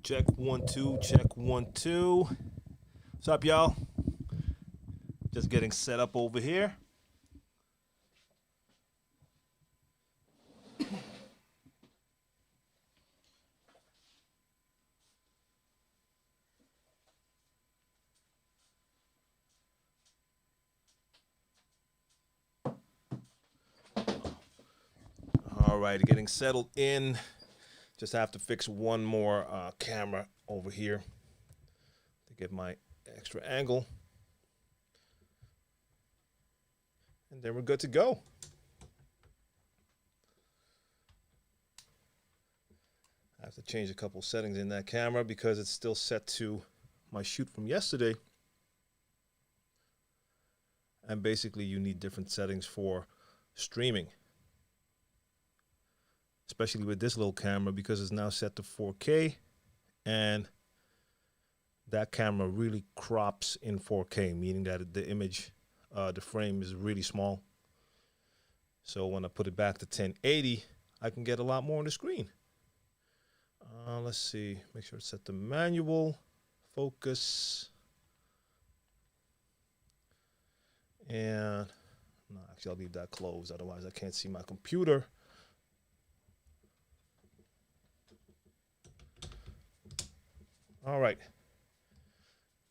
Check 1 2, check 1 2. What's up, y'all? Just getting set up over here. All right, getting settled in. Just have to fix one more camera over here to get my extra angle. And then we're good to go. I have to change a couple settings in that camera because it's still set to my shoot from yesterday. And basically you need different settings for streaming. Especially with this little camera because it's now set to 4K and that camera really crops in 4K, meaning that the image, the frame is really small. So when I put it back to 1080, I can get a lot more on the screen. Let's see, make sure it's set to manual, focus. And no, actually I'll leave that closed, otherwise I can't see my computer. All right,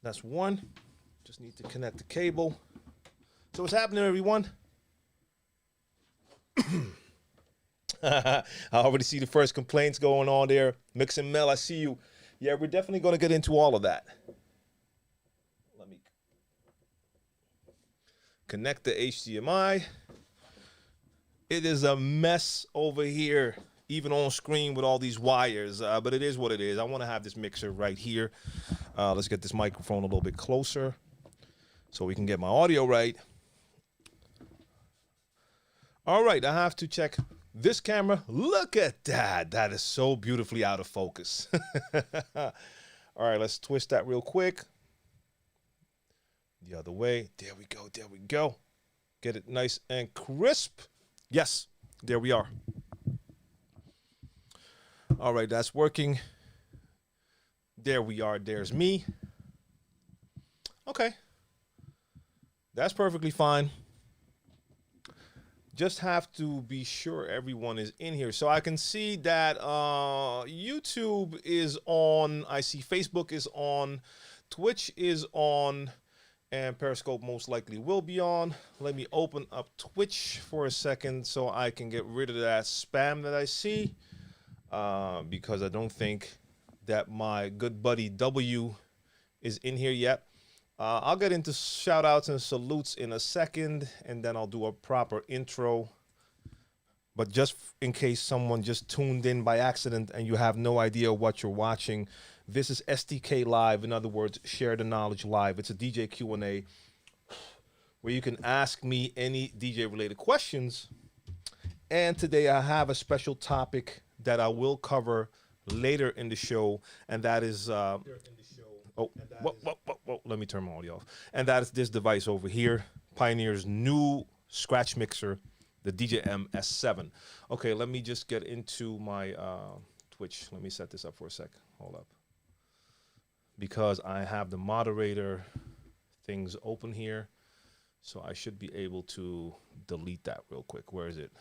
that's one. Just need to connect the cable. So what's happening, everyone? I already see the first complaints going on there. Mix and Mel, I see you. Yeah, we're definitely going to get into all of that. Let me connect the HDMI. It is a mess over here, even on screen with all these wires, but it is what it is. I want to have this mixer right here. Let's get this microphone a little bit closer so we can get my audio right. All right, I have to check this camera. Look at that. That is so beautifully out of focus. All right, let's twist that real quick. The other way. There we go. There we go. Get it nice and crisp. Yes, there we are. All right, that's working. There we are. There's me. Okay. That's perfectly fine. Just have to be sure everyone is in here. So I can see that YouTube is on. I see Facebook is on. Twitch is on. And Periscope most likely will be on. Let me open up Twitch for a second so I can get rid of that spam that I see. Because I don't think that my good buddy W is in here yet. I'll get into shout outs and salutes in a second, and then I'll do a proper intro. But just in case someone just tuned in by accident and you have no idea what you're watching, this is STK Live. In other words, Share the Knowledge Live. It's a DJ Q&A where you can ask me any DJ related questions. And today I have a special topic that I will cover later in the show, and that is let me turn my audio off. And that is this device over here, Pioneer's new scratch mixer, the DJM S7. Okay, let me just get into my Twitch. Let me set this up for a sec. Hold up. Because I have the moderator things open here, so I should be able to delete that real quick. Where is it?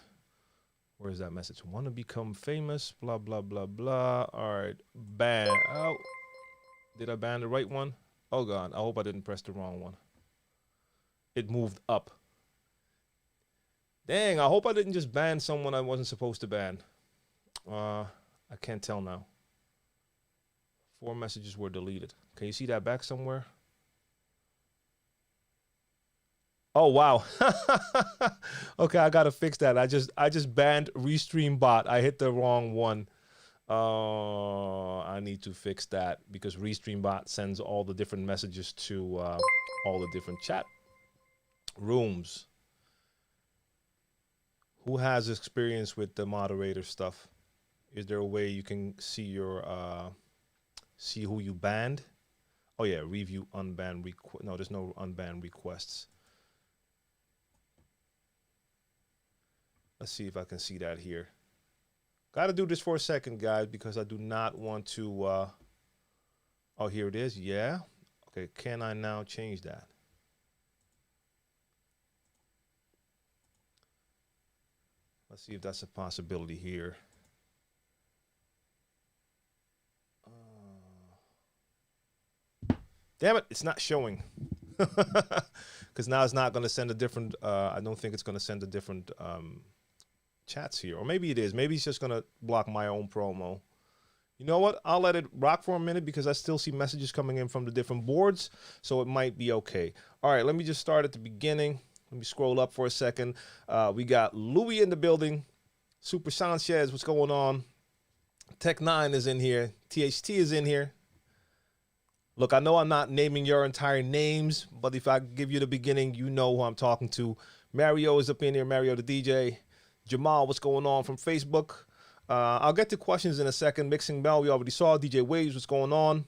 Where's that message? Want to become famous? Blah, blah, blah, blah. All right. Ban. Oh, did I ban the right one? Oh, God. I hope I didn't press the wrong one. It moved up. Dang, I hope I didn't just ban someone I wasn't supposed to ban. I can't tell now. 4 messages were deleted. Can you see that back somewhere? Oh, wow. Okay, I gotta fix that. I just banned Restream Bot. I hit the wrong one. I need to fix that because Restream Bot sends all the different messages to all the different chat rooms. Who has experience with the moderator stuff? Is there a way you can see your see who you banned? Oh yeah, review unbanned request. No, there's no unbanned requests. Let's see if I can see that here. Got to do this for a second, guys, because I do not want to Oh, here it is. Yeah. Okay. Can I now change that? Let's see if that's a possibility here. Damn it, it's not showing. Because now it's not going to send a different, I don't think it's going to send a different chats here. Or maybe it is. Maybe it's just going to block my own promo. You know what? I'll let it rock for a minute because I still see messages coming in from the different boards. So it might be okay. All right, let me just start at the beginning. Let me scroll up for a second. We got Louis in the building. Super Sanchez, what's going on? Tech 9 is in here. THT is in here. Look, I know I'm not naming your entire names, but if I give you the beginning, you know who I'm talking to. Mario is up in here, Mario the DJ. Jamal, what's going on from Facebook? I'll get to questions in a second. Mixing Mel, we already saw. DJ Waves, what's going on?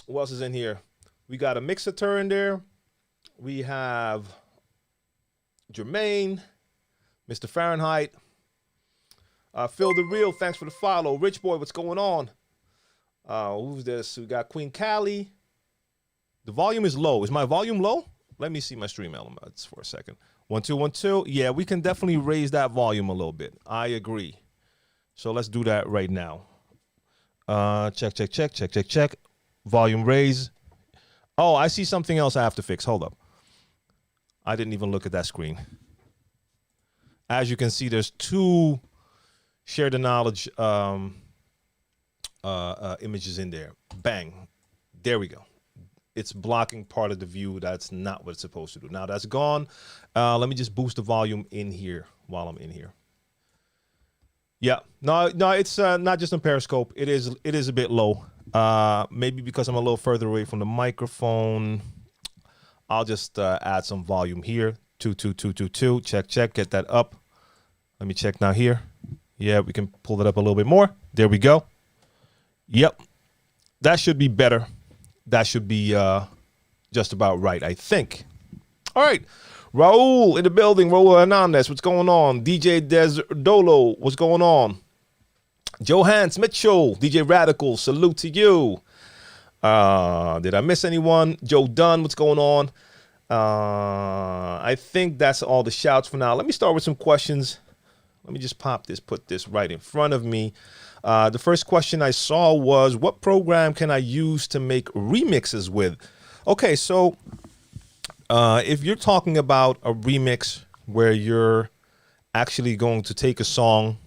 Who else is in here? We got a Mixator in there. We have Jermaine, Mr. Fahrenheit. Phil the Real, thanks for the follow. Rich Boy, what's going on? Who's this? We got Queen Callie. The volume is low. Is my volume low? Let me see my stream elements for a second. 1 2 1 2. Yeah, we can definitely raise that volume a little bit. I agree. So let's do that right now. Check. Volume raise. Oh, I see something else I have to fix. Hold up. I didn't even look at that screen. As you can see, there's two share the knowledge images in there. Bang. There we go. It's blocking part of the view. That's not what it's supposed to do. Now that's gone. Let me just boost the volume in here while I'm in here. Yeah. No, it's not just on Periscope. It is a bit low. Maybe because I'm a little further away from the microphone. I'll just add some volume here. 2 2 2 2 2. Check. Get that up. Let me check now here. Yeah, we can pull that up a little bit more. There we go. Yep. That should be better. That should be just about right, I think. All right. Raul in the building. Raul Hernandez, what's going on? DJ Des Dolo, what's going on? Johans Mitchell, DJ Radical, salute to you. Did I miss anyone? Joe Dunn, what's going on? I think that's all the shouts for now. Let me start with some questions. Let me just put this right in front of me. The first question I saw was, what program can I use to make remixes with? Okay, so if you're talking about a remix where you're actually going to take a song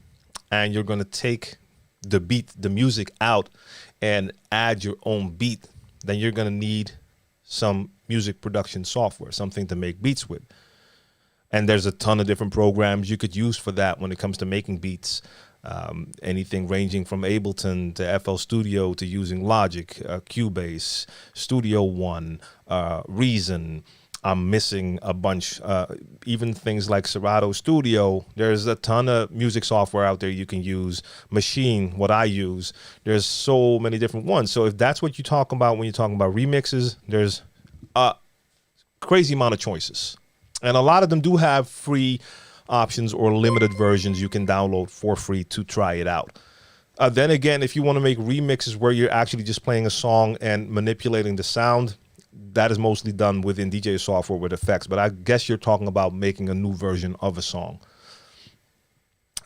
and you're going to take the beat, the music out and add your own beat, then you're going to need some music production software, something to make beats with. And there's a ton of different programs you could use for that when it comes to making beats. Anything ranging from Ableton to FL Studio to using Logic, Cubase, Studio One, Reason. I'm missing a bunch. Even things like Serato Studio. There's a ton of music software out there you can use. Machine, what I use. There's so many different ones. So if that's what you talk about when you're talking about remixes, there's a crazy amount of choices. And a lot of them do have free options or limited versions you can download for free to try it out. Then again, if you want to make remixes where you're actually just playing a song and manipulating the sound, that is mostly done within DJ software with effects. But I guess you're talking about making a new version of a song.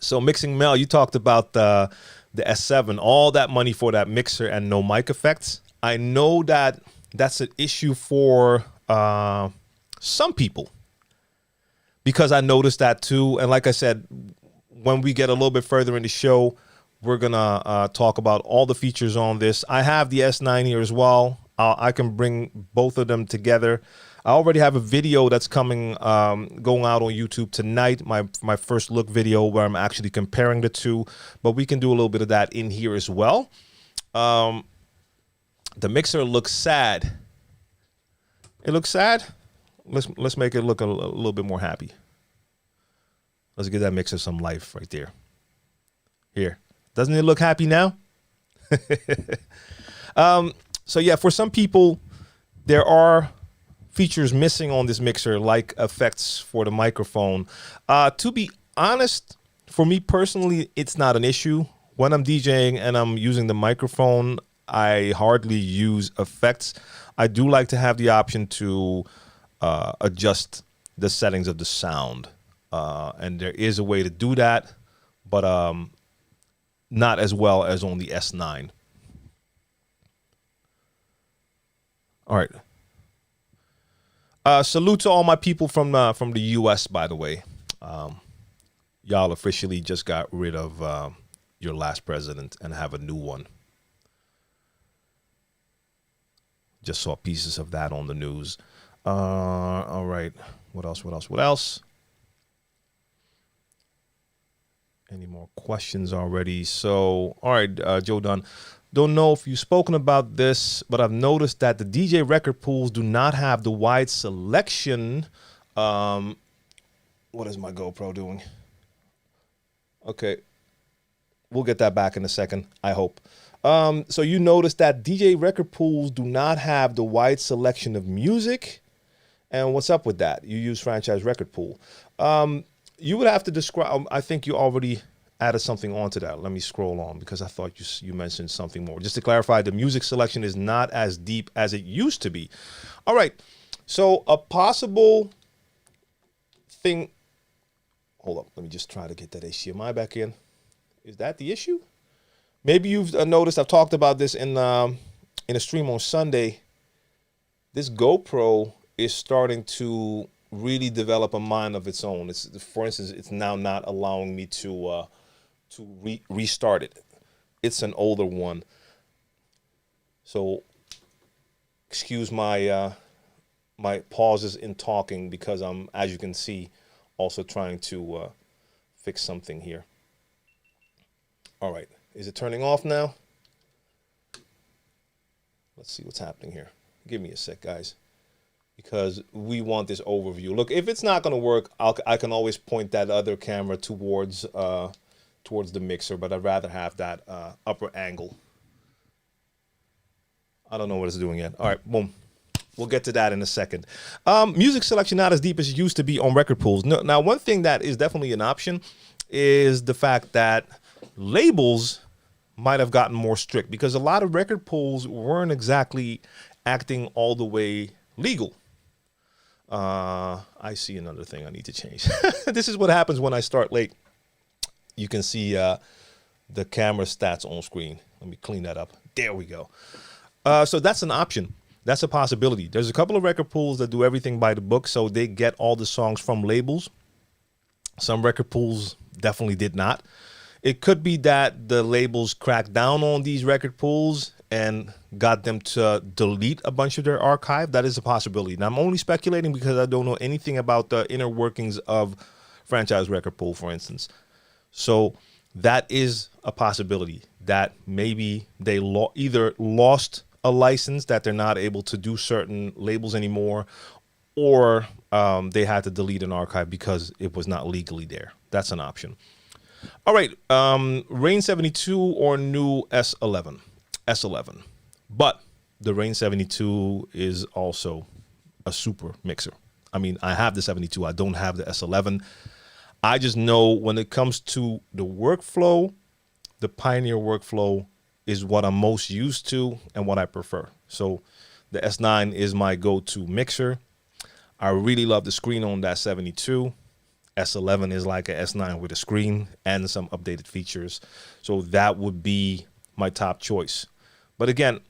So Mixing Mel, you talked about the S7, all that money for that mixer and no mic effects. I know that that's an issue for some people, because I noticed that too. And like I said, when we get a little bit further in the show, we're going to talk about all the features on this. I have the S9 here as well. I can bring both of them together. I already have a video that's coming, going out on YouTube tonight, my first look video where I'm actually comparing the two. But we can do a little bit of that in here as well. The mixer looks sad. It looks sad? Let's make it look a little bit more happy. Let's give that mixer some life right there. Here. Doesn't it look happy now? So yeah, for some people, there are features missing on this mixer, like effects for the microphone. To be honest, for me personally, it's not an issue. When I'm DJing and I'm using the microphone, I hardly use effects. I do like to have the option to adjust the settings of the sound. And there is a way to do that, but not as well as on the S9. All right. Salute to all my people from the U.S., by the way. Y'all officially just got rid of your last president and have a new one. Just saw pieces of that on the news. All right. What else? Any more questions already? So, all right, Joe Dunn. Don't know if you've spoken about this, but I've noticed that the DJ record pools do not have the wide selection. What is my GoPro doing? Okay. We'll get that back in a second, I hope. So you notice that DJ record pools do not have the wide selection of music. And what's up with that? You use franchise record pool. You would have to describe, I think you already added something onto that. Let me scroll on because I thought you mentioned something more. Just to clarify, the music selection is not as deep as it used to be. All right. So a possible thing. Hold up. Let me just try to get that HDMI back in. Is that the issue? Maybe you've noticed I've talked about this in a stream on Sunday. This GoPro is starting to really develop a mind of its own. For instance, it's now not allowing me to restart it. It's an older one, so excuse my my pauses in talking because I'm, as you can see, also trying to fix something here. All right, is it turning off now? Let's see what's happening here. Give me a sec, guys, because we want this overview. Look, if it's not going to work, I can always point that other camera towards the mixer, but I'd rather have that upper angle. I don't know what it's doing yet. All right, boom. We'll get to that in a second. Music selection not as deep as it used to be on record pools. No, now, one thing that is definitely an option is the fact that labels might have gotten more strict because a lot of record pools weren't exactly acting all the way legal. I see another thing I need to change. This is what happens when I start late. You can see the camera stats on screen. Let me clean that up. There we go. So that's an option. That's a possibility. There's a couple of record pools that do everything by the book, so they get all the songs from labels. Some record pools definitely did not. It could be that the labels cracked down on these record pools and got them to delete a bunch of their archive. That is a possibility. Now, I'm only speculating because I don't know anything about the inner workings of franchise record pool, for instance. So that is a possibility that maybe they either lost a license that they're not able to do certain labels anymore, or they had to delete an archive because it was not legally there. That's an option. All right, Rane 72 or new S11? S11. But the Rane 72 is also a super mixer. I mean, I have the 72. I don't have the S11. I just know when it comes to the workflow, the Pioneer workflow is what I'm most used to and what I prefer. So the S9 is my go-to mixer. I really love the screen on that 72. S11 is like a S9 with a screen and some updated features. So that would be my top choice. But again,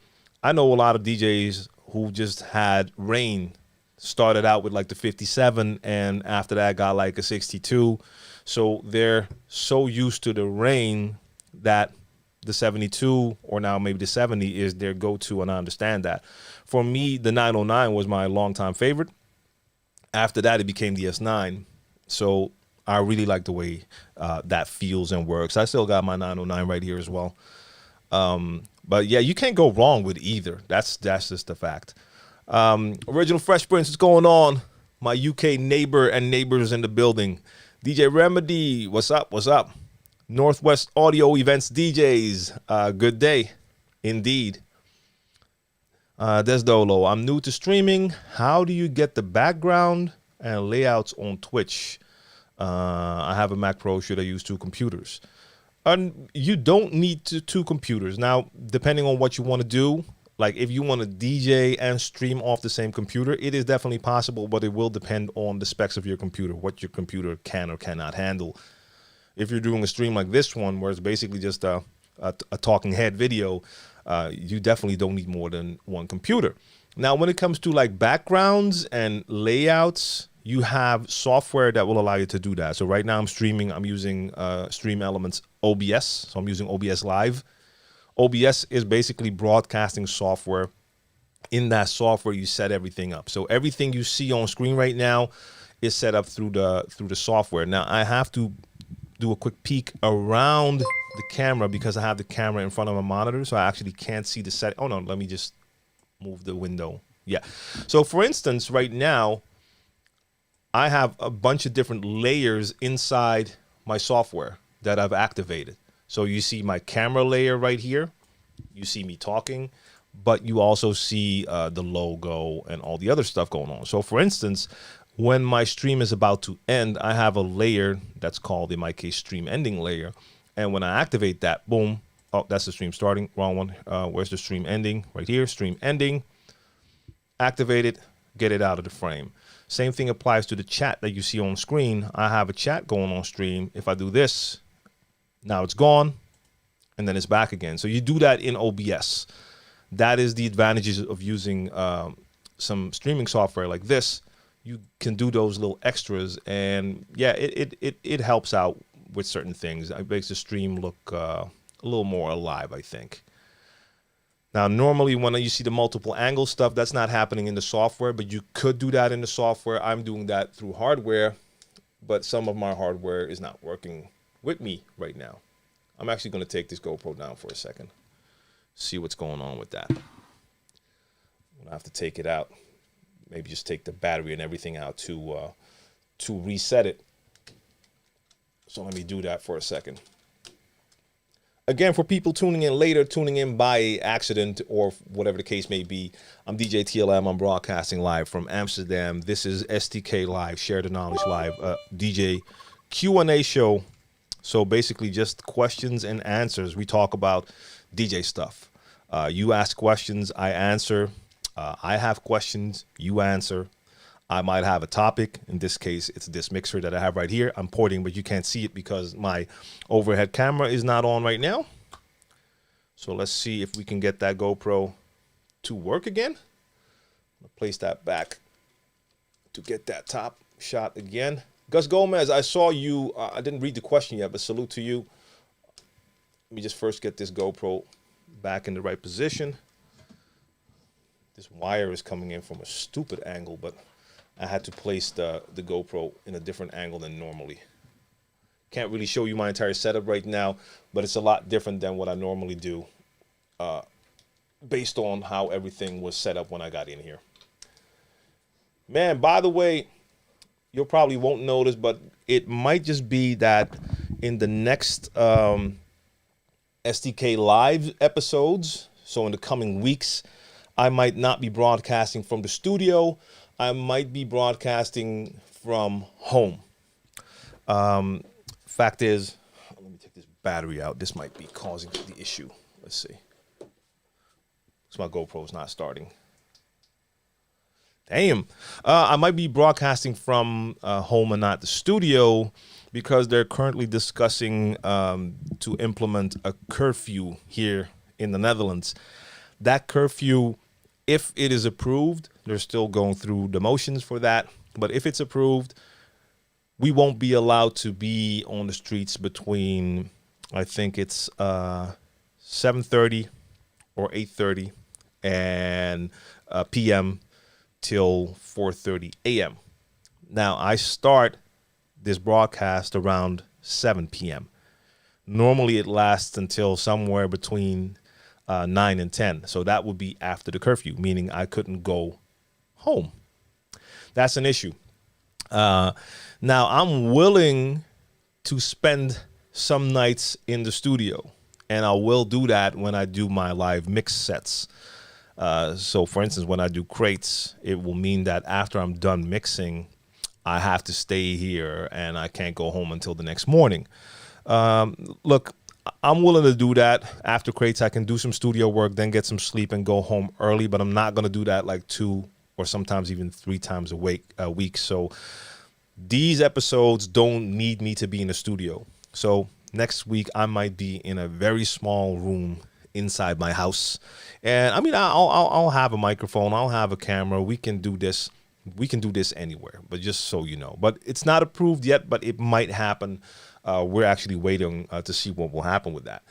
I know a lot of DJs who just had Rane, started out with like the 57 and after that got like a 62. So they're so used to the Rane that the 72 or now maybe the 70 is their go-to, and I understand that. For me, the 909 was my longtime favorite. After that, it became the S9. So I really like the way that feels and works. I still got my 909 right here as well. But yeah, you can't go wrong with either. That's just the fact. Original Fresh Prince, what's going on? My UK neighbor and neighbors in the building. DJ Remedy, what's up? What's up? Northwest Audio Events DJs, good day, indeed. Desdolo, I'm new to streaming. How do you get the background and layouts on Twitch? I have a Mac Pro. Should I use two computers? You don't need two computers. Now, depending on what you want to do, like if you want to DJ and stream off the same computer, it is definitely possible, but it will depend on the specs of your computer, what your computer can or cannot handle. If you're doing a stream like this one, where it's basically just a talking head video, you definitely don't need more than one computer. Now, when it comes to like backgrounds and layouts, you have software that will allow you to do that. So right now I'm streaming, I'm using Stream Elements OBS. So I'm using OBS Live. OBS is basically broadcasting software. In that software, you set everything up. So everything you see on screen right now is set up through the software. Now I have to do a quick peek around the camera because I have the camera in front of my monitor, so I actually can't see the set. Oh no, let me just move the window. Yeah. So for instance, right now, I have a bunch of different layers inside my software that I've activated. So you see my camera layer right here. You see me talking, but you also see the logo and all the other stuff going on. So for instance, when my stream is about to end, I have a layer that's called, in my case, stream ending layer. And when I activate that, boom, oh, that's the stream starting, wrong one. Where's the stream ending? Right here, stream ending. Activate it, get it out of the frame. Same thing applies to the chat that you see on screen. I have a chat going on stream. If I do this, now it's gone, and then it's back again. So you do that in OBS. That is the advantages of using some streaming software like this. You can do those little extras, and yeah, it helps out with certain things. It makes the stream look a little more alive, I think. Now, normally when you see the multiple angle stuff, that's not happening in the software, but you could do that in the software. I'm doing that through hardware, but some of my hardware is not working with me right now. I'm actually going to take this GoPro down for a second, see what's going on with that. I'm going to have to take it out. Maybe just take the battery and everything out to reset it. So let me do that for a second. Again, for people tuning in later, tuning in by accident or whatever the case may be, I'm DJ TLM. I'm broadcasting live from Amsterdam. This is STK Live, Share the Knowledge Live, DJ Q&A show. So basically just questions and answers. We talk about DJ stuff. You ask questions, I answer. I have questions, you answer. I might have a topic. In this case, it's this mixer that I have right here. I'm pointing, but you can't see it because my overhead camera is not on right now. So let's see if we can get that GoPro to work again. I'll place that back to get that top shot again. Gus Gomez, I saw you. I didn't read the question yet, but salute to you. Let me just first get this GoPro back in the right position. This wire is coming in from a stupid angle, but I had to place the GoPro in a different angle than normally. Can't really show you my entire setup right now, but it's a lot different than what I normally do based on how everything was set up when I got in here. Man, by the way, you probably won't notice, but it might just be that in the next STK Live episodes, so in the coming weeks, I might not be broadcasting from the studio. I might be broadcasting from home. Fact is, let me take this battery out. This might be causing the issue. Let's see. So my GoPro's not starting. Damn. I might be broadcasting from home and not the studio because they're currently discussing to implement a curfew here in the Netherlands. That curfew, if it is approved, they're still going through the motions for that. But if it's approved, we won't be allowed to be on the streets between, I think it's 7:30 or 8:30 and p.m. till 4:30 a.m. Now, I start this broadcast around 7 p.m. Normally, it lasts until somewhere between 9 and 10. So that would be after the curfew, meaning I couldn't go home. That's an issue. Now, I'm willing to spend some nights in the studio, and I will do that when I do my live mix sets. So, for instance, when I do crates, it will mean that after I'm done mixing, I have to stay here, and I can't go home until the next morning. Look, I'm willing to do that after crates. I can do some studio work, then get some sleep and go home early. But I'm not gonna do that like 2 or sometimes even 3 times a week. So these episodes don't need me to be in the studio. So next week I might be in a very small room inside my house, and I mean I'll have a microphone, I'll have a camera. We can do this. We can do this anywhere. But just so you know, but it's not approved yet. But it might happen. We're actually waiting to see what will happen with that.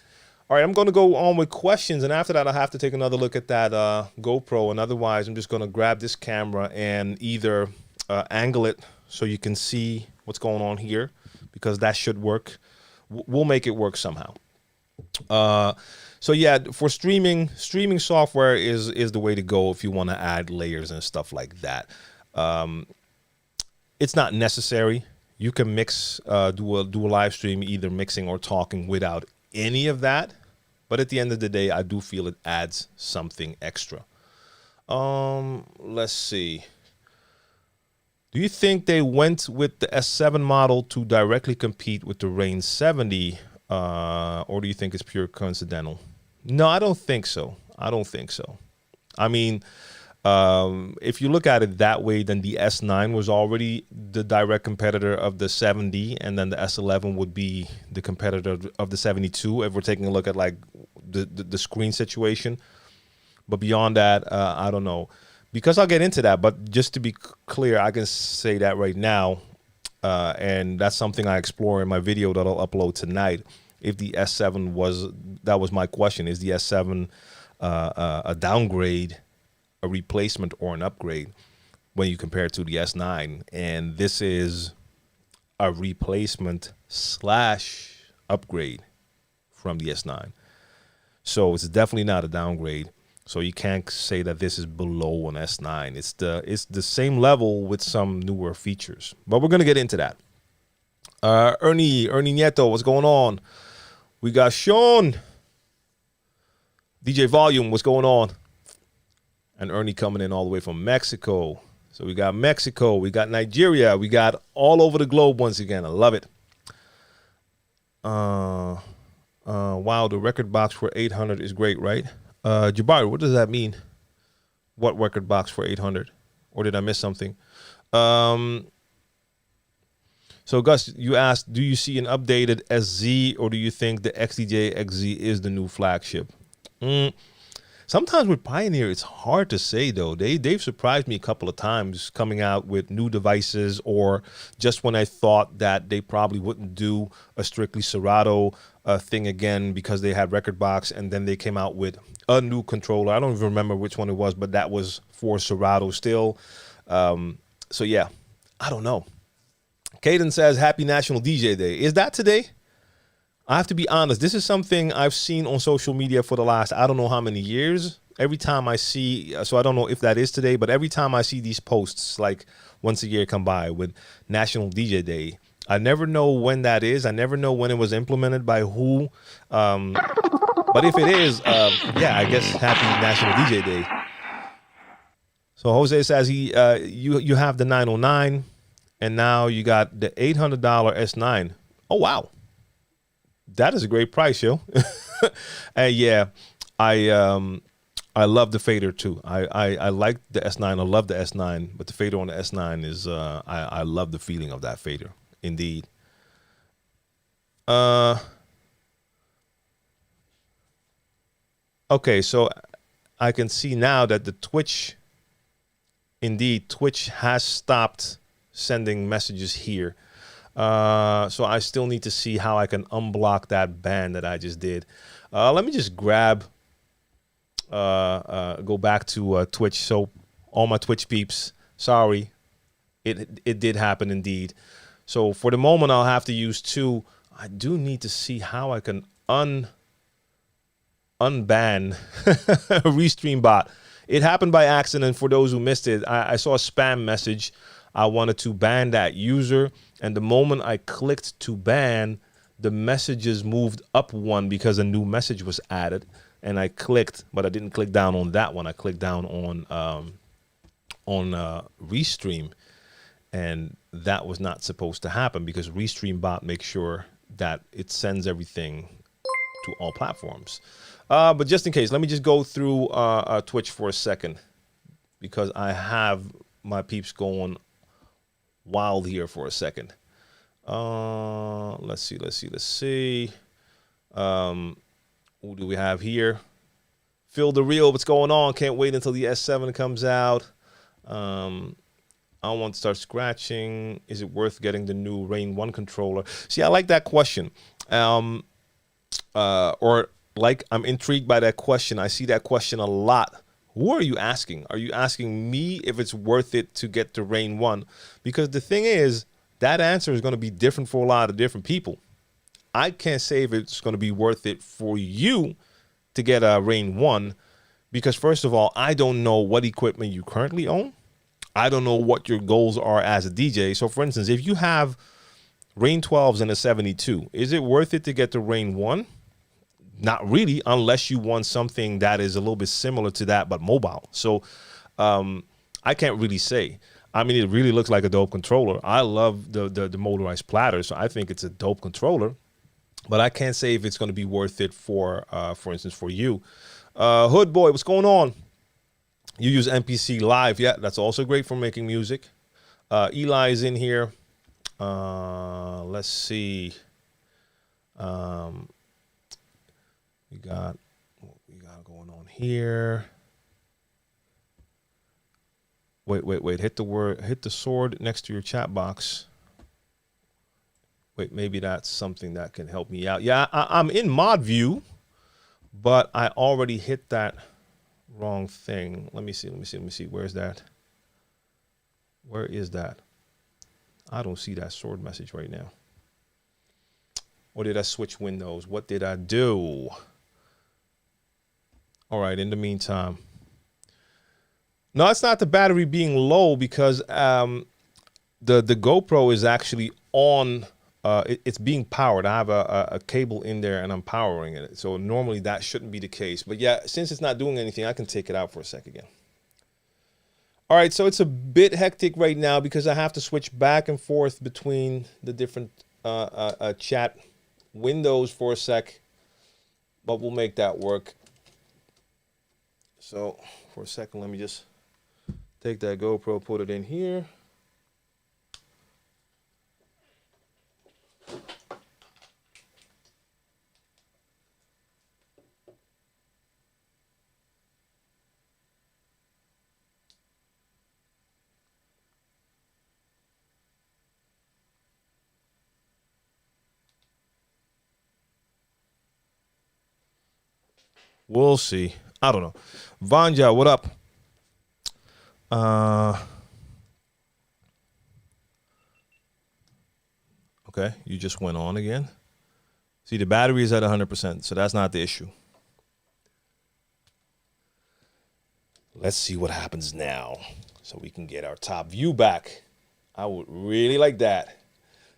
All right, I'm going to go on with questions, and after that, I'll have to take another look at that GoPro, and otherwise, I'm just going to grab this camera and either angle it so you can see what's going on here, because that should work. We'll make it work somehow. So yeah, for streaming software is the way to go if you want to add layers and stuff like that. It's not necessary. You can mix, do a live stream, either mixing or talking without any of that. But at the end of the day, I do feel it adds something extra. Let's see. Do you think they went with the S7 model to directly compete with the Rane 70? Or do you think it's pure coincidental? No, I don't think so. I don't think so. I mean, if you look at it that way, then the S9 was already the direct competitor of the 70, and then the S11 would be the competitor of the 72 if we're taking a look at like the screen situation. But beyond that, I don't know, because I'll get into that. But just to be clear, I can say that right now, and that's something I explore in my video that I'll upload tonight. If the S7 was, that was my question, is the S7 a downgrade, a replacement, or an upgrade when you compare it to the S9? And this is a replacement / upgrade from the S9. So it's definitely not a downgrade. So you can't say that this is below an S9. It's the same level with some newer features. But we're gonna get into that. Ernie Nieto, what's going on? We got Sean, DJ Volume, what's going on? And Ernie coming in all the way from Mexico. So we got Mexico, we got Nigeria, we got all over the globe once again. I love it. Wow, the record box for 800 is great, right? Jabari, what does that mean? What record box for 800? Or did I miss something? So Gus, you asked, do you see an updated SZ, or do you think the XDJ XZ is the new flagship? Sometimes with Pioneer, it's hard to say, though. They've surprised me a couple of times coming out with new devices, or just when I thought that they probably wouldn't do a strictly Serato thing again because they had record box, and then they came out with a new controller. I don't even remember which one it was, but that was for Serato still. So yeah, I don't know. Caden says, happy National DJ Day. Is that today? I have to be honest. This is something I've seen on social media for the last, I don't know how many years. Every time I see, so I don't know if that is today, but every time I see these posts, like once a year come by with National DJ Day, I never know when that is. I never know when it was implemented by who. But if it is, yeah, I guess happy National DJ Day. So Jose says you have the 909. And now you got the $800 S9. Oh, wow. That is a great price, yo. And yeah, I love the fader too. I like the S9. I love the S9, but the fader on the S9 is I love the feeling of that fader, indeed. Okay, so I can see now that the Twitch has stopped sending messages here. So I still need to see how I can unblock that ban that I just did. Let me just grab, go back to Twitch. So all my Twitch peeps, sorry, it did happen indeed. So for the moment, I'll have to use 2. I do need to see how I can unban Restream bot. It happened by accident. For those who missed it, I saw a spam message. I wanted to ban that user, and the moment I clicked to ban, the messages moved up 1 because a new message was added, and I clicked, but I didn't click down on that one. I clicked down on Restream, and that was not supposed to happen because Restream bot makes sure that it sends everything to all platforms. But just in case, let me just go through Twitch for a second, because I have my peeps going wild here for a second. Let's see. Who do we have here? Phil the Real, what's going on? Can't wait until the S7 comes out. I want to start scratching. Is it worth getting the new Rane One controller? See, I like that question. I'm intrigued by that question. I see that question a lot. Who are you asking? Are you asking me if it's worth it to get the Rane One? Because the thing is, that answer is going to be different for a lot of different people. I can't say if it's going to be worth it for you to get a Rane One, because first of all, I don't know what equipment you currently own. I don't know what your goals are as a DJ. So for instance, if you have Rane 12s and a 72, is it worth it to get the Rane One? Not really, unless you want something that is a little bit similar to that, but mobile. So I can't really say. I mean, it really looks like a dope controller. I love the motorized platter, so I think it's a dope controller. But I can't say if it's going to be worth it for instance, for you. Hood Boy, what's going on? You use MPC Live. Yeah, that's also great for making music. Eli is in here. Let's see. We got what we got going on here. Wait. Hit the sword next to your chat box. Wait, maybe that's something that can help me out. Yeah, I'm in mod view, but I already hit that wrong thing. Let me see. Where's that? Where is that? I don't see that sword message right now. Or did I switch windows? What did I do? All right, in the meantime. No, it's not the battery being low, because the GoPro is actually on. It's being powered. I have a cable in there and I'm powering it. So normally that shouldn't be the case. But yeah, since it's not doing anything, I can take it out for a sec again. All right, so it's a bit hectic right now because I have to switch back and forth between the different chat windows for a sec. But we'll make that work. So for a second, let me just take that GoPro, put it in here. We'll see. I don't know. Vanja, what up? Okay, you just went on again. See, the battery is at 100%, so that's not the issue. Let's see what happens now so we can get our top view back. I would really like that.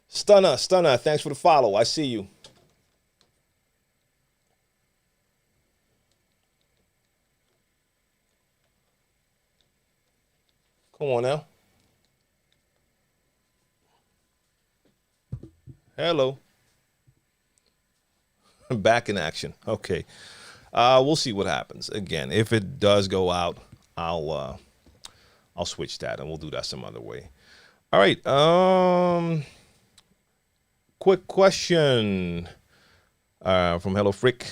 Stunner, thanks for the follow. I see you. Come on now. Hello. Back in action. Okay. We'll see what happens. Again, if it does go out, I'll switch that and we'll do that some other way. All right. Quick question from Hello Frick.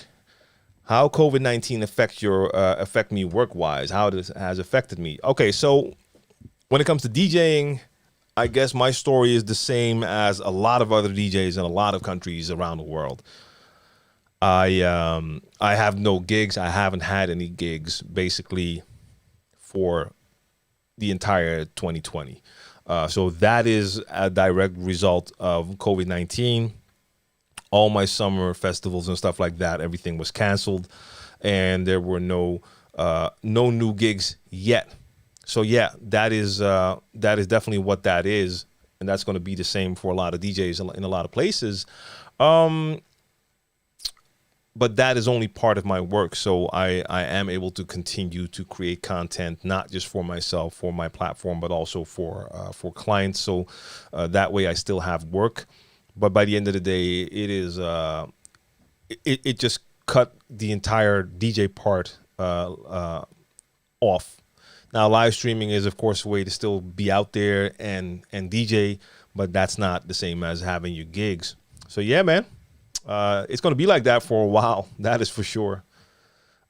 How COVID-19 affect me work-wise? How it has affected me? Okay, so when it comes to DJing, I guess my story is the same as a lot of other DJs in a lot of countries around the world. I have no gigs. I haven't had any gigs basically for the entire 2020. So that is a direct result of COVID-19. All my summer festivals and stuff like that, everything was canceled, and there were no new gigs yet. So yeah, that is definitely what that is, and that's going to be the same for a lot of DJs in a lot of places. But that is only part of my work, so I am able to continue to create content, not just for myself, for my platform, but also for clients. So that way, I still have work. But by the end of the day, it is it just cut the entire DJ part off. Now, live streaming is, of course, a way to still be out there and DJ, but that's not the same as having your gigs. So yeah, man, it's gonna be like that for a while. That is for sure.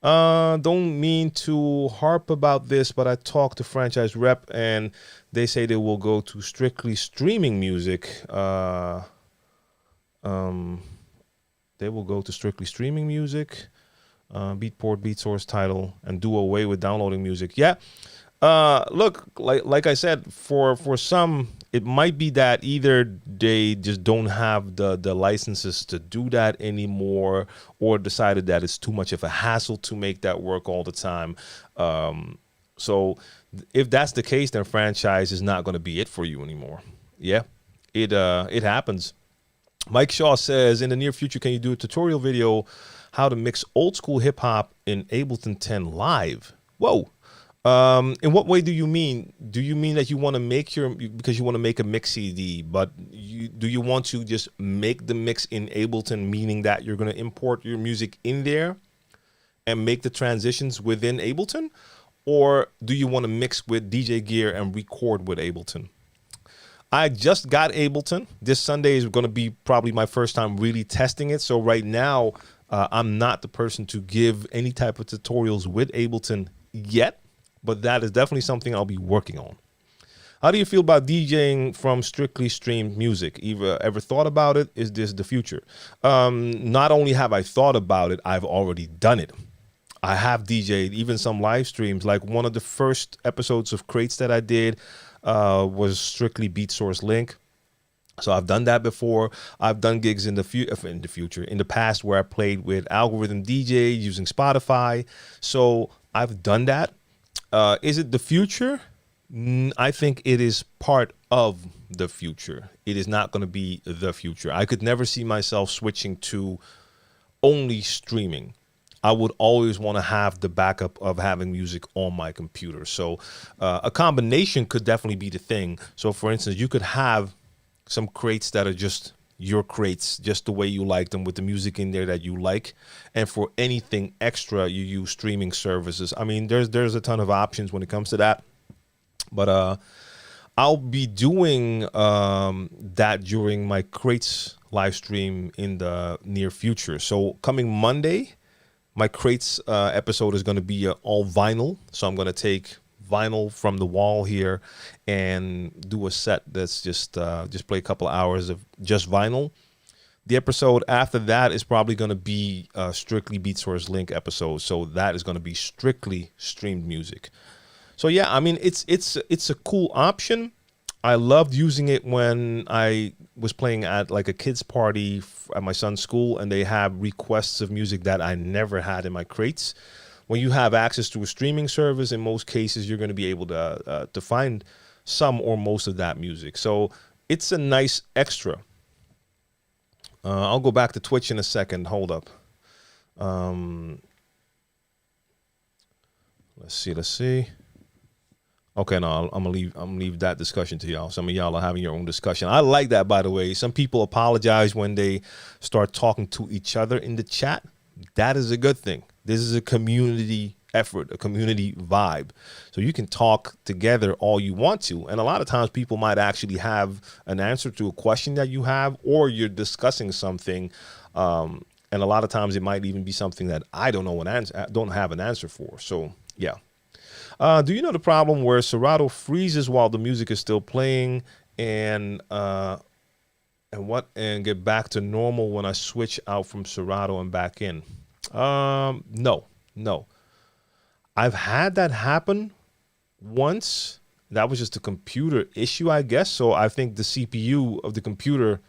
Don't mean to harp about this, but I talked to franchise rep and they say they will go to strictly streaming music. They will go to strictly streaming music, Beatport, BeatSource title, and do away with downloading music. Yeah. Look, like I said, for some, it might be that either they just don't have the licenses to do that anymore, or decided that it's too much of a hassle to make that work all the time. So if that's the case, then franchise is not going to be it for you anymore. Yeah, it happens. Mike Shaw says, in the near future, can you do a tutorial video how to mix old school hip hop in Ableton 10 live? Whoa. In what way do you mean? Do you mean that you want to make because you want to make a mix CD, but do you want to just make the mix in Ableton, meaning that you're going to import your music in there and make the transitions within Ableton? Or do you want to mix with DJ Gear and record with Ableton? I just got Ableton. This Sunday is going to be probably my first time really testing it. So right now, I'm not the person to give any type of tutorials with Ableton yet, but that is definitely something I'll be working on. How do you feel about DJing from strictly streamed music? Ever thought about it? Is this the future? Not only have I thought about it, I've already done it. I have DJed even some live streams. Like one of the first episodes of Crates that I did was strictly beat source link. So I've done that before. I've done gigs in the past where I played with algorithm DJ using Spotify. So I've done that. Is it the future? I think it is part of the future. It is not going to be the future. I could never see myself switching to only streaming. I would always want to have the backup of having music on my computer. So a combination could definitely be the thing. So for instance, you could have some crates that are just your crates, just the way you like them, with the music in there that you like. And for anything extra, you use streaming services. I mean, there's a ton of options when it comes to that. But I'll be doing that during my crates live stream in the near future. So coming Monday, my crates episode is going to be all vinyl. So I'm going to take vinyl from the wall here and do a set that's just play a couple of hours of just vinyl. The episode after that is probably going to be strictly Beat Source Link episode. So that is going to be strictly streamed music. So yeah, I mean, it's a cool option. I loved using it when I was playing at like a kids party at my son's school, and they have requests of music that I never had in my crates. When you have access to a streaming service, in most cases, you're going to be able to find some or most of that music. So it's a nice extra. I'll go back to Twitch in a second. Hold up. Let's see. Okay, no, I'm gonna leave that discussion to y'all. Some of y'all are having your own discussion. I like that, by the way. Some people apologize when they start talking to each other in the chat. That is a good thing. This is a community effort, a community vibe. So you can talk together all you want to. And a lot of times people might actually have an answer to a question that you have, or you're discussing something. And a lot of times it might even be something that I don't have an answer for. So yeah. Do you know the problem where Serato freezes while the music is still playing and get back to normal when I switch out from Serato and back in? No. I've had that happen once. That was just a computer issue, I guess. So I think the CPU of the computer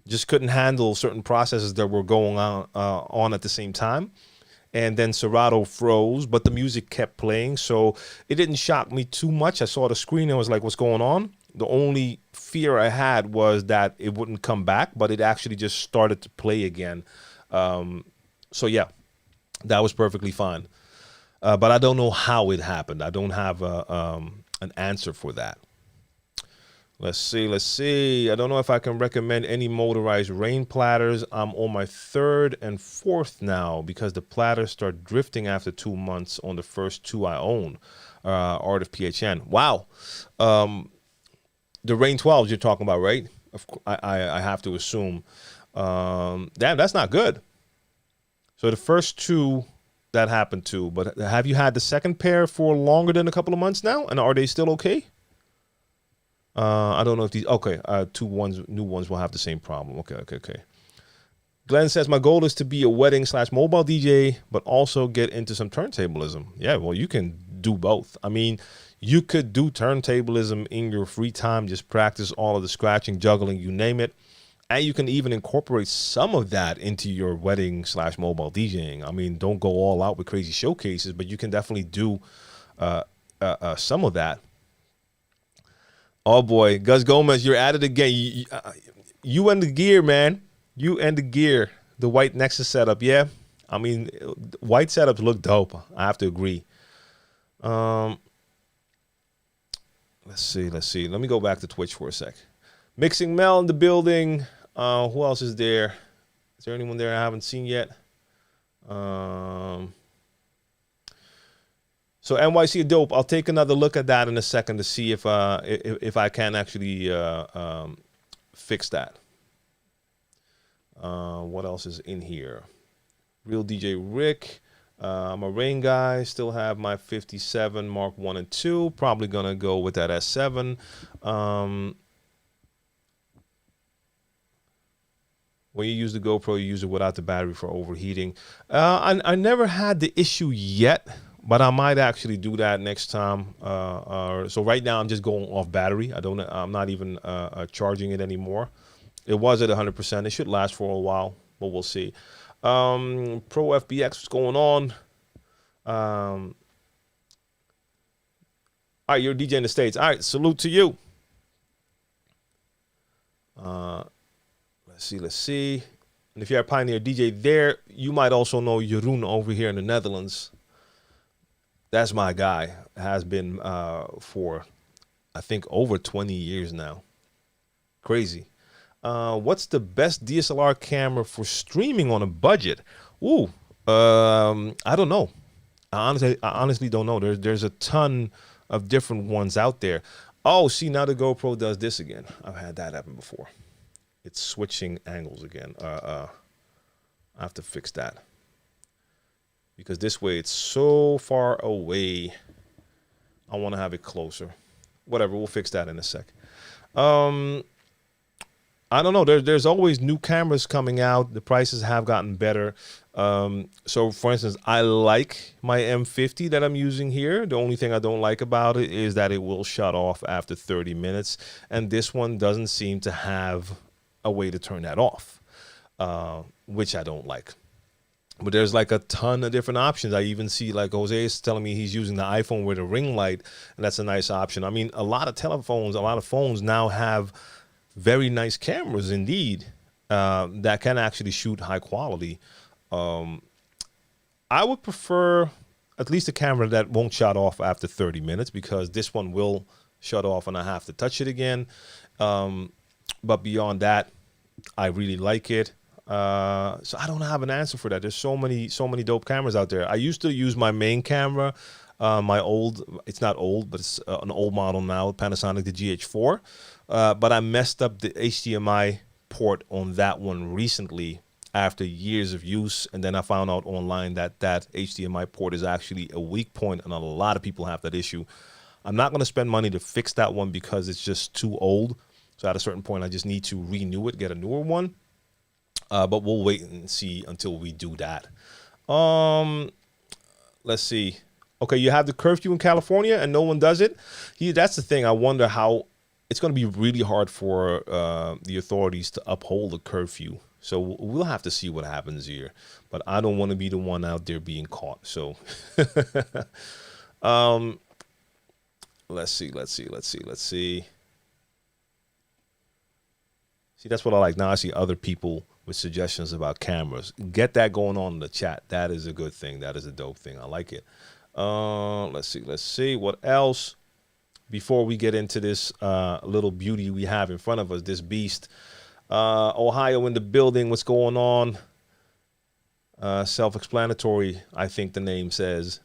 just couldn't handle certain processes that were going on at the same time. And then Serato froze, but the music kept playing. So it didn't shock me too much. I saw the screen and was like, what's going on? The only fear I had was that it wouldn't come back, but it actually just started to play again. So yeah, that was perfectly fine. But I don't know how it happened. I don't have an answer for that. Let's see. Let's see. I don't know if I can recommend any motorized Rane platters. I'm on my 3rd and 4th now because the platters start drifting after 2 months on the first 2 I own. Art of PHN. Wow. The Rane 12s you're talking about, right? Of course, I have to assume. Damn, that's not good. So the first 2 that happened to, but have you had the second pair for longer than a couple of months now? And are they still okay? I don't know if these, okay, new ones will have the same problem. Okay. Glenn says, my goal is to be a wedding/mobile DJ, but also get into some turntablism. Yeah, well, you can do both. I mean, you could do turntablism in your free time, just practice all of the scratching, juggling, you name it. And you can even incorporate some of that into your wedding/mobile DJing. I mean, don't go all out with crazy showcases, but you can definitely do some of that. Oh boy, Gus Gomez, you're at it again. You and the gear, man. You and the gear. The white Nexus setup, yeah. I mean, white setups look dope. I have to agree. Let's see. Let me go back to Twitch for a sec. Mixing Mel in the building. Who else is there? Is there anyone there I haven't seen yet? So NYC dope. I'll take another look at that in a second to see if I can actually fix that. What else is in here? Real DJ Rick. I'm a Rane guy. Still have my 57 Mark 1 and 2. Probably gonna go with that S7. When you use the GoPro, you use it without the battery for overheating. I never had the issue yet, but I might actually do that next time. So right now I'm just going off battery. I'm not even charging it anymore. It was at 100%. It should last for a while, but we'll see. Pro FBX, what's going on? All right, you're a DJ in the States. All right, salute to you. Let's see. And if you're a Pioneer DJ there, you might also know Jeroen over here in the Netherlands. That's my guy. Has been for, I think, over 20 years now. Crazy. What's the best DSLR camera for streaming on a budget? Ooh, I don't know. I honestly don't know. There's a ton of different ones out there. Oh, see, now the GoPro does this again. I've had that happen before. It's switching angles again. I have to fix that. Because this way it's so far away. I want to have it closer. Whatever, we'll fix that in a sec. I don't know. There's always new cameras coming out. The prices have gotten better. So, for instance, I like my M50 that I'm using here. The only thing I don't like about it is that it will shut off after 30 minutes. And this one doesn't seem to have a way to turn that off, which I don't like. But there's like a ton of different options. I even see like Jose is telling me he's using the iPhone with a ring light, and that's a nice option. I mean, a lot of phones now have very nice cameras indeed that can actually shoot high quality. I would prefer at least a camera that won't shut off after 30 minutes because this one will shut off and I have to touch it again. But beyond that, I really like it. So I don't have an answer for that. There's so many dope cameras out there. I used to use my main camera, it's not old, but it's an old model now, Panasonic, the GH4. But I messed up the HDMI port on that one recently after years of use. And then I found out online that HDMI port is actually a weak point, and a lot of people have that issue. I'm not going to spend money to fix that one because it's just too old. So at a certain point, I just need to renew it, get a newer one. But we'll wait and see until we do that. Let's see. Okay, you have the curfew in California and no one does it. That's the thing. I wonder how it's going to be really hard for the authorities to uphold the curfew. So we'll have to see what happens here. But I don't want to be the one out there being caught. So let's see. See, that's what I like. Now I see other people with suggestions about cameras. Get that going on in the chat. That is a good thing. That is a dope thing. I like it. Let's see. What else? before we get into this little beauty we have in front of us, this beast. Ohio in the building. What's going on? Self-explanatory, I think the name says.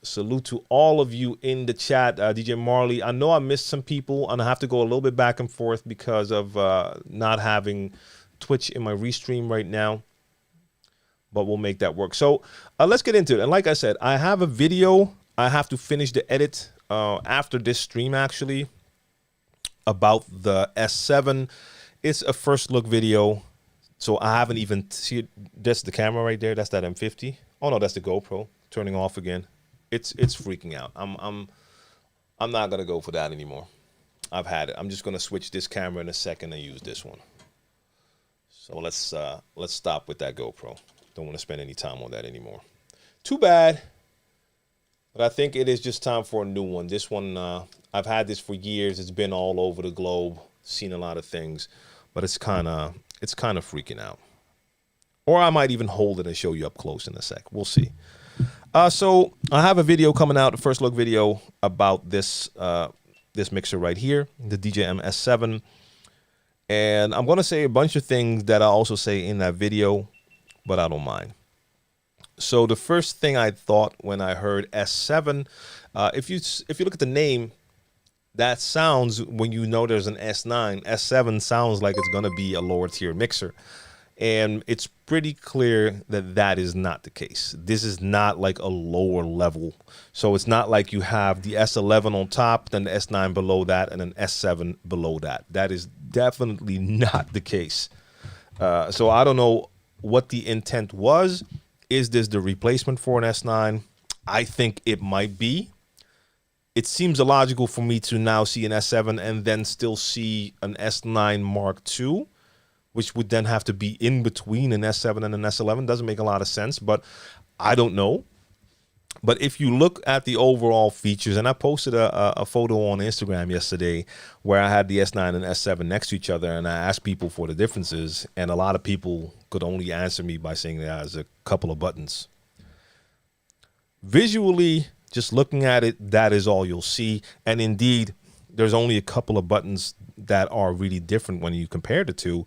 Salute to all of you in the chat. DJ Marley, I know I missed some people, and I have to go a little bit back and forth because of not having Twitch in my restream right now, but we'll make that work. So let's get into it. And like I said, I have a video. I have to finish the edit after this stream, actually, about the S7. It's a first look video. So I haven't even see it. That's the camera right there. That's that M50. Oh no, that's the GoPro turning off again. It's freaking out. I'm not gonna go for that anymore. I've had it. I'm just gonna switch this camera in a second and use this one. So let's stop with that GoPro. Don't want to spend any time on that anymore. Too bad. But I think it is just time for a new one. This one, I've had this for years. It's been all over the globe. Seen a lot of things, but it's kind of freaking out. Or I might even hold it and show you up close in a sec. We'll see. So I have a video coming out, a first look video about this this mixer right here, the DJing S7. And I'm going to say a bunch of things that I also say in that video, but I don't mind. So the first thing I thought when I heard S7, if you look at the name, that sounds, when you know there's an S9, S7 sounds like it's going to be a lower tier mixer. And it's pretty clear that that is not the case. This is not like a lower level. So it's not like you have the S11 on top, then the S9 below that, and an S7 below that. That is definitely not the case. So I don't know what the intent was. Is this the replacement for an S9? I think it might be. It seems illogical for me to now see an S7 and then still see an S9 Mark II, which would then have to be in between an S7 and an S11. Doesn't make a lot of sense, but I don't know. But if you look at the overall features, and I posted a photo on Instagram yesterday where I had the S9 and S7 next to each other, and I asked people for the differences, and a lot of people could only answer me by saying there's a couple of buttons. Visually, just looking at it, that is all you'll see. And indeed, there's only a couple of buttons that are really different when you compare the two.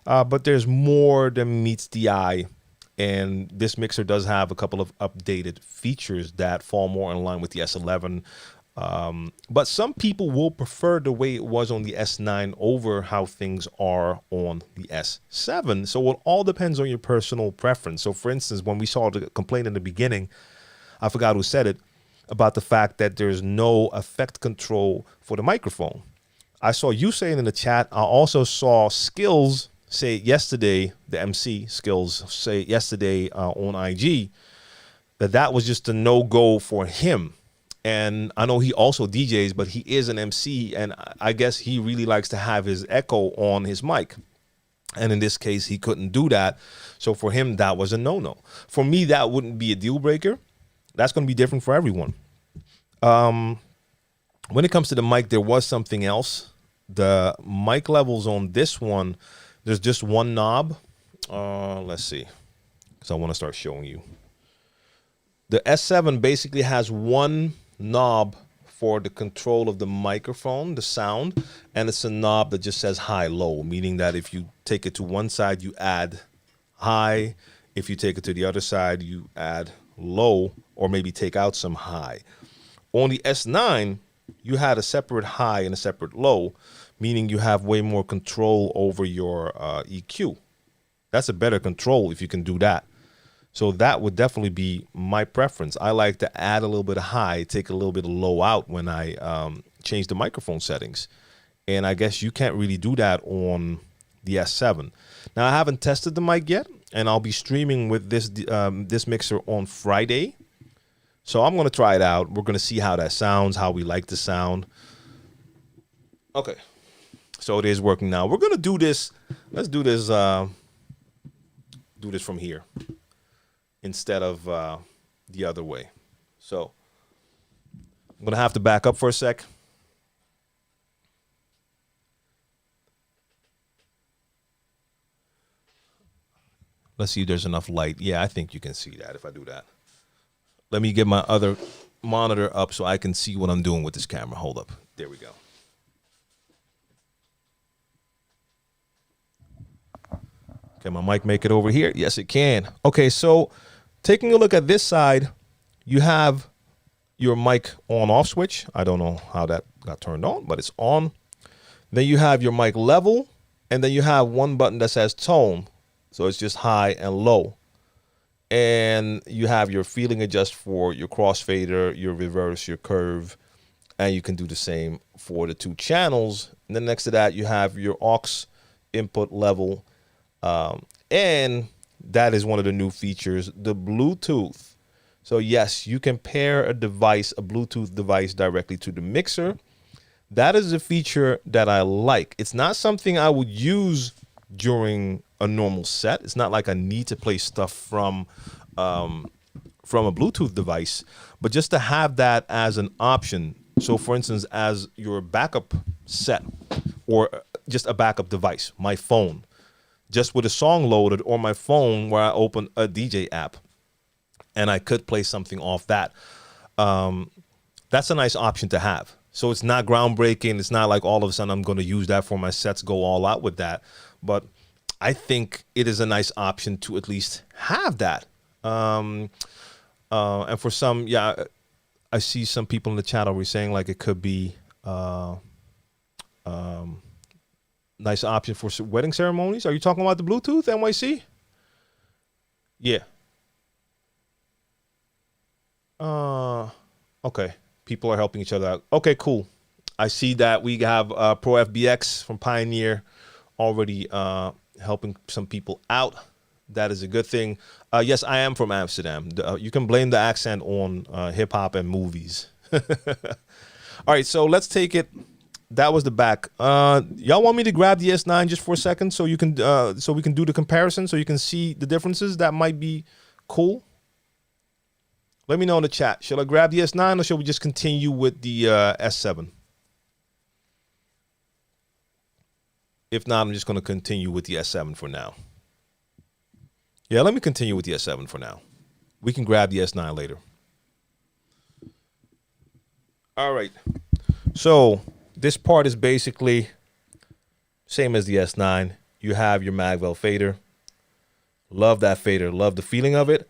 But there's more than meets the eye. And this mixer does have a couple of updated features that fall more in line with the S11. But some people will prefer the way it was on the S9 over how things are on the S7. So it all depends on your personal preference. So for instance, when we saw the complaint in the beginning, I forgot who said it, about the fact that there's no effect control for the microphone. I saw you saying in the chat. I also saw Skills say yesterday, the MC Skills say yesterday on IG, that was just a no-go for him. And I know he also DJs, but he is an MC, and I guess he really likes to have his echo on his mic. And in this case, he couldn't do that. So for him, that was a no-no. For me, that wouldn't be a deal breaker. That's going to be different for everyone. When it comes to the mic, there was something else. The mic levels on this one, there's just one knob. Let's see, because I want to start showing you. The S7 basically has one knob for the control of the microphone, the sound, and it's a knob that just says high, low, meaning that if you take it to one side, you add high. If you take it to the other side, you add low, or maybe take out some high. On the S9, you had a separate high and a separate low, meaning you have way more control over your EQ. That's a better control if you can do that. So that would definitely be my preference. I like to add a little bit of high, take a little bit of low out when I change the microphone settings. And I guess you can't really do that on the S7. Now, I haven't tested the mic yet, and I'll be streaming with this mixer on Friday. So I'm going to try it out. We're going to see how that sounds, how we like the sound. Okay. So it is working now. We're going to do this. Let's do this from here instead of the other way. So I'm going to have to back up for a sec. Let's see if there's enough light. Yeah, I think you can see that if I do that. Let me get my other monitor up so I can see what I'm doing with this camera. Hold up. There we go. Can my mic make it over here? Yes, it can. Okay, so taking a look at this side, you have your mic on-off switch. I don't know how that got turned on, but it's on. Then you have your mic level, and then you have one button that says tone. So it's just high and low. And you have your feeling adjust for your crossfader, your reverse, your curve, and you can do the same for the 2 channels. And then next to that, you have your aux input level. And that is one of the new features, the Bluetooth. So yes, you can pair a device, a Bluetooth device directly to the mixer. That is a feature that I like. It's not something I would use during a normal set. It's not like I need to play stuff from a Bluetooth device, but just to have that as an option. So for instance, as your backup set or just a backup device, my phone, just with a song loaded, or my phone where I open a DJ app and I could play something off that. That's a nice option to have. So it's not groundbreaking. It's not like all of a sudden I'm going to use that for my sets, go all out with that. But I think it is a nice option to at least have that. And for some, yeah, I see some people in the chat already saying like it could be nice option for wedding ceremonies. Are you talking about the Bluetooth, NYC? Yeah. Okay. People are helping each other out. Okay, cool. I see that we have Pro FBX from Pioneer already helping some people out. That is a good thing. Yes, I am from Amsterdam. You can blame the accent on hip hop and movies. All right, so let's take it. That was the back. Y'all want me to grab the S9 just for a second so you can so we can do the comparison so you can see the differences? That might be cool. Let me know in the chat. Shall I grab the S9 or shall we just continue with the S7? If not, I'm just going to continue with the S7 for now. Yeah, let me continue with the S7 for now. We can grab the S9 later. All right. So this part is basically same as the S9. You have your Magwell fader. Love that fader. Love the feeling of it.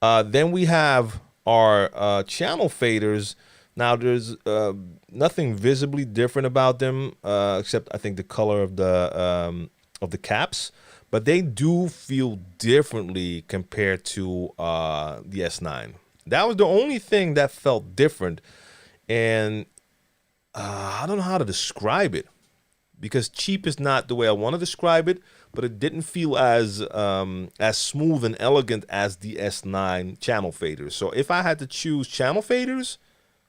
Then we have our channel faders. Now there's nothing visibly different about them except I think the color of the caps, but they do feel differently compared to the S9. That was the only thing that felt different, and I don't know how to describe it because cheap is not the way I want to describe it, but it didn't feel as smooth and elegant as the S9 channel faders. So if I had to choose channel faders,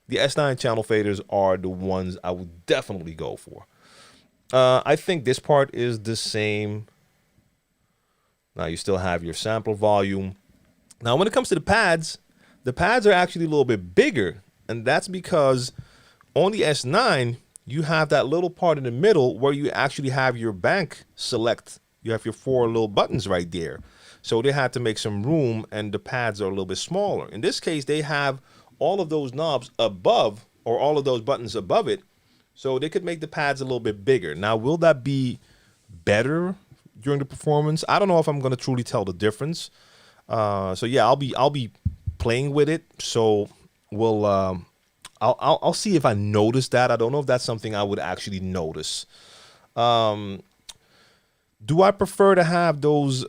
the S9 channel faders are the ones I would definitely go for. I think this part is the same. Now you still have your sample volume. Now when it comes to the pads are actually a little bit bigger, and that's because on the S9 you have that little part in the middle where you actually have your bank select. You have your 4 little buttons right there. So they had to make some room, and the pads are a little bit smaller. In this case, they have all of those knobs above, or all of those buttons above it, so they could make the pads a little bit bigger. Now, will that be better during the performance? I don't know if I'm going to truly tell the difference. So yeah, I'll be playing with it. So we'll I'll see if I notice that. I don't know if that's something I would actually notice. Do I prefer to have those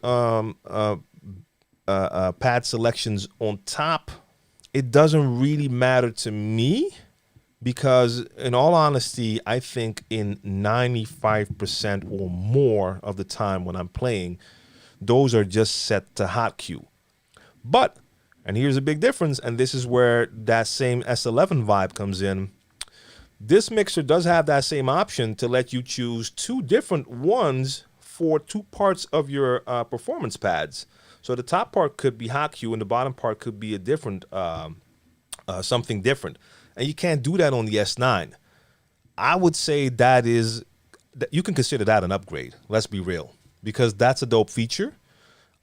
pad selections on top? It doesn't really matter to me because, in all honesty, I think in 95% or more of the time when I'm playing, those are just set to hot cue. But, and here's a big difference, and this is where that same S11 vibe comes in. This mixer does have that same option to let you choose 2 different ones for 2 parts of your performance pads. So the top part could be hot cue and the bottom part could be a different, something different. And you can't do that on the S9. I would say that you can consider that an upgrade. Let's be real, because that's a dope feature.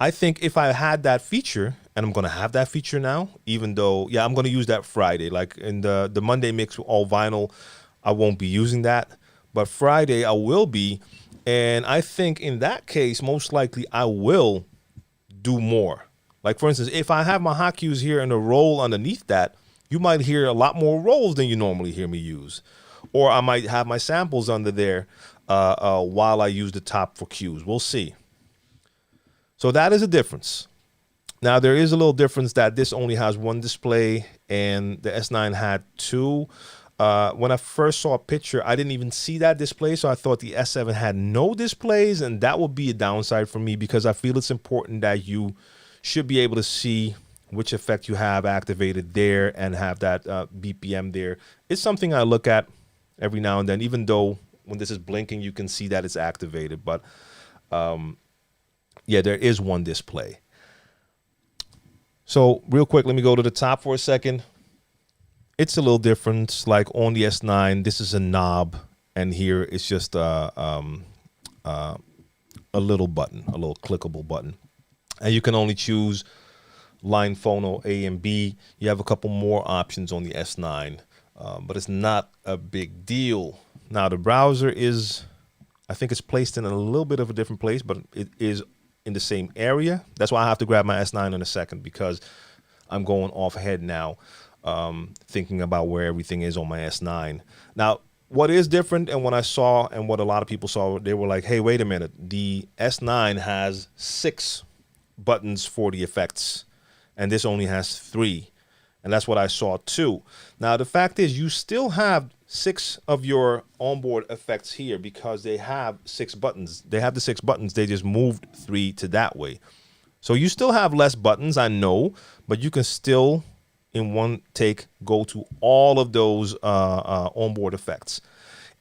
I think if I had that feature and I'm gonna have that feature now. Even though, yeah, I'm gonna use that Friday. Like in the Monday mix with all vinyl, I won't be using that, but Friday I will be. And I think in that case, most likely I will do more. Like for instance, if I have my hot cues here and a roll underneath that, you might hear a lot more rolls than you normally hear me use. Or I might have my samples under there while I use the top for cues. We'll see. So that is a difference. Now there is a little difference that this only has one display and the S9 had two. When I first saw a picture, I didn't even see that display, so I thought the S7 had no displays, and that would be a downside for me because I feel it's important that you should be able to see which effect you have activated there and have that BPM there. It's something I look at every now and then, even though when this is blinking, you can see that it's activated. But yeah, there is one display. So real quick, let me go to the top for a second. It's a little different. Like on the S9, this is a knob, and here it's just a little button, a little clickable button. And you can only choose line phono A and B. You have a couple more options on the S9, but it's not a big deal. Now the browser is, I think it's placed in a little bit of a different place, but it is in the same area. That's why I have to grab my S9 in a second, because I'm going off ahead now, thinking about where everything is on my S9. Now, what is different, and when I saw, and what a lot of people saw, they were like, hey, wait a minute, the S9 has 6 buttons for the effects, and this only has 3. And that's what I saw too. Now, the fact is, you still have 6 of your onboard effects here because they have 6 buttons. They have the 6 buttons. They just moved 3 to that way. So you still have less buttons, I know, but you can still, in one take, go to all of those onboard effects.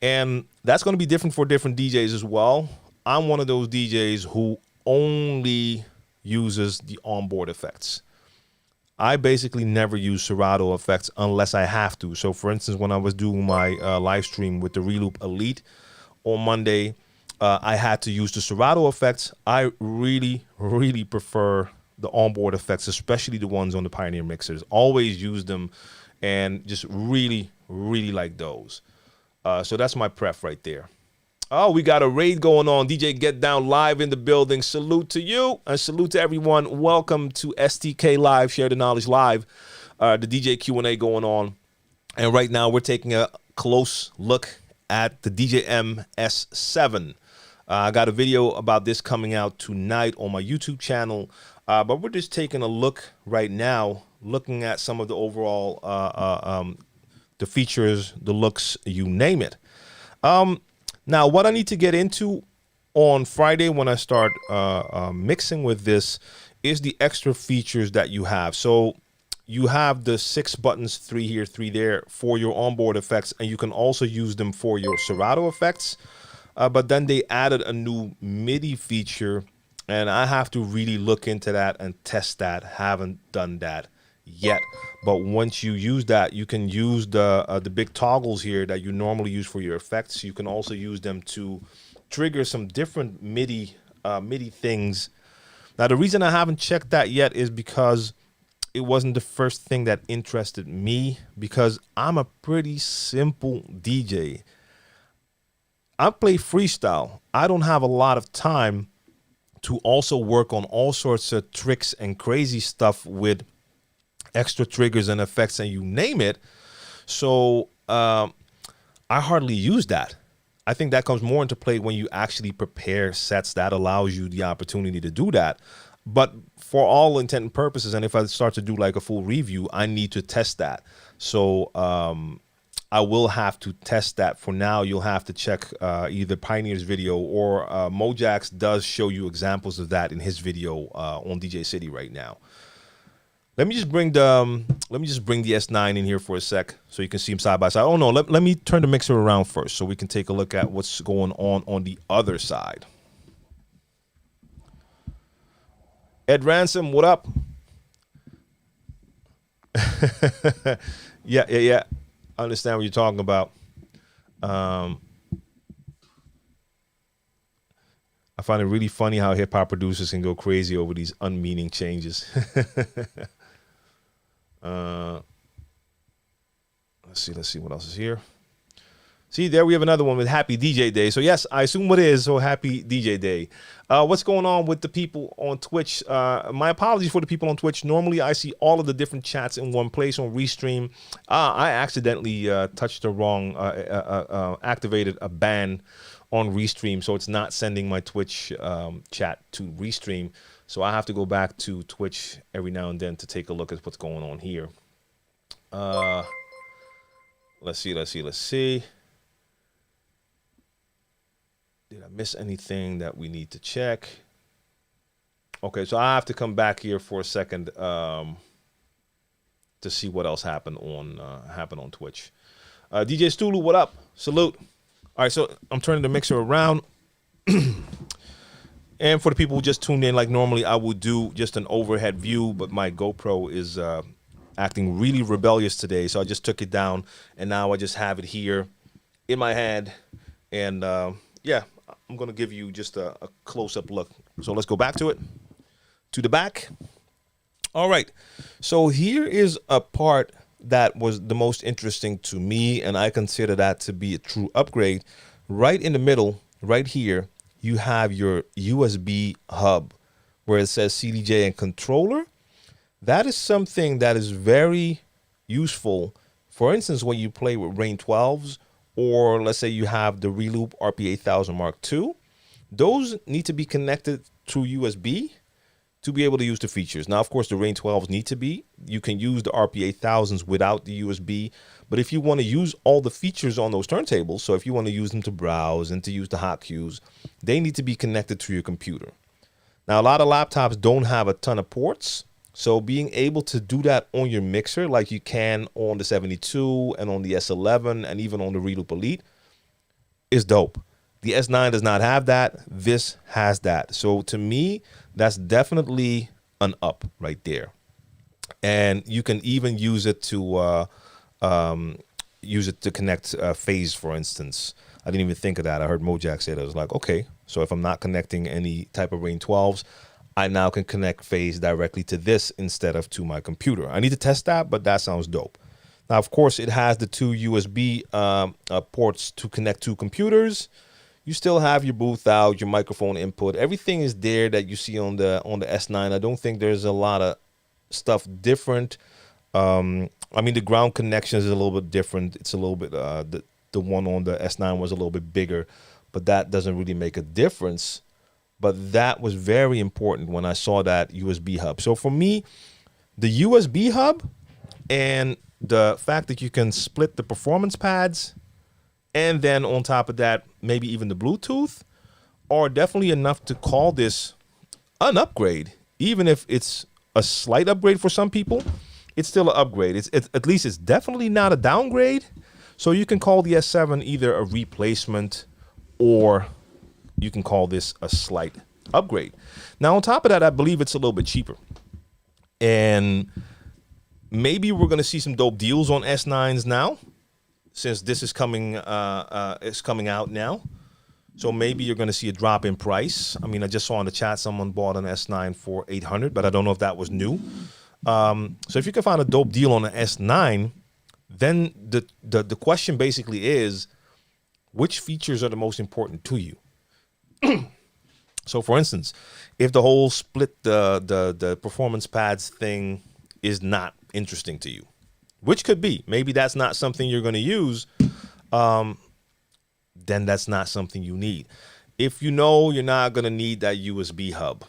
And that's going to be different for different DJs as well. I'm one of those DJs who only uses the onboard effects. I basically never use Serato effects unless I have to. So for instance, when I was doing my live stream with the Reloop Elite on Monday, I had to use the Serato effects. I really, really prefer the onboard effects, especially the ones on the Pioneer mixers. Always use them and just really, really like those. So that's my pref right there. Oh, we got a raid going on. DJ Get Down live in the building. Salute to you and salute to everyone. Welcome to STK Live, Share the Knowledge Live. The DJ Q&A going on. And right now we're taking a close look at the DJM S7. I got a video about this coming out tonight on my YouTube channel. But we're just taking a look right now, looking at some of the overall, the features, the looks, you name it. Now, what I need to get into on Friday when I start mixing with this is the extra features that you have. So you have the 6 buttons, 3 here, 3 there for your onboard effects, and you can also use them for your Serato effects. But then they added a new MIDI feature, and I have to really look into that and test that. Haven't done that yet. But once you use that, you can use the big toggles here that you normally use for your effects. You can also use them to trigger some different MIDI things. Now, the reason I haven't checked that yet is because it wasn't the first thing that interested me, because I'm a pretty simple DJ. I play freestyle. I don't have a lot of time to also work on all sorts of tricks and crazy stuff with extra triggers and effects and you name it. So I hardly use that. I think that comes more into play when you actually prepare sets. That allows you the opportunity to do that. But for all intent and purposes, and if I start to do like a full review, I need to test that. So I will have to test that. For now, you'll have to check either Pioneer's video or Mojax does show you examples of that in his video on DJ City right now. Let me just bring the S9 in here for a sec so you can see them side by side. Oh no, let me turn the mixer around first so we can take a look at what's going on the other side. Ed Ransom, what up? Yeah. I understand what you're talking about. I I find it really funny how hip hop producers can go crazy over these unmeaning changes. Let's see what else is here. See, there we have another one with Happy DJ Day. So yes, I assume what it is. So Happy DJ Day. What's going on with the people on Twitch? My apologies for the people on Twitch. Normally, I see all of the different chats in one place on Restream. I accidentally touched the wrong, activated a ban on Restream, so it's not sending my Twitch chat to Restream. So I have to go back to Twitch every now and then to take a look at what's going on here. Let's see. Did I miss anything that we need to check? Okay, so I have to come back here for a second to see what else happened on Twitch. DJ Stulu, what up? Salute. All right, so I'm turning the mixer around. And for the people who just tuned in, like normally I would do just an overhead view, but my GoPro is acting really rebellious today, so I just took it down, and now I just have it here in my hand. And yeah, I'm going to give you just a close-up look. So let's go back to it, to the back. All right, so here is a part that was the most interesting to me, and I consider that to be a true upgrade. Right in the middle, right here, you have your USB hub where it says CDJ and controller. That is something that is very useful. For instance, when you play with Rane 12s, or let's say you have the Reloop RP8000 Mark II, those need to be connected through USB to be able to use the features. Now, of course, the Rane 12s need to be. You can use the RP8000s without the USB, but if you want to use all the features on those turntables, so if you want to use them to browse and to use the hot cues, they need to be connected to your computer. Now, a lot of laptops don't have a ton of ports, so being able to do that on your mixer like you can on the 72 and on the S11 and even on the Reloop Elite is dope. The S9 does not have that. This has that. So to me, that's definitely an up right there. And you can even use it to connect phase, for instance. I didn't even think of that. I heard Mojack say that. I was like, okay, so if I'm not connecting any type of Rane 12s, I now can connect phase directly to this instead of to my computer. I need to test that, but that sounds dope. Now, of course, it has the two USB ports to connect to computers. You still have your booth out, your microphone input. Everything is there that you see on the S9. I don't think there's a lot of stuff different. I mean, the ground connection is a little bit different. It's a little bit, the one on the S9 was a little bit bigger, but that doesn't really make a difference. But that was very important when I saw that USB hub. So for me, the USB hub and the fact that you can split the performance pads, and then on top of that, maybe even the Bluetooth, are definitely enough to call this an upgrade. Even if it's a slight upgrade for some people, it's still an upgrade. It's at least it's definitely not a downgrade. So you can call the S7 either a replacement or you can call this a slight upgrade. Now, on top of that, I believe it's a little bit cheaper. And maybe we're going to see some dope deals on S9s now, since this is coming out now. So maybe you're going to see a drop in price. I mean, I just saw in the chat someone bought an S9 for $800, but I don't know if that was new. So if you can find a dope deal on an S9, then the question basically is, which features are the most important to you? So for instance, if the whole split the performance pads thing is not interesting to you, which could be, maybe that's not something you're going to use, then that's not something you need. If you know you're not going to need that USB hub,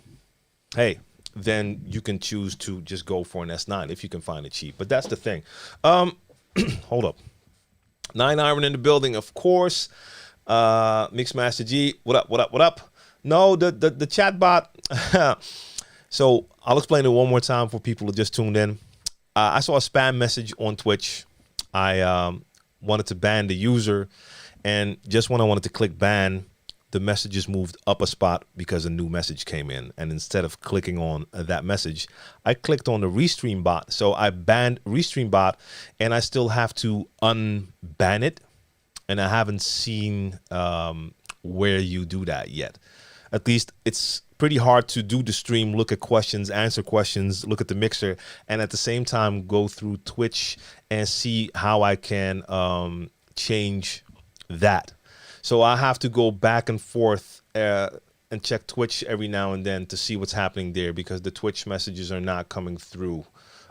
hey, then you can choose to just go for an S9 if you can find it cheap. But that's the thing. Hold up. 9 Iron in the building, of course. Mixmaster G, what up? No, the chat bot. So I'll explain it one more time for people who just tuned in. I saw a spam message on Twitch. I wanted to ban the user, and just when I wanted to click ban, the messages moved up a spot because a new message came in. And instead of clicking on that message, I clicked on the Restream bot. So I banned Restream bot, and I still have to unban it. And I haven't seen where you do that yet. At least it's pretty hard to do the stream, look at questions, answer questions, look at the mixer, and at the same time go through Twitch and see how I can change that. So I have to go back and forth and check Twitch every now and then to see what's happening there, because the Twitch messages are not coming through.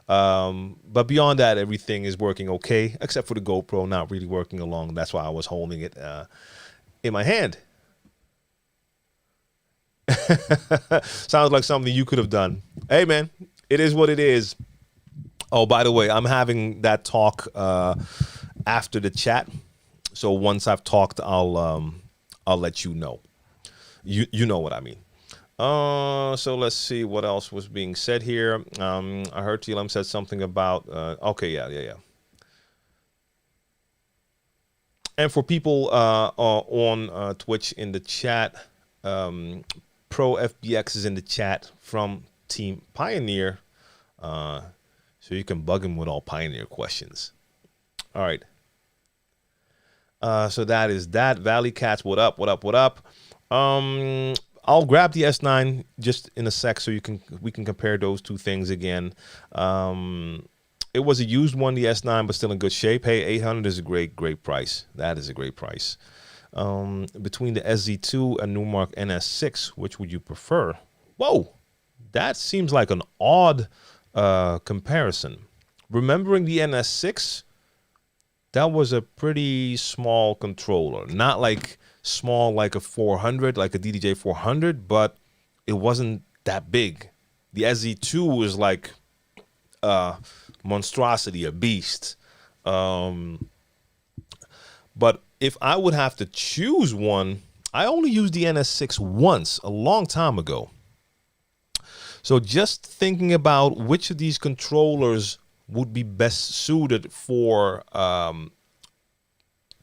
But beyond that, everything is working okay, except for the GoPro not really working along. That's why I was holding it in my hand. Sounds like something you could have done. Hey, man, it is what it is. Oh, by the way, I'm having that talk after the chat. So once I've talked, I'll let you know. You know what I mean. So let's see what else was being said here. I heard TLM said something about. Okay, yeah. And for people on Twitch in the chat, Pro FBX is in the chat from Team Pioneer, so you can bug him with all Pioneer questions. All right. So that is that. Valley Cats, what up? I'll grab the S9 just in a sec so we can compare those two things again. It was a used one, the S9, but still in good shape. Hey, 800 is a great price. That is a great price. Between the SZ2 and Numark NS6, which would you prefer? Whoa, that seems like an odd comparison. Remembering the NS6, that was a pretty small controller. Not like small like a 400, like a DDJ 400, but it wasn't that big. The SZ2 was like a monstrosity, a beast. But if I would have to choose one, I only used the NS6 once, a long time ago. So just thinking about which of these controllers would be best suited for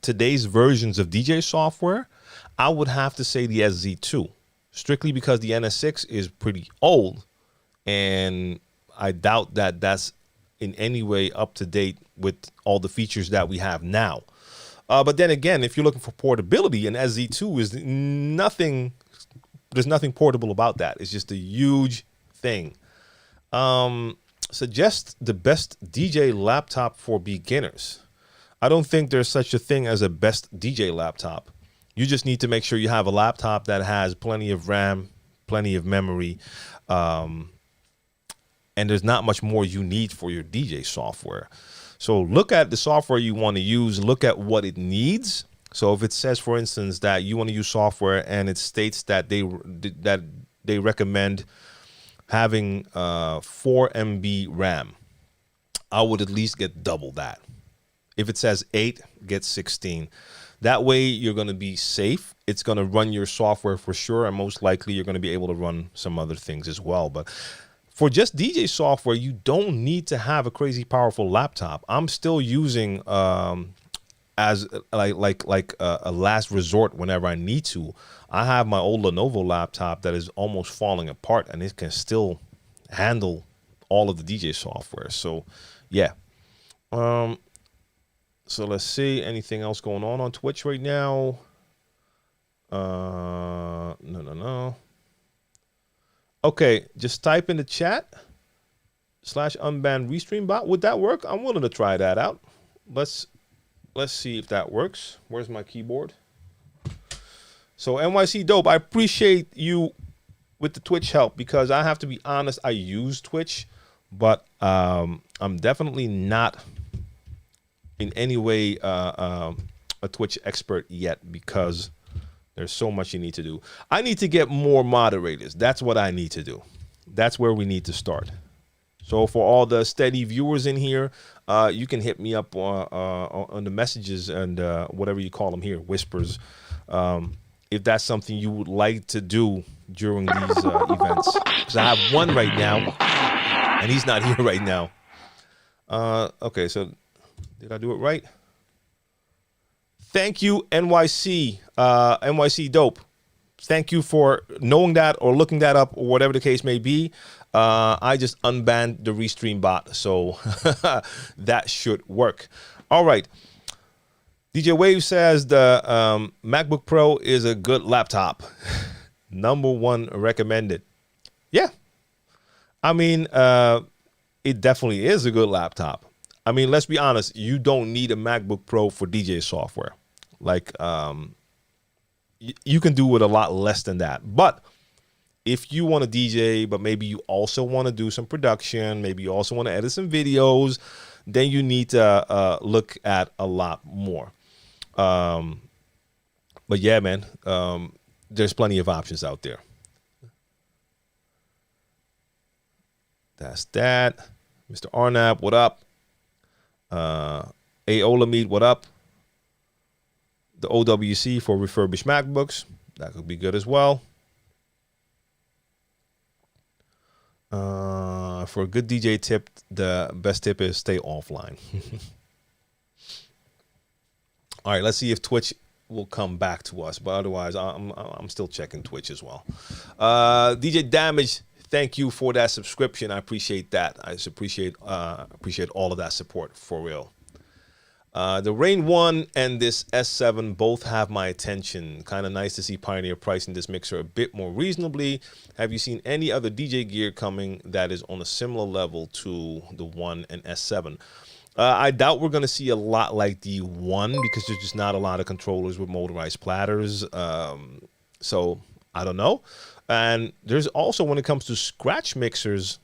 today's versions of DJ software, I would have to say the SZ2, strictly because the NS6 is pretty old, and I doubt that that's in any way up to date with all the features that we have now. But then again, if you're looking for portability, an SZ2 is nothing. There's nothing portable about that. It's just a huge thing. Suggest the best DJ laptop for beginners. I don't think there's such a thing as a best DJ laptop. You just need to make sure you have a laptop that has plenty of RAM, plenty of memory, and there's not much more you need for your DJ software. So look at the software you want to use, look at what it needs. So if it says, for instance, that you want to use software and it states that they recommend having 4 MB RAM, I would at least get double that. If it says 8, get 16. That way you're going to be safe. It's going to run your software for sure, and most likely you're going to be able to run some other things as well. But for just DJ software, you don't need to have a crazy powerful laptop. I'm still using as like a last resort whenever I need to. I have my old Lenovo laptop that is almost falling apart, and it can still handle all of the DJ software. So yeah. So let's see, anything else going on Twitch right now? No. Okay, just type in the chat /unbanned restream bot. Would that work? I'm willing to try that out. Let's see if that works. Where's my keyboard? So NYC Dope, I appreciate you with the Twitch help, because I have to be honest, I use Twitch, but I'm definitely not in any way a Twitch expert yet, because there's so much you need to do. I need to get more moderators. That's what I need to do. That's where we need to start. So for all the steady viewers in here, you can hit me up on the messages and whatever you call them here, whispers, if that's something you would like to do during these events. Because I have one right now, and he's not here right now. Okay, so did I do it right? Thank you, NYC, NYC Dope. Thank you for knowing that or looking that up or whatever the case may be. I just unbanned the Restream bot, so that should work. All right. DJ Wave says the MacBook Pro is a good laptop. #1 recommended. Yeah. I mean, it definitely is a good laptop. I mean, let's be honest. You don't need a MacBook Pro for DJ software. Like, you can do it a lot less than that. But if you want to DJ, but maybe you also want to do some production, maybe you also want to edit some videos, then you need to look at a lot more. But yeah, man, there's plenty of options out there. That's that. Mr. Arnab, what up? Aolamid, what up? The OWC for refurbished MacBooks. That could be good as well. For a good DJ tip, the best tip is stay offline. All right, let's see if Twitch will come back to us, but otherwise, I'm still checking Twitch as well. DJ Damage, thank you for that subscription. I appreciate that. I just appreciate all of that support for real. The Rane One and this S7 both have my attention. Kind of nice to see Pioneer pricing this mixer a bit more reasonably. Have you seen any other DJ gear coming that is on a similar level to the One and S7? I doubt we're going to see a lot like the One because there's just not a lot of controllers with motorized platters. So I don't know. And there's also, when it comes to scratch mixers,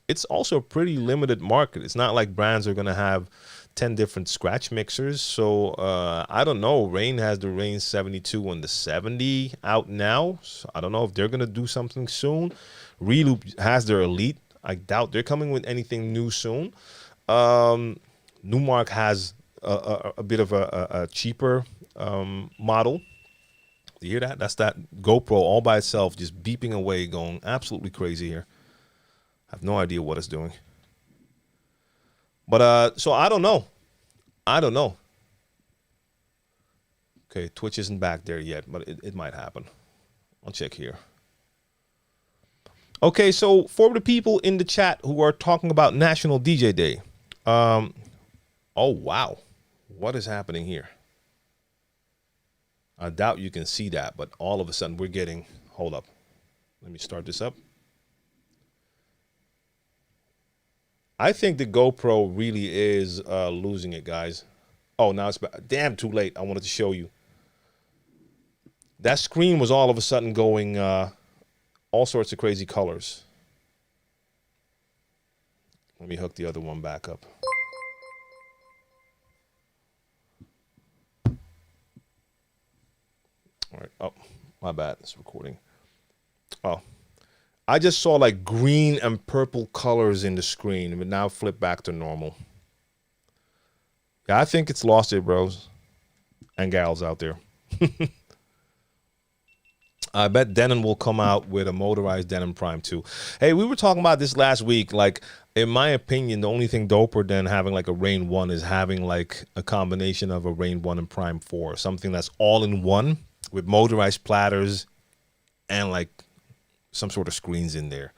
it's also a pretty limited market. It's not like brands are going to have 10 different scratch mixers. So I don't know. Rane has the Rane 72 and the 70 out now. So I don't know if they're going to do something soon. Reloop has their Elite. I doubt they're coming with anything new soon. Newmark has a bit of a cheaper model. You hear that? That's that GoPro all by itself, just beeping away, going absolutely crazy here. I have no idea what it's doing. But so I don't know. Okay, Twitch isn't back there yet, but it might happen. I'll check here. Okay, so for the people in the chat who are talking about National DJ Day, oh wow, what is happening here? I doubt you can see that, but all of a sudden we're getting, hold up. Let me start this up. I think the GoPro really is losing it, guys. Oh, now it's damn too late. I wanted to show you. That screen was all of a sudden going all sorts of crazy colors. Let me hook the other one back up. All right. Oh, my bad. It's recording. Oh. I just saw like green and purple colors in the screen, but now flip back to normal. Yeah, I think it's lost it, bros and gals out there. I bet Denon will come out with a motorized Denon Prime 2. Hey, we were talking about this last week. Like, in my opinion, the only thing doper than having like a Rane 1 is having like a combination of a Rane 1 and Prime 4. Something that's all in one with motorized platters and like some sort of screens in there.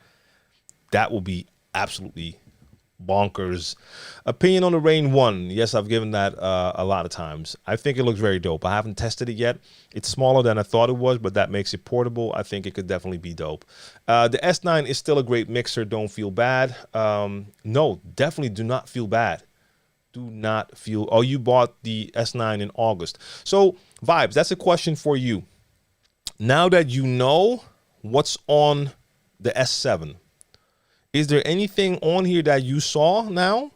That will be absolutely bonkers. Opinion on the Rane 1. Yes, I've given that a lot of times. I think it looks very dope. I haven't tested it yet. It's smaller than I thought it was, but that makes it portable. I think it could definitely be dope. The S9 is still a great mixer. Don't feel bad. No, definitely do not feel bad. Do not feel... Oh, you bought the S9 in August. So, Vibes, that's a question for you. Now that you know what's on the S7, is there anything on here that you saw now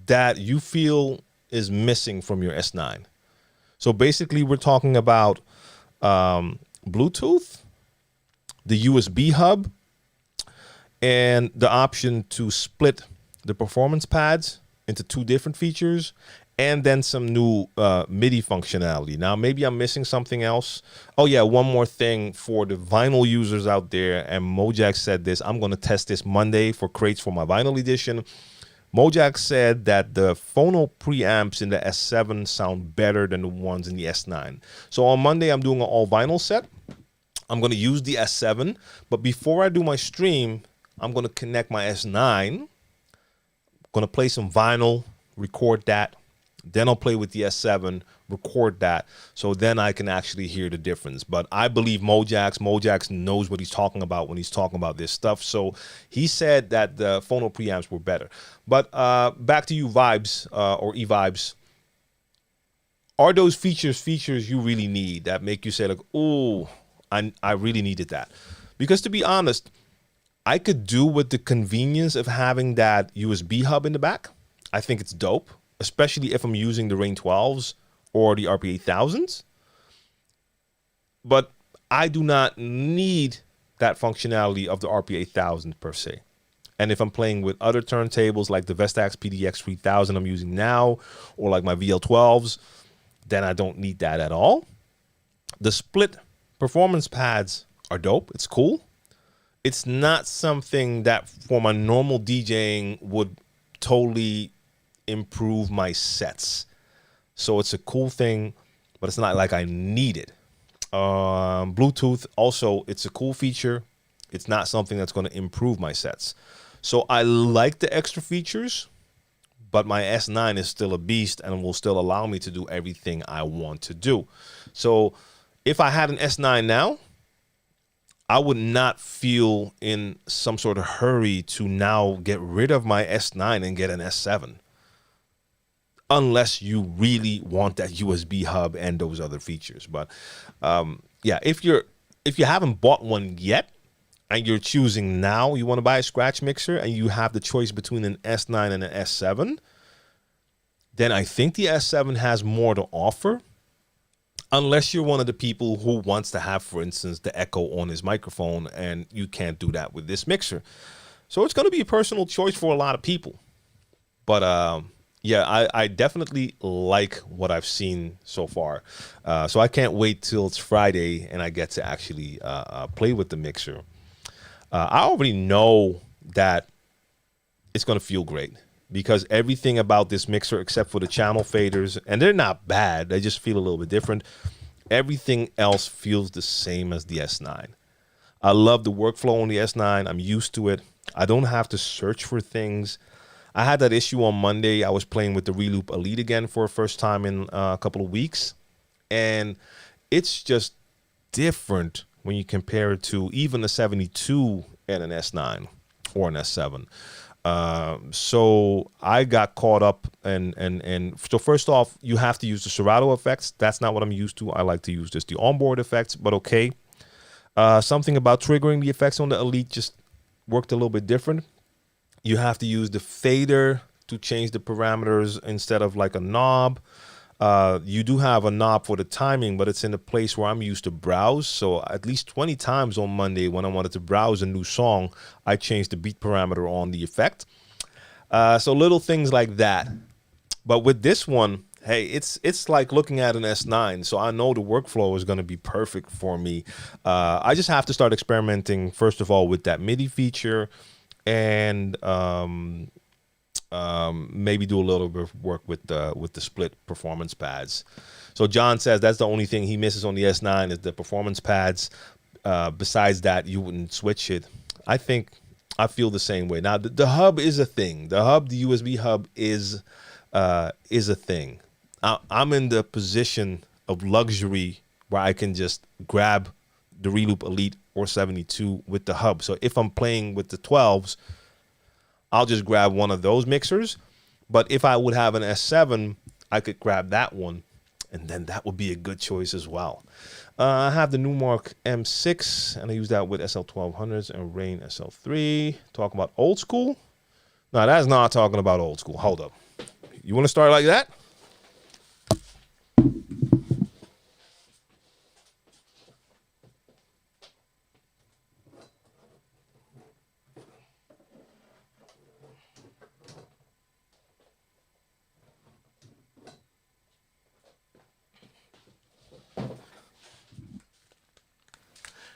that you feel is missing from your S9? So basically we're talking about Bluetooth, the USB hub, and the option to split the performance pads into 2 different features, and then some new MIDI functionality. Now, maybe I'm missing something else. Oh, yeah, one more thing for the vinyl users out there, and Mojack said this. I'm going to test this Monday for crates for my vinyl edition. Mojack said that the phono preamps in the S7 sound better than the ones in the S9. So on Monday, I'm doing an all-vinyl set. I'm going to use the S7, but before I do my stream, I'm going to connect my S9. I'm going to play some vinyl, record that. Then I'll play with the S7, record that, so then I can actually hear the difference. But I believe Mojax knows what he's talking about when he's talking about this stuff. So he said that the phono preamps were better. But back to you, Vibes, or E-Vibes. Are those features you really need that make you say like, oh, I really needed that? Because to be honest, I could do with the convenience of having that USB hub in the back. I think it's dope, especially if I'm using the Rane 12s or the RP 8000s. But I do not need that functionality of the RP 8000 per se. And if I'm playing with other turntables like the Vestax PDX 3000 I'm using now, or like my VL12s, then I don't need that at all. The split performance pads are dope. It's cool. It's not something that for my normal DJing would totally improve my sets. So it's a cool thing, but it's not like I need it. Bluetooth, also, it's a cool feature. It's not something that's going to improve my sets. So I like the extra features, but my S9 is still a beast and will still allow me to do everything I want to do. So if I had an S9 now, I would not feel in some sort of hurry to now get rid of my S9 and get an S7. Unless you really want that USB hub and those other features. But yeah, if you haven't bought one yet and you're choosing now, you want to buy a scratch mixer and you have the choice between an S9 and an S7, then I think the S7 has more to offer. Unless you're one of the people who wants to have, for instance, the echo on his microphone, and you can't do that with this mixer. So it's going to be a personal choice for a lot of people. But yeah, I definitely like what I've seen so far. So I can't wait till it's Friday and I get to actually play with the mixer. I already know that it's going to feel great, because everything about this mixer, except for the channel faders, and they're not bad, they just feel a little bit different, everything else feels the same as the S9. I love the workflow on the S9. I'm used to it. I don't have to search for things. I had that issue on Monday. I was playing with the Reloop Elite again for the first time in a couple of weeks, and it's just different when you compare it to even a 72 and an S9 or an S7. So I got caught up, and so first off, you have to use the Serato effects. That's not what I'm used to. I like to use just the onboard effects, but okay. Something about triggering the effects on the Elite just worked a little bit different. You have to use the fader to change the parameters instead of like a knob. You do have a knob for the timing, but it's in a place where I'm used to browse. So at least 20 times on Monday when I wanted to browse a new song, I changed the beat parameter on the effect. So little things like that. But with this one, hey, it's like looking at an S9. So I know the workflow is going to be perfect for me. I just have to start experimenting, first of all, with that MIDI feature, and maybe do a little bit of work with the split performance pads. So John says that's the only thing he misses on the S9 is the performance pads. Besides that, you wouldn't switch it. I feel the same way. Now the hub is a thing. The USB hub is a thing. I'm in the position of luxury where I can just grab the Reloop Elite or 72 with the hub. So if I'm playing with the 12s, I'll just grab one of those mixers. But if I would have an S7, I could grab that one, and then that would be a good choice as well. I have the Numark M6, and I use that with SL1200s and Rane SL3. Talking about old school? No, that's not talking about old school. Hold up. You want to start like that?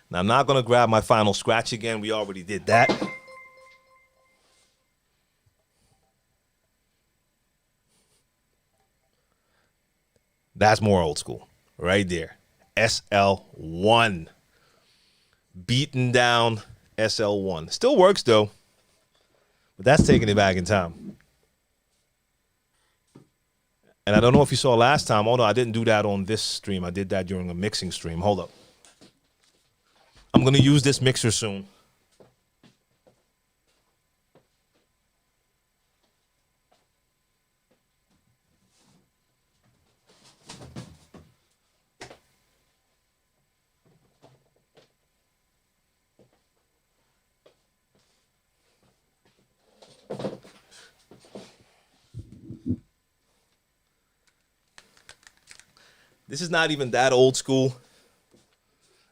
Now, I'm not going to grab my final scratch again. We already did that. That's more old school right there. SL1. Beaten down SL1. Still works, though. But that's taking it back in time. And I don't know if you saw last time. Oh, no, I didn't do that on this stream. I did that during a mixing stream. Hold up. I'm going to use this mixer soon. This is not even that old school.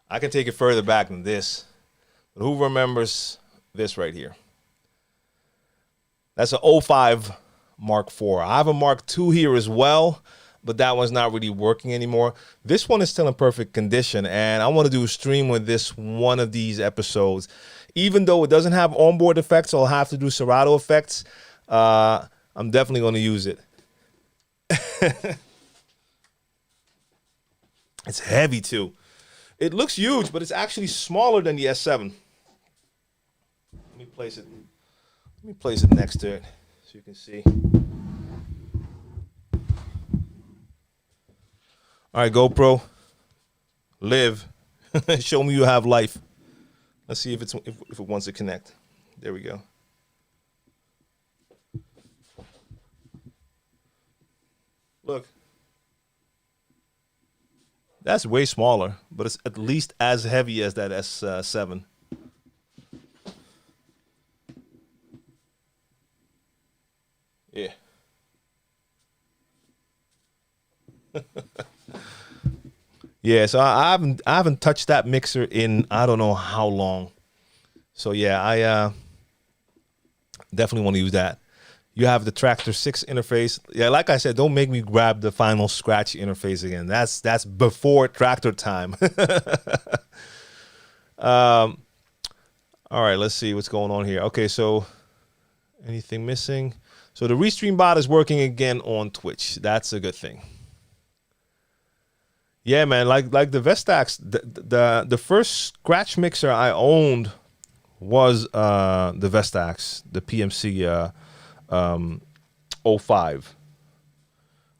I can take it further back than this. But who remembers this right here? That's an 05 Mark IV. I have a Mark II here as well, but that one's not really working anymore. This one is still in perfect condition, and I want to do a stream with this one of these episodes. Even though it doesn't have onboard effects, so I'll have to do Serato effects. I'm definitely going to use it. It's heavy too. It looks huge, but it's actually smaller than the S7. Let me place it next to it so you can see. All right, GoPro, live. Show me you have life. Let's see if it wants to connect. There we go. Look. That's way smaller, but it's at least as heavy as that S7. Yeah. Yeah, so I haven't touched that mixer in I don't know how long. So yeah, I definitely want to use that. You have the Tractor 6 interface. Yeah, like I said, don't make me grab the final scratch interface again. That's before Tractor time. All right, let's see what's going on here. Okay, so anything missing? So the Restream bot is working again on Twitch. That's a good thing. Yeah, man, like the Vestax, the first scratch mixer I owned was the Vestax, the PMC 05,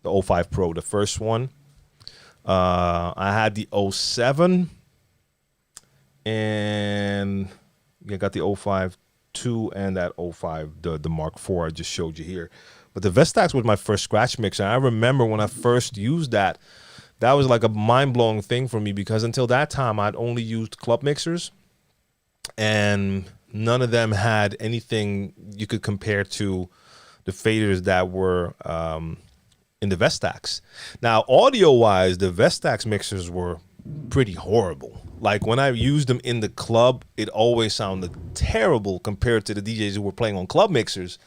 the 05 Pro, the first one. I had the 07, and I got the 05 2 and that 05, the Mark IV I just showed you here. But the Vestax was my first scratch mixer. I remember when I first used that was like a mind-blowing thing for me, because until that time I'd only used club mixers, and none of them had anything you could compare to the faders that were in the Vestax. Now, audio-wise, the Vestax mixers were pretty horrible. Like when I used them in the club, it always sounded terrible compared to the DJs who were playing on club mixers.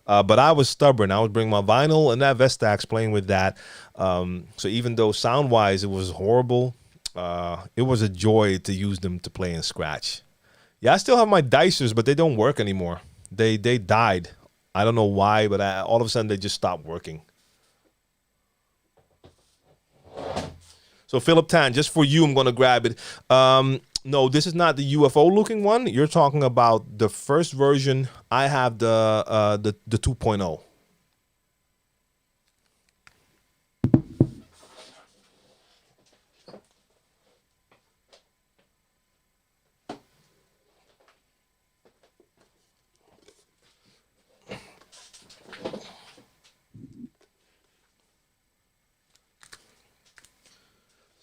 But I was stubborn. I would bring my vinyl and that Vestax, playing with that. So even though sound-wise it was horrible, it was a joy to use them to play in scratch. Yeah, I still have my Dicers, but they don't work anymore. They died. I don't know why, but all of a sudden they just stopped working. So Philip Tan, just for you, I'm going to grab it. No, this is not the UFO-looking one. You're talking about the first version. I have the 2.0.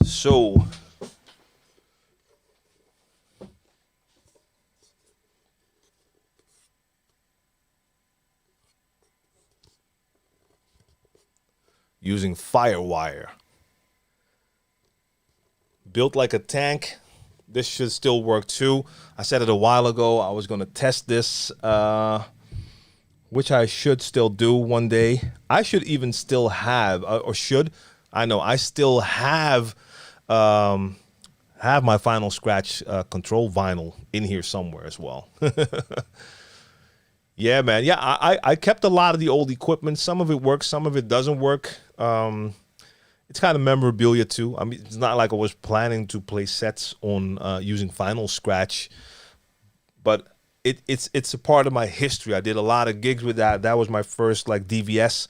So using Firewire. Built like a tank. This should still work too. I said it a while ago. I was going to test this, which I should still do one day. I should even still have, or should, I know, I still have my Final Scratch control vinyl in here somewhere as well. Yeah, man. Yeah, I kept a lot of the old equipment. Some of it works, some of it doesn't work. It's kind of memorabilia too. I mean, it's not like I was planning to play sets on using Final Scratch, but it's a part of my history. I did a lot of gigs with that. That was my first like DVS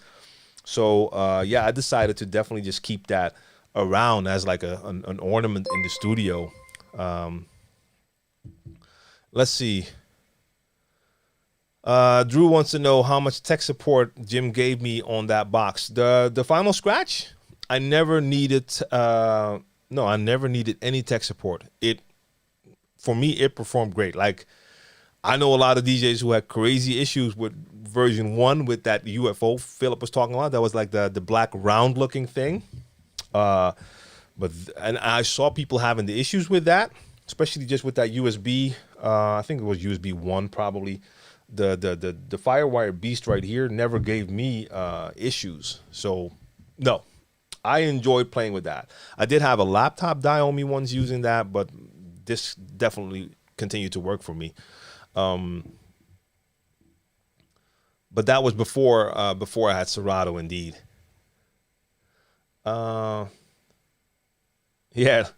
So yeah, I decided to definitely just keep that around as like an ornament in the studio. Um, let's see. Drew wants to know how much tech support Jim gave me on that box. The final scratch, I never needed. No, I never needed any tech support. For me, it performed great. Like, I know a lot of DJs who had crazy issues with version 1 with that UFO Philip was talking about. That was like the black round looking thing. And I saw people having the issues with that, especially just with that USB. I think it was USB 1 probably. The Firewire Beast right here never gave me issues. So no, I enjoyed playing with that. I did have a laptop Diomi ones using that, but this definitely continued to work for me. But that was before I had Serato, indeed. Yeah,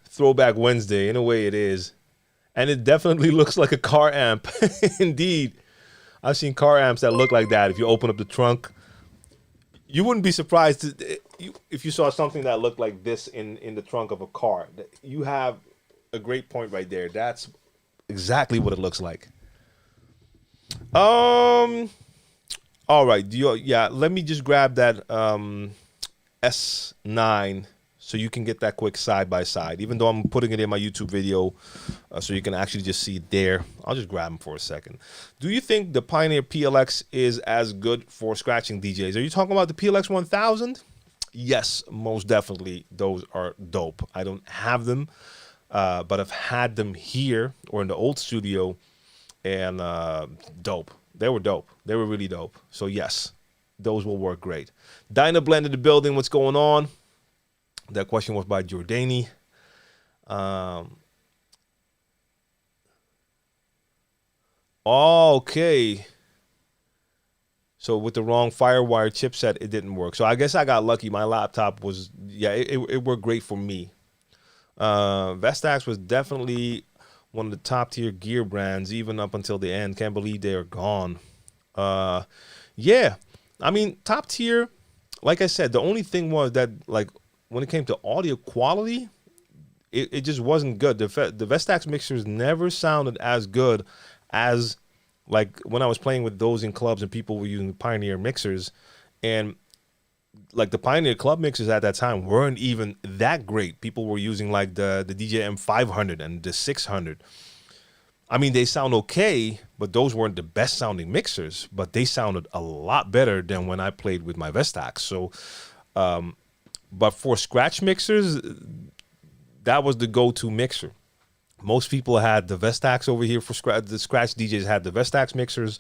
Throwback Wednesday, in a way it is. And it definitely looks like a car amp. Indeed. I've seen car amps that look like that. If you open up the trunk, you wouldn't be surprised if you saw something that looked like this in the trunk of a car. You have a great point right there. That's exactly what it looks like. All right. Yeah, let me just grab that S9 so you can get that quick side by side. Even though I'm putting it in my YouTube video, so you can actually just see it there. I'll just grab them for a second. Do you think the Pioneer PLX is as good for scratching DJs? Are you talking about the PLX 1000? Yes, most definitely. Those are dope. I don't have them, but I've had them here or in the old studio, and dope. They were dope. They were really dope. So yes, those will work great. Dyna Blend in the building. What's going on? That question was by Jordani. Okay. So with the wrong Firewire chipset, it didn't work. So I guess I got lucky. My laptop was, yeah, it worked great for me. Vestax was definitely one of the top tier gear brands, even up until the end. Can't believe they are gone. Yeah, I mean, top tier, like I said, the only thing was that, like, when it came to audio quality, it just wasn't good. The Vestax mixers never sounded as good as, like, when I was playing with those in clubs and people were using Pioneer mixers. And like the Pioneer club mixers at that time weren't even that great. People were using like the DJM 500 and the 600. I mean, they sound okay, but those weren't the best sounding mixers, but they sounded a lot better than when I played with my Vestax. So, but for scratch mixers, that was the go-to mixer. Most people had the Vestax over here for scratch. The scratch DJs had the Vestax mixers.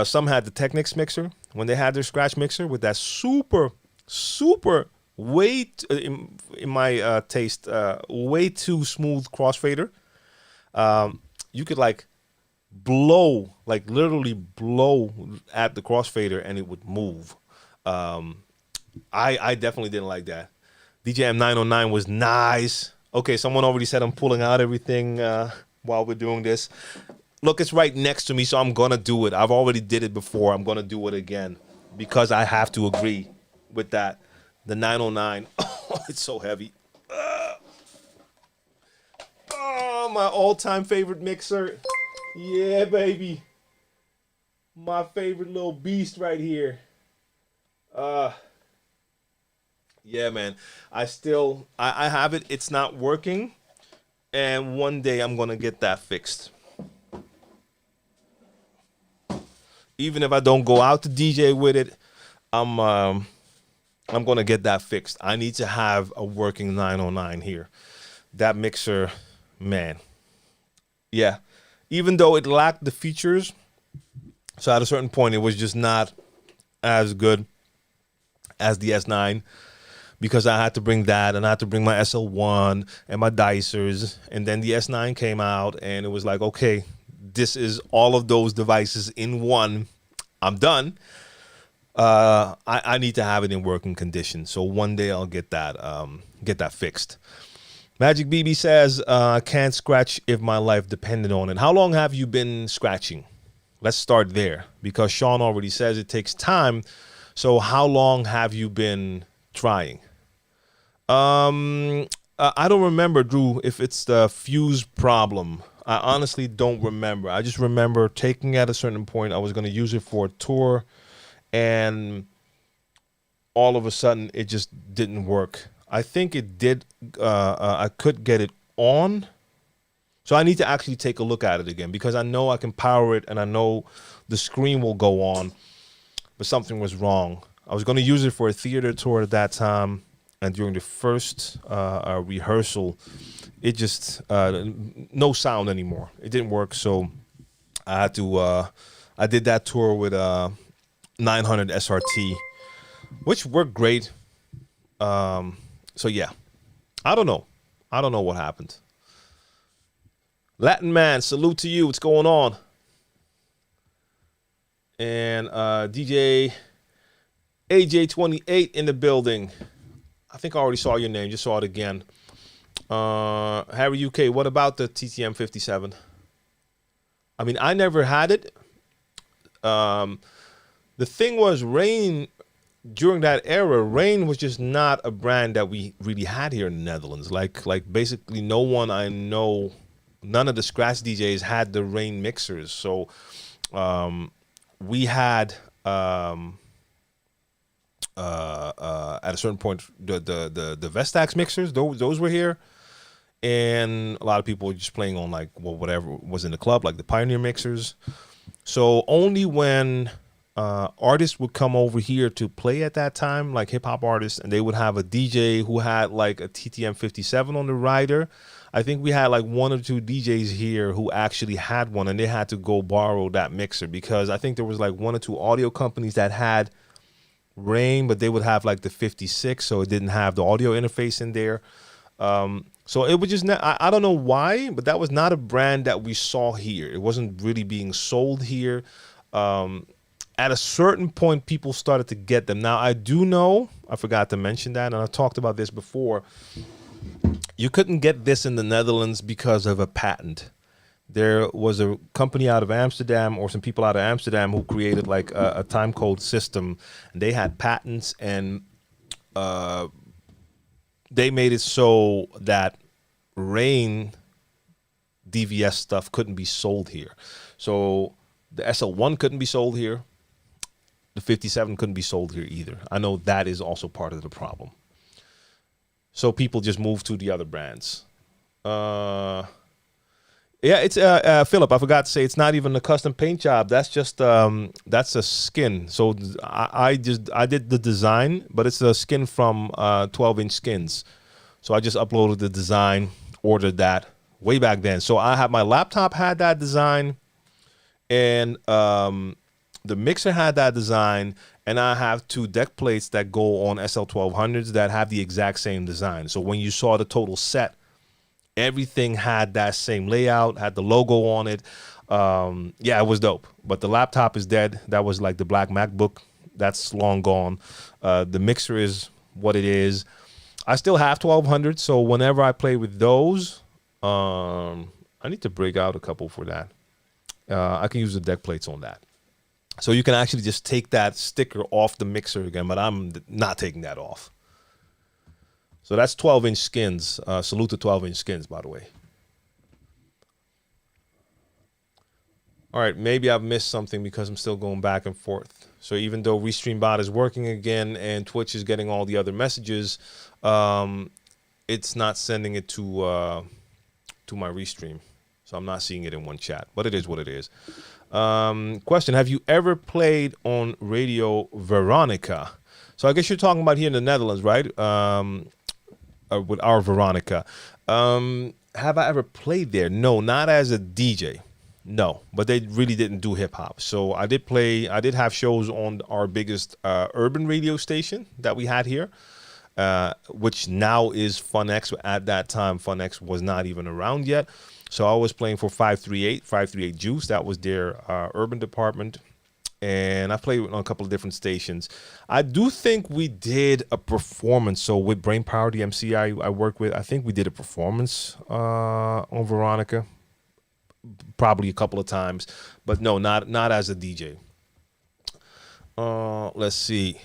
Some had the Technics mixer when they had their scratch mixer with that super way, in my taste, way too smooth crossfader. You could like blow, like literally blow at the crossfader and it would move. I definitely didn't like that. DJM 909 was nice. Okay, someone already said I'm pulling out everything while we're doing this. Look, it's right next to me, so I'm going to do it. I've already did it before. I'm going to do it again because I have to agree with that. The 909. Oh, it's so heavy. Oh, my all-time favorite mixer. Yeah, baby. My favorite little beast right here. Yeah, man. I have it. It's not working. And one day I'm going to get that fixed. Even if I don't go out to DJ with it, I'm going to get that fixed. I need to have a working 909 here. That mixer, man. Yeah. Even though it lacked the features, so at a certain point it was just not as good as the S9. Because I had to bring that, and I had to bring my SL1 and my Dicers, and then the S9 came out, and it was like, okay, this is all of those devices in one. I'm done. I need to have it in working condition, so one day I'll get that fixed. Magic BB says, I can't scratch if my life depended on it. How long have you been scratching? Let's start there, because Sean already says it takes time. So how long have you been trying? I don't remember, Drew, if it's the fuse problem. I honestly don't remember. I just remember taking at a certain point, I was going to use it for a tour, and all of a sudden it just didn't work. I think it did. I could get it on. So I need to actually take a look at it again because I know I can power it and I know the screen will go on, but something was wrong. I was going to use it for a theater tour at that time, and during the first rehearsal, it just no sound anymore. It didn't work, so I had to. I did that tour with 900 SRT, which worked great. So yeah, I don't know. I don't know what happened. Latin man, salute to you. What's going on? And DJ AJ28 in the building. I think I already saw your name. Just saw it again. Harry UK, what about the TTM 57? I mean, I never had it. The thing was, Rane, during that era, Rane was just not a brand that we really had here in the Netherlands. Like basically no one I know, none of the scratch DJs had the Rane mixers. So we had at a certain point the Vestax mixers. Those were here, and a lot of people were just playing on like whatever was in the club, like the Pioneer mixers. So only when artists would come over here to play at that time, like hip hop artists, and they would have a DJ who had like a TTM 57 on the rider. I think we had like one or two DJs here who actually had one, and they had to go borrow that mixer because I think there was like one or two audio companies that had Rane, but they would have like the 56, so it didn't have the audio interface in there. So it was just not, I don't know why, but that was not a brand that we saw here. It wasn't really being sold here. At a certain point, people started to get them. Now, I do know, I forgot to mention that, and I talked about this before. You couldn't get this in the Netherlands because of a patent. There was a company out of Amsterdam, or some people out of Amsterdam, who created like a time code system, and they had patents, and they made it so that Rane DVS stuff couldn't be sold here. So the SL1 couldn't be sold here. The 57 couldn't be sold here either. I know that is also part of the problem. So people just moved to the other brands. Yeah, it's Philip. I forgot to say it's not even a custom paint job. That's just that's a skin. So I did the design, but it's a skin from 12-inch skins. So I just uploaded the design, ordered that way back then. So I had my laptop had that design, and the mixer had that design, and I have two deck plates that go on SL1200s that have the exact same design. So when you saw the total set, everything had that same layout, had the logo on it. Yeah, it was dope. But the laptop is dead. That was like the black MacBook. That's long gone. The mixer is what it is. I still have 1200, so whenever I play with those, I need to break out a couple for that. I can use the deck plates on that. So you can actually just take that sticker off the mixer again, but I'm not taking that off. So that's 12-inch skins. Salute to 12-inch skins, by the way. All right, maybe I've missed something because I'm still going back and forth. So even though RestreamBot is working again and Twitch is getting all the other messages, it's not sending it to my Restream. So I'm not seeing it in one chat, but it is what it is. Question, have you ever played on Radio Veronica? So I guess you're talking about here in the Netherlands, right? With our Veronica. Have I ever played there? No, not as a DJ. No, but they really didn't do hip hop. So I did have shows on our biggest urban radio station that we had here, which now is FunX. At that time, FunX was not even around yet. So I was playing for 538 Juice. That was their urban department. And I played on a couple of different stations. I do think we did a performance. So with Brainpower, the MC I work with, I think we did a performance on Veronica. Probably a couple of times. But no, not as a DJ. Let's see.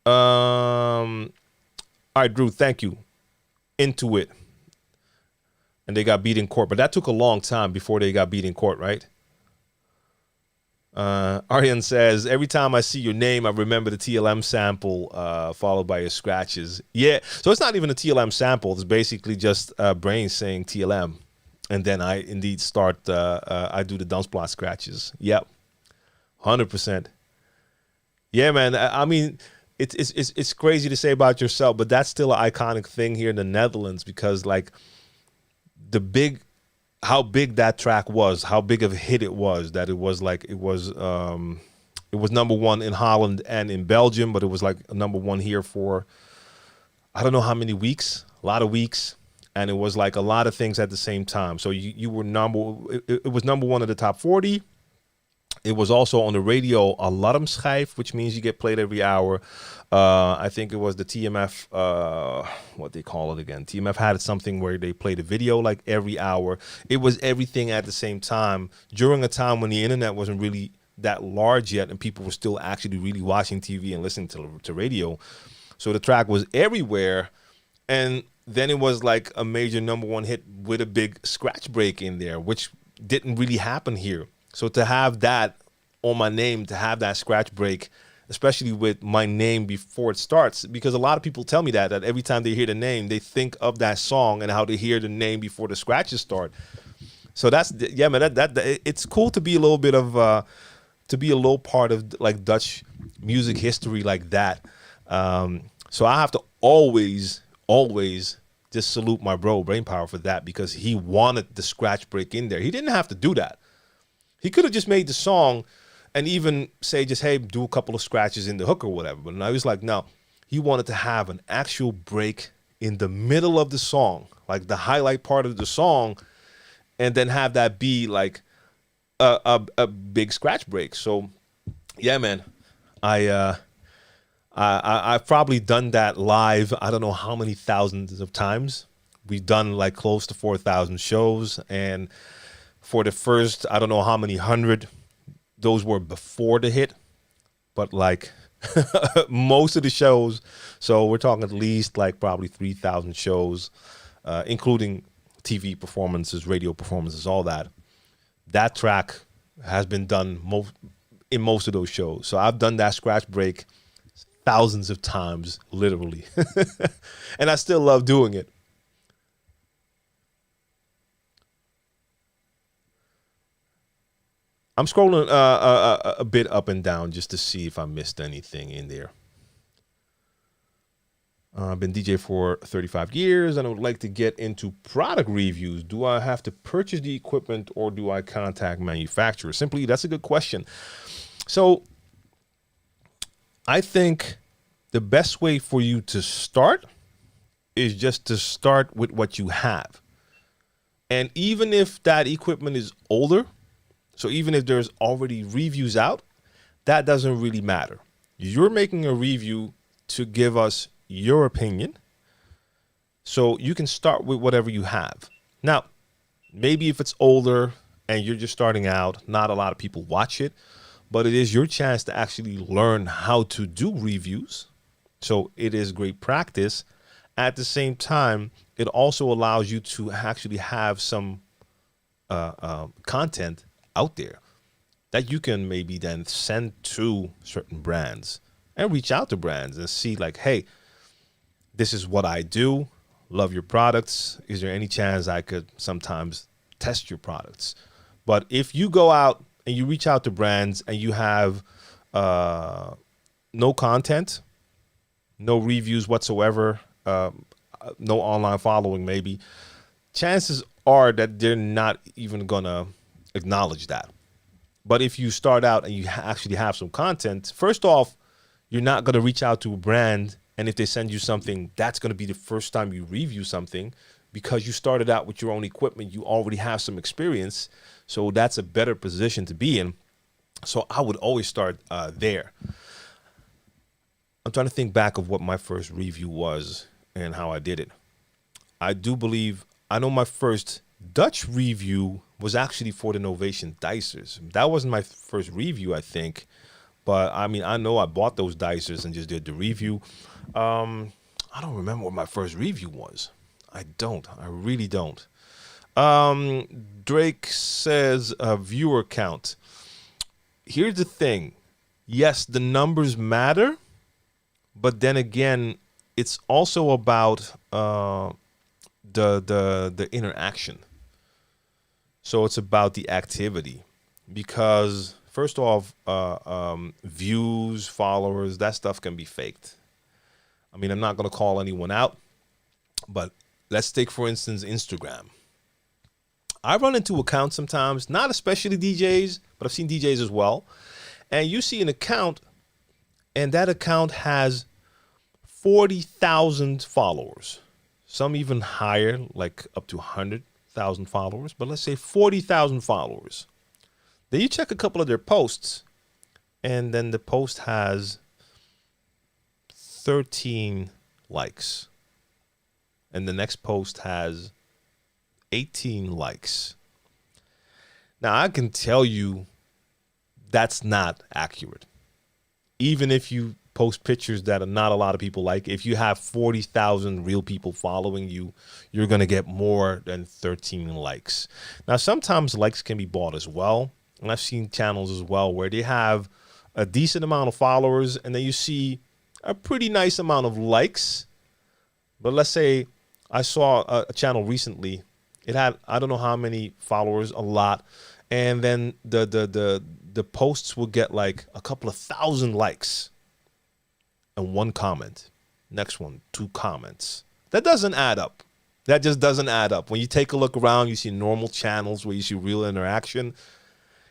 All right, Drew, thank you. Into it. And they got beat in court, but that took a long time before they got beat in court, right? Aryan says, every time I see your name, I remember the TLM sample followed by your scratches. Yeah, so it's not even a TLM sample. It's basically just Brain saying TLM. And then I indeed start, I do the dance plot scratches. Yep, 100%. Yeah, man. I mean, it's crazy to say about yourself, but that's still an iconic thing here in the Netherlands because, like, how big that track was, how big of a hit it was, that it was like it was number one in Holland and in Belgium, but it was like number one here for I don't know how many weeks, a lot of weeks, and it was like a lot of things at the same time. So you were it was number one of the top 40. It was also on the radio alarmschijf, which means you get played every hour. I think it was the TMF, what they call it again. TMF had something where they played a video like every hour. It was everything at the same time during a time when the internet wasn't really that large yet and people were still actually really watching TV and listening to radio. So the track was everywhere. And then it was like a major number one hit with a big scratch break in there, which didn't really happen here. So to have that on my name, to have that scratch break, especially with my name before it starts, because a lot of people tell me that every time they hear the name, they think of that song and how they hear the name before the scratches start. So that's, yeah, man, it's cool to be a little bit of, to be a little part of like Dutch music history like that. So I have to always just salute my bro Brainpower for that, because he wanted the scratch break in there. He didn't have to do that. He could have just made the song and even say just, hey, do a couple of scratches in the hook or whatever. But now he's like, no, he wanted to have an actual break in the middle of the song, like the highlight part of the song, and then have that be like a big scratch break. So, yeah, man, I've probably done that live. I don't know how many thousands of times. We've done like close to 4,000 shows, and for the first, I don't know how many hundred, those were before the hit, but like most of the shows, so we're talking at least like probably 3,000 shows, including TV performances, radio performances, all that. That track has been done in most of those shows. So I've done that scratch break thousands of times, literally. And I still love doing it. I'm scrolling a bit up and down just to see if I missed anything in there. I've been DJ for 35 years and I would like to get into product reviews. Do I have to purchase the equipment or do I contact manufacturers? Simply, that's a good question. So I think the best way for you to start is just to start with what you have. And even if that equipment is older, so even if there's already reviews out, that doesn't really matter. You're making a review to give us your opinion. So you can start with whatever you have. Now, maybe if it's older and you're just starting out, not a lot of people watch it, but it is your chance to actually learn how to do reviews. So it is great practice. At the same time, it also allows you to actually have some content out there that you can maybe then send to certain brands and reach out to brands and see like, hey, this is what I do. Love your products. Is there any chance I could sometimes test your products? But if you go out and you reach out to brands and you have no content, no reviews whatsoever, no online following maybe, chances are that they're not even gonna acknowledge that. But if you start out and you actually have some content, first off, you're not going to reach out to a brand, and if they send you something, that's going to be the first time you review something because you started out with your own equipment. You already have some experience, so that's a better position to be in. So I would always start there. I'm trying to think back of what my first review was and how I did it. I do believe, I know my first Dutch review was actually for the Novation Dicers. That wasn't my first review, I think. But I mean, I know I bought those Dicers and just did the review. I don't remember what my first review was. I don't. I really don't. Drake says viewer count. Here's the thing. Yes, the numbers matter, but then again, it's also about the interaction. So it's about the activity, because first off, views, followers, that stuff can be faked. I mean, I'm not going to call anyone out, but let's take, for instance, Instagram. I run into accounts sometimes, not especially DJs, but I've seen DJs as well. And you see an account, and that account has 40,000 followers. Some even higher, like up to 100,000 followers. But let's say 40,000 followers. Then you check a couple of their posts, and then the post has 13 likes. And the next post has 18 likes. Now, I can tell you that's not accurate. Even if you post pictures that are not a lot of people like, if you have 40,000 real people following you, you're going to get more than 13 likes. Now, sometimes likes can be bought as well. And I've seen channels as well where they have a decent amount of followers, and then you see a pretty nice amount of likes. But let's say I saw a channel recently. It had, I don't know how many followers, a lot. And then the posts will get like a couple of thousand likes and one comment. Next one, 2 comments. That doesn't add up. That just doesn't add up. When you take a look around, you see normal channels where you see real interaction.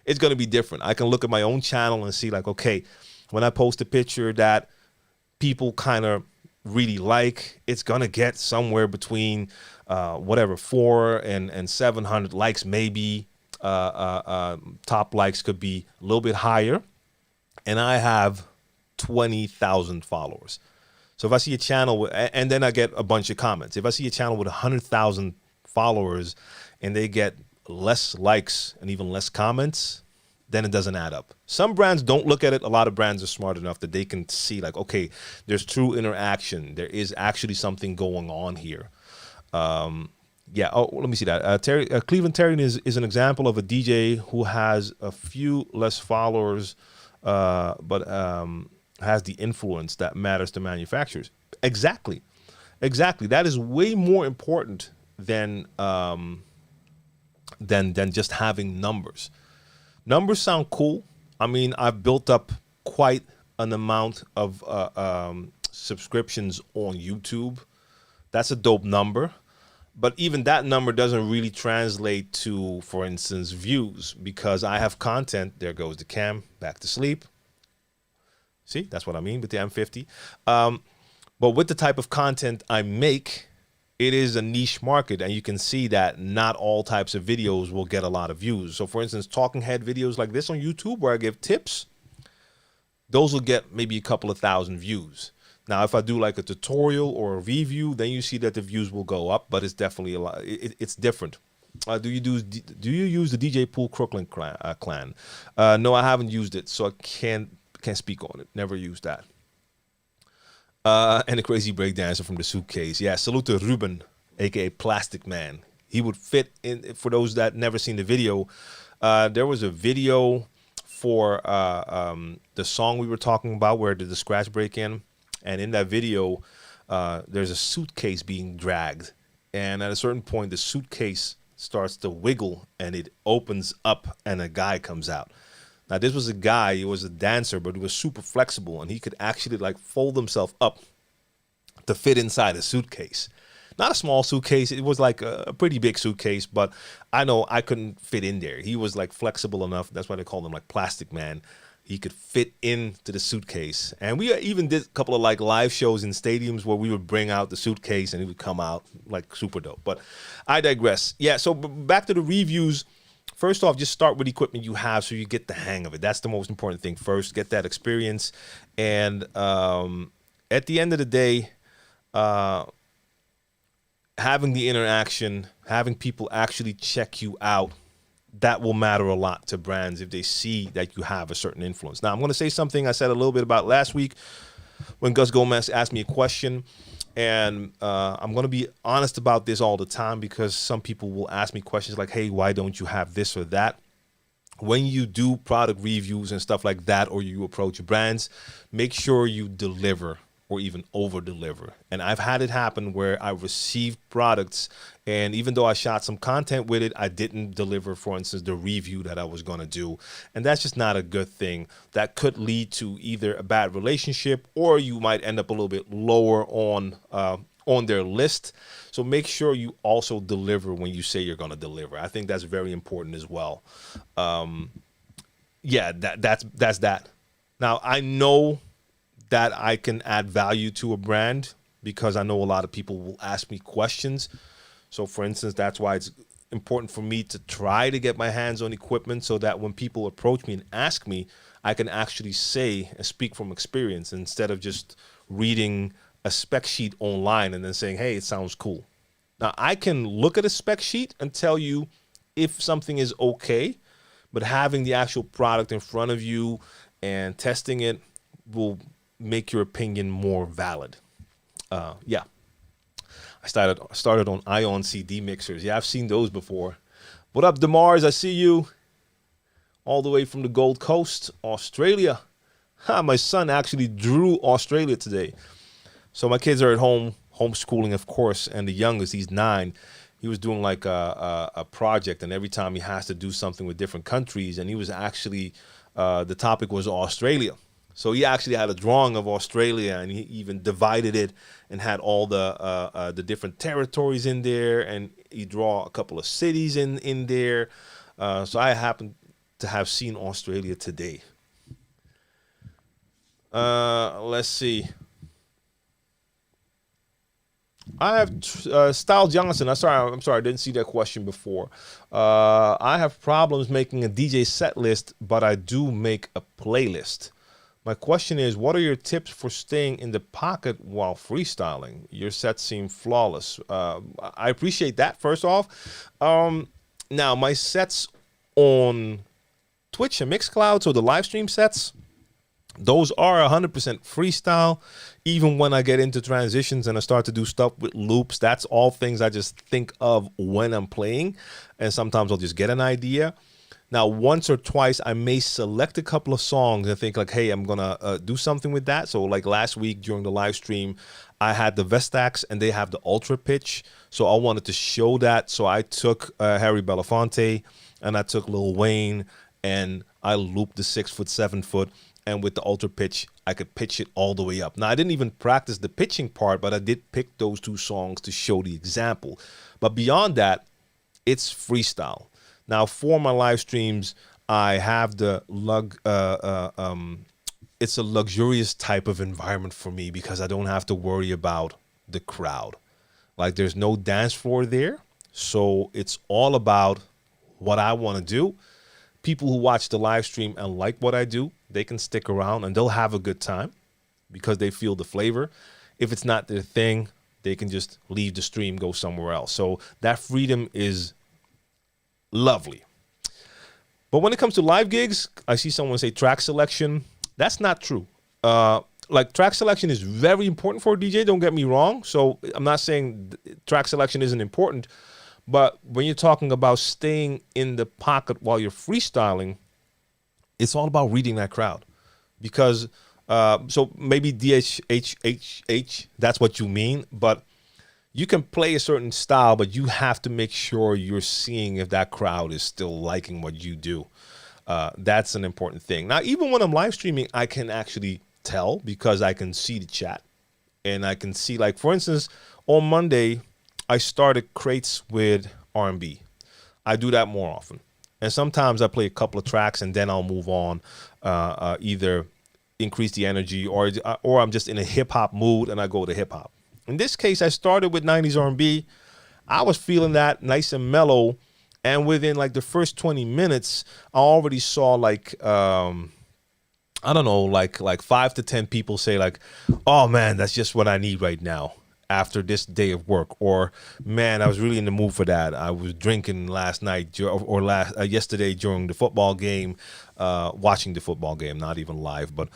It's going to be different. I can look at my own channel and see like, okay, when I post a picture that people kind of really like, it's going to get somewhere between whatever, 400 and 700 likes, maybe. Top likes could be a little bit higher. And I have 20,000 followers. So if I see a channel and then I get a bunch of comments. If I see a channel with 100,000 followers and they get less likes and even less comments, then it doesn't add up. Some brands don't look at it. A lot of brands are smart enough that they can see like, okay, there's true interaction. There is actually something going on here. Yeah. Oh, let me see that. Cleveland Terry is an example of a DJ who has a few less followers, but has the influence that matters to manufacturers. Exactly. That is way more important than just having numbers. Numbers sound cool. I mean, I've built up quite an amount of subscriptions on YouTube. That's a dope number. But even that number doesn't really translate to, for instance, views, because I have content. There goes the cam, back to sleep. See, that's what I mean with the M50. But with the type of content I make, it is a niche market, and you can see that not all types of videos will get a lot of views. So, for instance, talking head videos like this on YouTube where I give tips, those will get maybe a couple of thousand views. Now, if I do like a tutorial or a review, then you see that the views will go up, but it's definitely a lot. It's different. Do you use the DJ Pool Crooklyn clan? No, I haven't used it, so I can't speak on it. Never used that. And the crazy breakdancer from the suitcase. Yeah, salute to Ruben, aka Plastic Man. He would fit in. For those that never seen the video, there was a video for the song we were talking about where did the scratch break in. And in that video, there's a suitcase being dragged. And at a certain point, the suitcase starts to wiggle and it opens up and a guy comes out. Now, this was a guy, he was a dancer, but he was super flexible. And he could actually like fold himself up to fit inside a suitcase. Not a small suitcase. It was like a pretty big suitcase, but I know I couldn't fit in there. He was like flexible enough. That's why they called him like Plastic Man. He could fit into the suitcase. And we even did a couple of like live shows in stadiums where we would bring out the suitcase and he would come out like super dope. But I digress. Yeah, so back to the reviews. First off, just start with equipment you have so you get the hang of it. That's the most important thing first. Get that experience. And at the end of the day, having the interaction, having people actually check you out that will matter a lot to brands if they see that you have a certain influence. Now, I'm going to say something I said a little bit about last week when Gus Gomez asked me a question. And I'm going to be honest about this all the time, because some people will ask me questions like, hey, why don't you have this or that? When you do product reviews and stuff like that, or you approach brands, make sure you deliver or even over deliver. And I've had it happen where I received products, and even though I shot some content with it, I didn't deliver, for instance, the review that I was going to do. And that's just not a good thing. That could lead to either a bad relationship, or you might end up a little bit lower on their list. So make sure you also deliver when you say you're going to deliver. I think that's very important as well. Yeah, that's that. Now, I know that I can add value to a brand because I know a lot of people will ask me questions. So for instance, that's why it's important for me to try to get my hands on equipment, so that when people approach me and ask me, I can actually say and speak from experience instead of just reading a spec sheet online and then saying, hey, it sounds cool. Now, I can look at a spec sheet and tell you if something is okay, but having the actual product in front of you and testing it will make your opinion more valid. Yeah. I started on Ion CD mixers. Yeah, I've seen those before. What up, Demars? I see you all the way from the Gold Coast, Australia. My son actually drew Australia today. So my kids are at home, homeschooling, of course, and the youngest, he's 9. He was doing like a project, and every time he has to do something with different countries, and he was actually, the topic was Australia. So he actually had a drawing of Australia, and he even divided it and had all the different territories in there, and he draw a couple of cities in there. So I happen to have seen Australia today. Let's see. I have Style Johnson. I'm sorry, I didn't see that question before. I have problems making a DJ set list, but I do make a playlist. My question is, what are your tips for staying in the pocket while freestyling? Your sets seem flawless. I appreciate that, first off. Now, my sets on Twitch and Mixcloud, so the live stream sets, those are 100% freestyle. Even when I get into transitions and I start to do stuff with loops, that's all things I just think of when I'm playing. And sometimes I'll just get an idea. Now, once or twice, I may select a couple of songs and think like, hey, I'm going to do something with that. So like last week during the live stream, I had the Vestax and they have the ultra pitch. So I wanted to show that. So I took Harry Belafonte and I took Lil Wayne and I looped the 6 foot, 7 foot. And with the ultra pitch, I could pitch it all the way up. Now, I didn't even practice the pitching part, but I did pick those 2 songs to show the example. But beyond that, it's freestyle. Now, for my live streams, I have the it's a luxurious type of environment for me because I don't have to worry about the crowd. Like, there's no dance floor there, so it's all about what I want to do. People who watch the live stream and like what I do, they can stick around and they'll have a good time because they feel the flavor. If it's not their thing, they can just leave the stream, go somewhere else. So that freedom is lovely. But when it comes to live gigs, I see someone say track selection. That's not true. Like, track selection is very important for a DJ, don't get me wrong. So I'm not saying track selection isn't important, but when you're talking about staying in the pocket while you're freestyling, it's all about reading that crowd. Because, so maybe DHHH, that's what you mean, but you can play a certain style, but you have to make sure you're seeing if that crowd is still liking what you do. That's an important thing. Now, even when I'm live streaming, I can actually tell because I can see the chat. And I can see, like, for instance, on Monday, I started crates with R&B. I do that more often. And sometimes I play a couple of tracks and then I'll move on, either increase the energy or I'm just in a hip-hop mood and I go to hip-hop. In this case, I started with 90s R&B. I was feeling that nice and mellow. And within like the first 20 minutes, I already saw like, I don't know, like 5 to 10 people say like, oh man, that's just what I need right now. after this day of work, or man, I was really in the mood for that. I was drinking last night or yesterday during the football game, watching the football game, not even live, but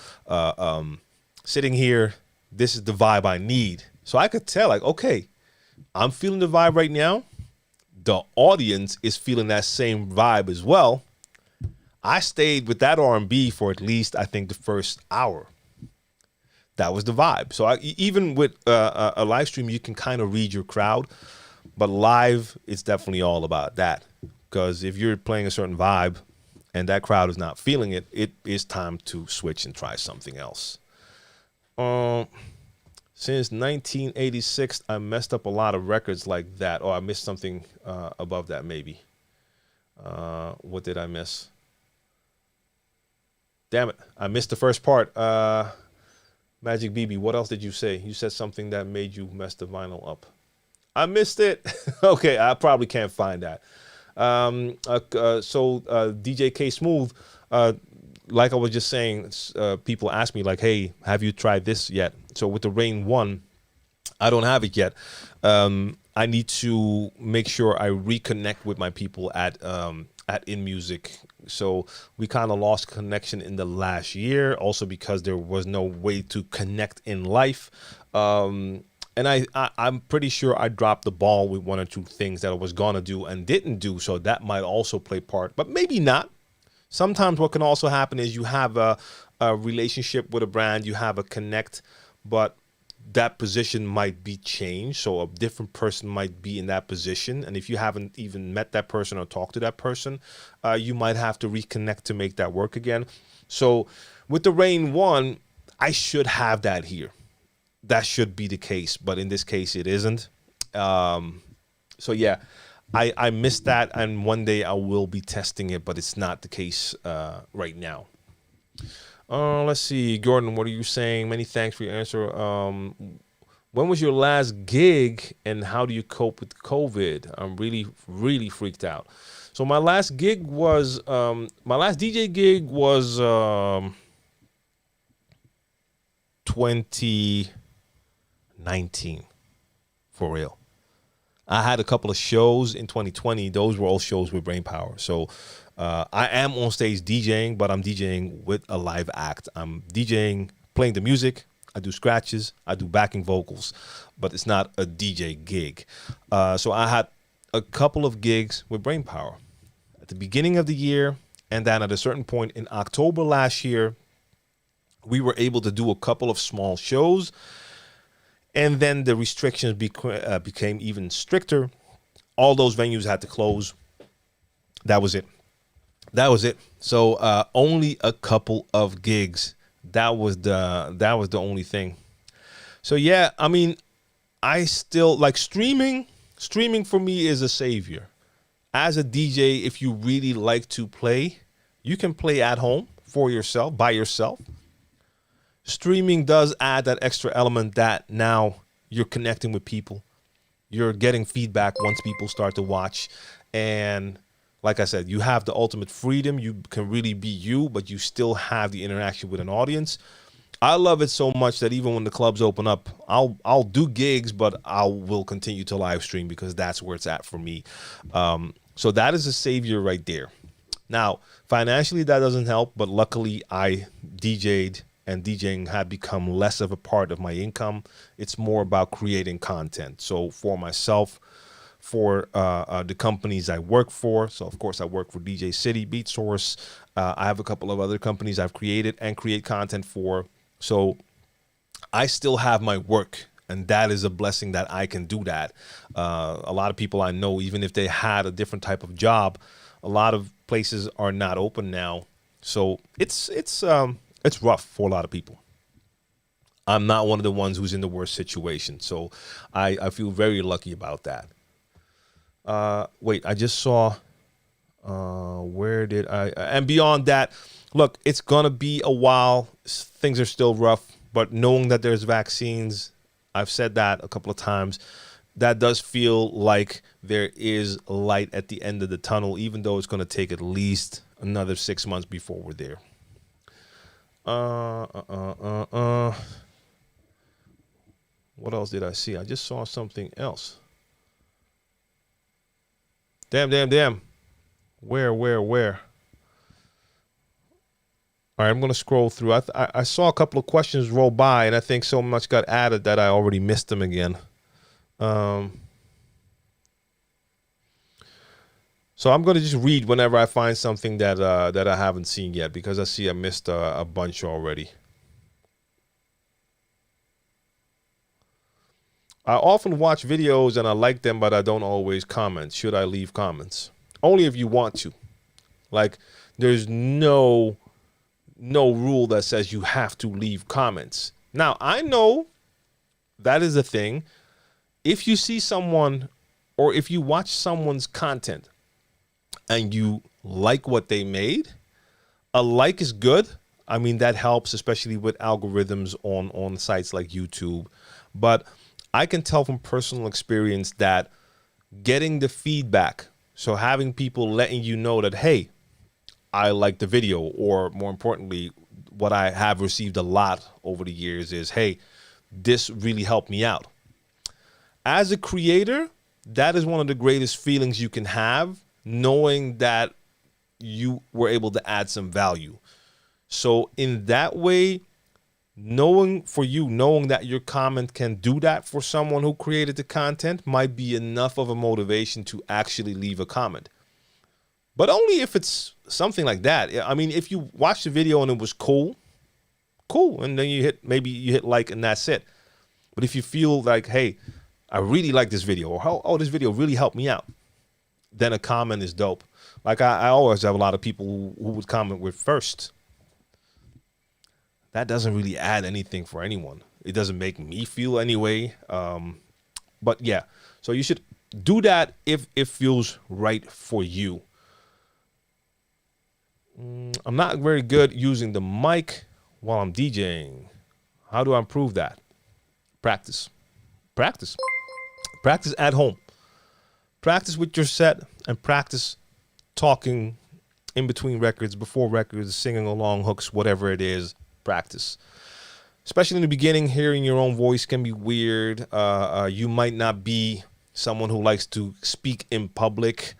sitting here. This is the vibe I need. So I could tell, like, okay, I'm feeling the vibe right now. The audience is feeling that same vibe as well. I stayed with that R&B for at least, I think, the first hour. That was the vibe. So even with a live stream, you can kind of read your crowd, but live, it's definitely all about that. Because if you're playing a certain vibe and that crowd is not feeling it, it is time to switch and try something else. Since 1986, I messed up a lot of records like that. Oh, I missed something above that, maybe. What did I miss? Damn it, I missed the first part. Magic BB, what else did you say? You said something that made you mess the vinyl up. I missed it. Okay, I probably can't find that. So DJ K Smooth, like I was just saying, people ask me like, hey, have you tried this yet? So with the Rane One, I don't have it yet. I need to make sure I reconnect with my people at In Music. So we kind of lost connection in the last year, also because there was no way to connect in life. And I'm pretty sure I dropped the ball with one or two things that I was gonna do and didn't do. So that might also play part, but maybe not. Sometimes what can also happen is you have a relationship with a brand, you have a connect, but that position might be changed. So a different person might be in that position. And if you haven't even met that person or talked to that person, you might have to reconnect to make that work again. So with the Rane One, I should have that here. That should be the case. But in this case, it isn't. So yeah, I missed that. And one day I will be testing it, but it's not the case right now. Let's see, Gordon, what are you saying? Many thanks for your answer. When was your last gig and how do you cope with COVID? I'm really, really freaked out. So my last gig was, my last DJ gig was 2019, for real. I had a couple of shows in 2020. Those were all shows with Brainpower. So I am on stage DJing, but I'm DJing with a live act. I'm DJing, playing the music. I do scratches. I do backing vocals, but it's not a DJ gig. So I had a couple of gigs with Brainpower at the beginning of the year. And then at a certain point in October last year, we were able to do a couple of small shows. And then the restrictions became even stricter. All those venues had to close. That was it. That was it. So only a couple of gigs. That was the only thing. So yeah, I mean, I still like streaming. Streaming for me is a savior. As a DJ, if you really like to play, you can play at home for yourself, by yourself. Streaming does add that extra element that now you're connecting with people. You're getting feedback once people start to watch. And like I said, you have the ultimate freedom. You can really be you, but you still have the interaction with an audience. I love it so much that even when the clubs open up, I'll do gigs, but I will continue to live stream because that's where it's at for me. So that is a savior right there. Now, financially, that doesn't help, but luckily I DJ'd and DJing had become less of a part of my income. It's more about creating content. So for myself, for the companies I work for. So of course I work for DJ City, Beat Source. I have a couple of other companies I've created and create content for. So I still have my work, and that is a blessing that I can do that. A lot of people I know, even if they had a different type of job, a lot of places are not open now. So it's rough for a lot of people. I'm not one of the ones who's in the worst situation. So I feel very lucky about that. Wait, I just saw, where did and beyond that, look, it's going to be a while. Things are still rough, but knowing that there's vaccines, I've said that a couple of times, that does feel like there is light at the end of the tunnel, even though it's going to take at least another 6 months before we're there. What What else did I see? I just saw something else. Damn. Where? All right, I'm going to scroll through. I saw a couple of questions roll by, and I think so much got added that I already missed them again. So I'm going to just read whenever I find something that that I haven't seen yet, because I see I missed a bunch already. I often watch videos and I like them, but I don't always comment. Should I leave comments? Only if you want to. Like, there's no rule that says you have to leave comments. Now, I know that is a thing. If you see someone, or if you watch someone's content and you like what they made, a like is good. I mean, that helps, especially with algorithms on sites like YouTube. But I can tell from personal experience that getting the feedback, so having people letting you know that, hey, I like the video, or more importantly, what I have received a lot over the years is, hey, this really helped me out. As a creator, that is one of the greatest feelings you can have, knowing that you were able to add some value. So in that way, knowing that your comment can do that for someone who created the content might be enough of a motivation to actually leave a comment. But only if it's something like that. I mean, if you watch the video and it was cool, and then maybe you hit like and that's it. But if you feel like, hey, I really like this video, or oh, this video really helped me out, then a comment is dope. Like I always have a lot of people who would comment with first. That doesn't really add anything for anyone. It doesn't make me feel anyway. But yeah, so you should do that if it feels right for you. I'm not very good using the mic while I'm DJing. How do I improve that? Practice at home. Practice with your set, and practice talking in between records, before records, singing along, hooks, whatever it is. Practice. Especially in the beginning, hearing your own voice can be weird. You might not be someone who likes to speak in public,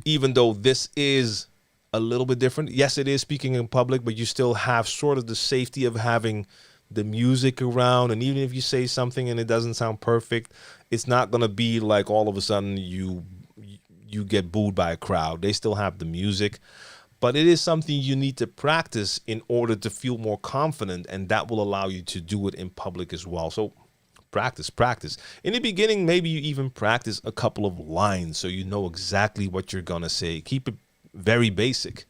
even though this is a little bit different. Yes, it is speaking in public, but you still have sort of the safety of having the music around. And even if you say something and it doesn't sound perfect, it's not going to be like all of a sudden you get booed by a crowd. They still have the music. But it is something you need to practice in order to feel more confident, and that will allow you to do it in public as well. So practice. In the beginning, maybe you even practice a couple of lines so you know exactly what you're going to say. Keep it very basic.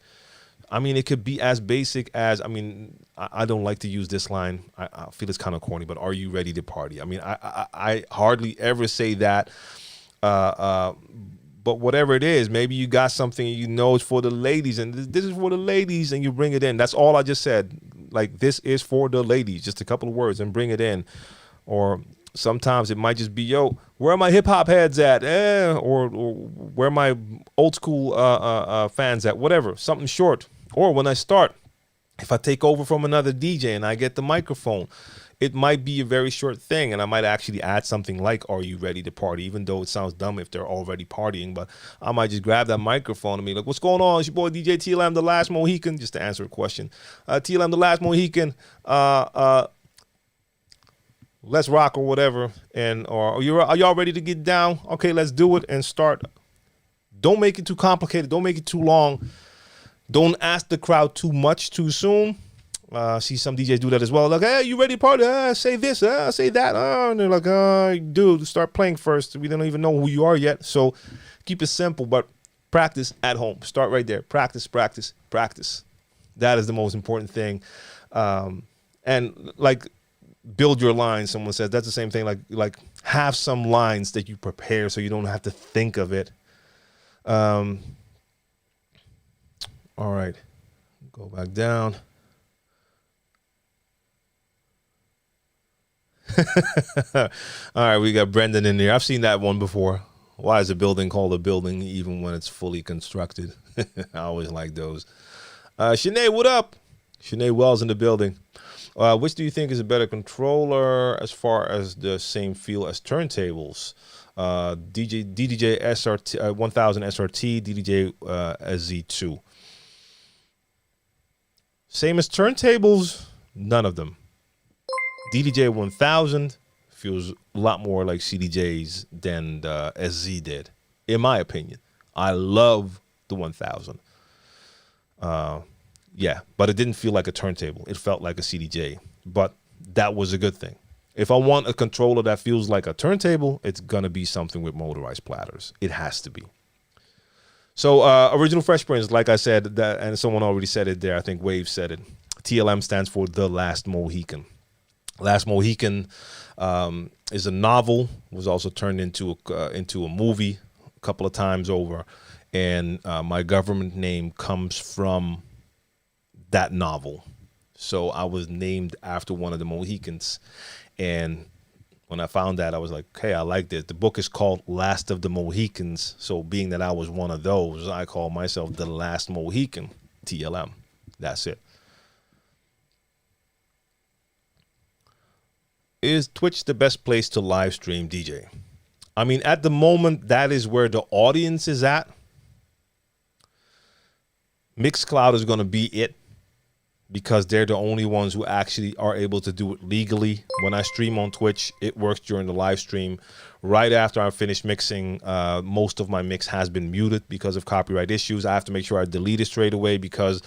I mean, it could be as basic as, I don't like to use this line. I feel it's kind of corny, but are you ready to party? I mean, I hardly ever say that. But whatever it is, maybe you got something you know is for the ladies, and this is for the ladies, and you bring it in. That's all I just said. Like, this is for the ladies, just a couple of words, and bring it in. Or sometimes it might just be, yo, where are my hip hop heads at? Or where are my old school fans at? Whatever, something short. Or when I start, if I take over from another DJ and I get the microphone, it might be a very short thing, and I might actually add something like, are you ready to party? Even though it sounds dumb if they're already partying, but I might just grab that microphone and be like, what's going on? It's your boy DJ TLM, the last Mohican, just to answer a question. TLM, the last Mohican, let's rock or whatever. And are y'all ready to get down? Okay, let's do it and start. Don't make it too complicated. Don't make it too long. Don't ask the crowd too much too soon. See some DJs do that as well. Like, hey, you ready to party? Say this, say that. And they're like, dude, start playing first. We don't even know who you are yet. So keep it simple, but practice at home. Start right there. Practice. That is the most important thing. And like, build your lines. Someone says that's the same thing. Like have some lines that you prepare so you don't have to think of it. All right, go back down. All right, we got Brendan in there. I've seen that one before. Why is a building called a building even when it's fully constructed? I always like those. Sinead, what up? Sinead Wells in the building. Which do you think is a better controller as far as the same feel as turntables? DDJ SRT 1000 SRT, DDJ SZ2. Same as turntables, none of them. DDJ 1000 feels a lot more like CDJs than the SZ did, in my opinion. I love the 1000. Yeah, but it didn't feel like a turntable. It felt like a CDJ, but that was a good thing. If I want a controller that feels like a turntable, it's going to be something with motorized platters. It has to be. So original Fresh Prince, like I said, that, and someone already said it there. I think Wave said it. TLM stands for The Last Mohican. Last Mohican is a novel, was also turned into a movie a couple of times over. And my government name comes from that novel. So I was named after one of the Mohicans. And when I found that, I was like, hey, I like this. The book is called Last of the Mohicans. So being that I was one of those, I call myself The Last Mohican, TLM. That's it. Is Twitch the best place to live stream DJ? I mean, at the moment, that is where the audience is at. Mixcloud is going to be it because they're the only ones who actually are able to do it legally. When I stream on Twitch, it works during the live stream. Right after I finish mixing, most of my mix has been muted because of copyright issues. I have to make sure I delete it straight away because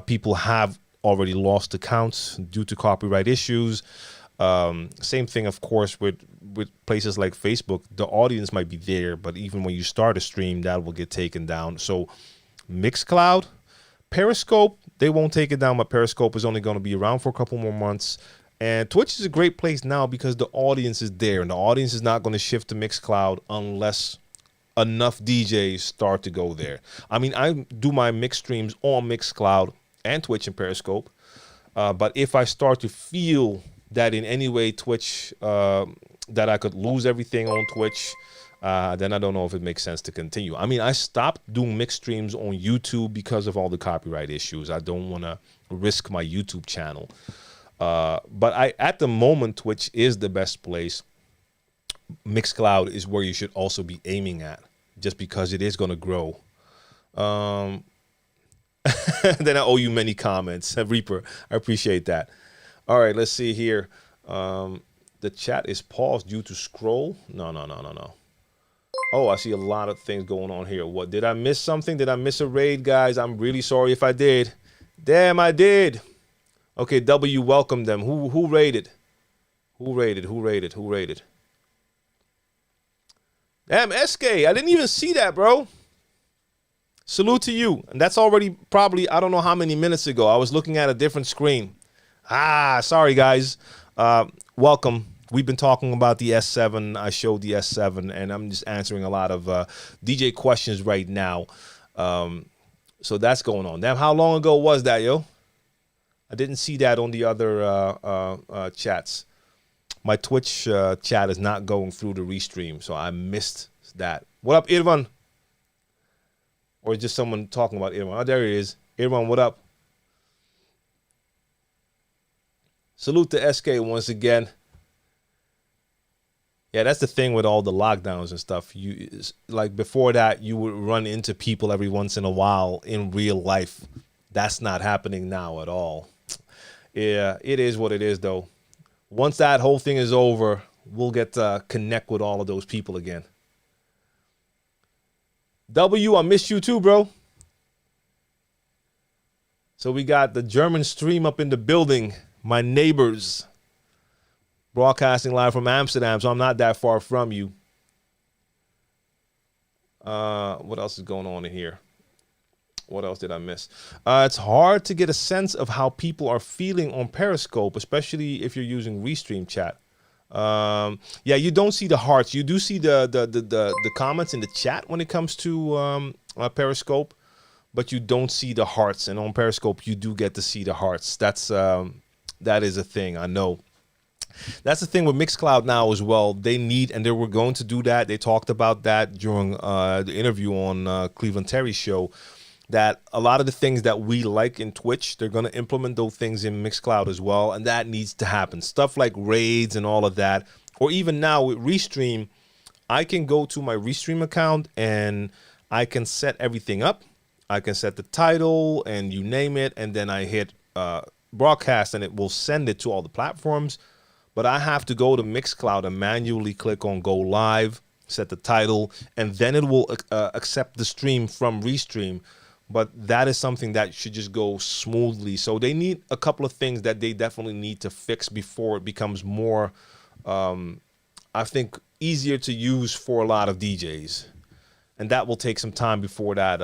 people have already lost accounts due to copyright issues. Same thing, of course, with places like Facebook. The audience might be there, but even when you start a stream, that will get taken down. So Mixcloud, Periscope, they won't take it down, but Periscope is only going to be around for a couple more months. And Twitch is a great place now because the audience is there, and the audience is not going to shift to Mixcloud unless enough DJs start to go there. I mean, I do my mix streams on Mixcloud and Twitch and Periscope, but if I start to feel that in any way Twitch, that I could lose everything on Twitch, then I don't know if it makes sense to continue. I mean, I stopped doing mix streams on YouTube because of all the copyright issues. I don't want to risk my YouTube channel. But at the moment, Twitch is the best place. Mixcloud is where you should also be aiming at, just because it is going to grow. Then I owe you many comments. Reaper, I appreciate that. All right, let's see here. The chat is paused due to scroll. No. Oh, I see a lot of things going on here. What, did I miss something? Did I miss a raid, guys? I'm really sorry if I did. Damn, I did. Okay, W, welcome them. Who raided? Who raided? Damn, SK, I didn't even see that, bro. Salute to you. And that's already probably, I don't know how many minutes ago. I was looking at a different screen. Sorry, guys. Welcome. We've been talking about the S7. I showed the S7, and I'm just answering a lot of DJ questions right now. So that's going on. Damn, how long ago was that, yo? I didn't see that on the other chats. My Twitch chat is not going through the restream, so I missed that. What up, Irvan? Or just someone talking about Irvan? Oh, there he is. Irvan, what up? Salute to SK once again. Yeah, that's the thing with all the lockdowns and stuff. Like before that, you would run into people every once in a while in real life. That's not happening now at all. Yeah, it is what it is, though. Once that whole thing is over, we'll get to connect with all of those people again. W, I missed you too, bro. So we got the German stream up in the building. My neighbors. Broadcasting live from Amsterdam, so I'm not that far from you. What else is going on in here? What else did I miss? It's hard to get a sense of how people are feeling on Periscope, especially if you're using Restream chat. Yeah, you don't see the hearts. You do see the comments in the chat when it comes to Periscope, but you don't see the hearts. And on Periscope, you do get to see the hearts. That is a thing, I know. That's the thing with Mixcloud now as well. They need, and they were going to do that. They talked about that during the interview on Cleveland Terry's show. that a lot of the things that we like in Twitch, they're going to implement those things in Mixcloud as well, and that needs to happen. Stuff like raids and all of that, or even now with Restream, I can go to my Restream account and I can set everything up. I can set the title and you name it, and then I hit broadcast and it will send it to all the platforms. But I have to go to Mixcloud and manually click on go live, set the title, and then it will accept the stream from Restream. But that is something that should just go smoothly. So they need a couple of things that they definitely need to fix before it becomes more, I think, easier to use for a lot of DJs. And that will take some time before that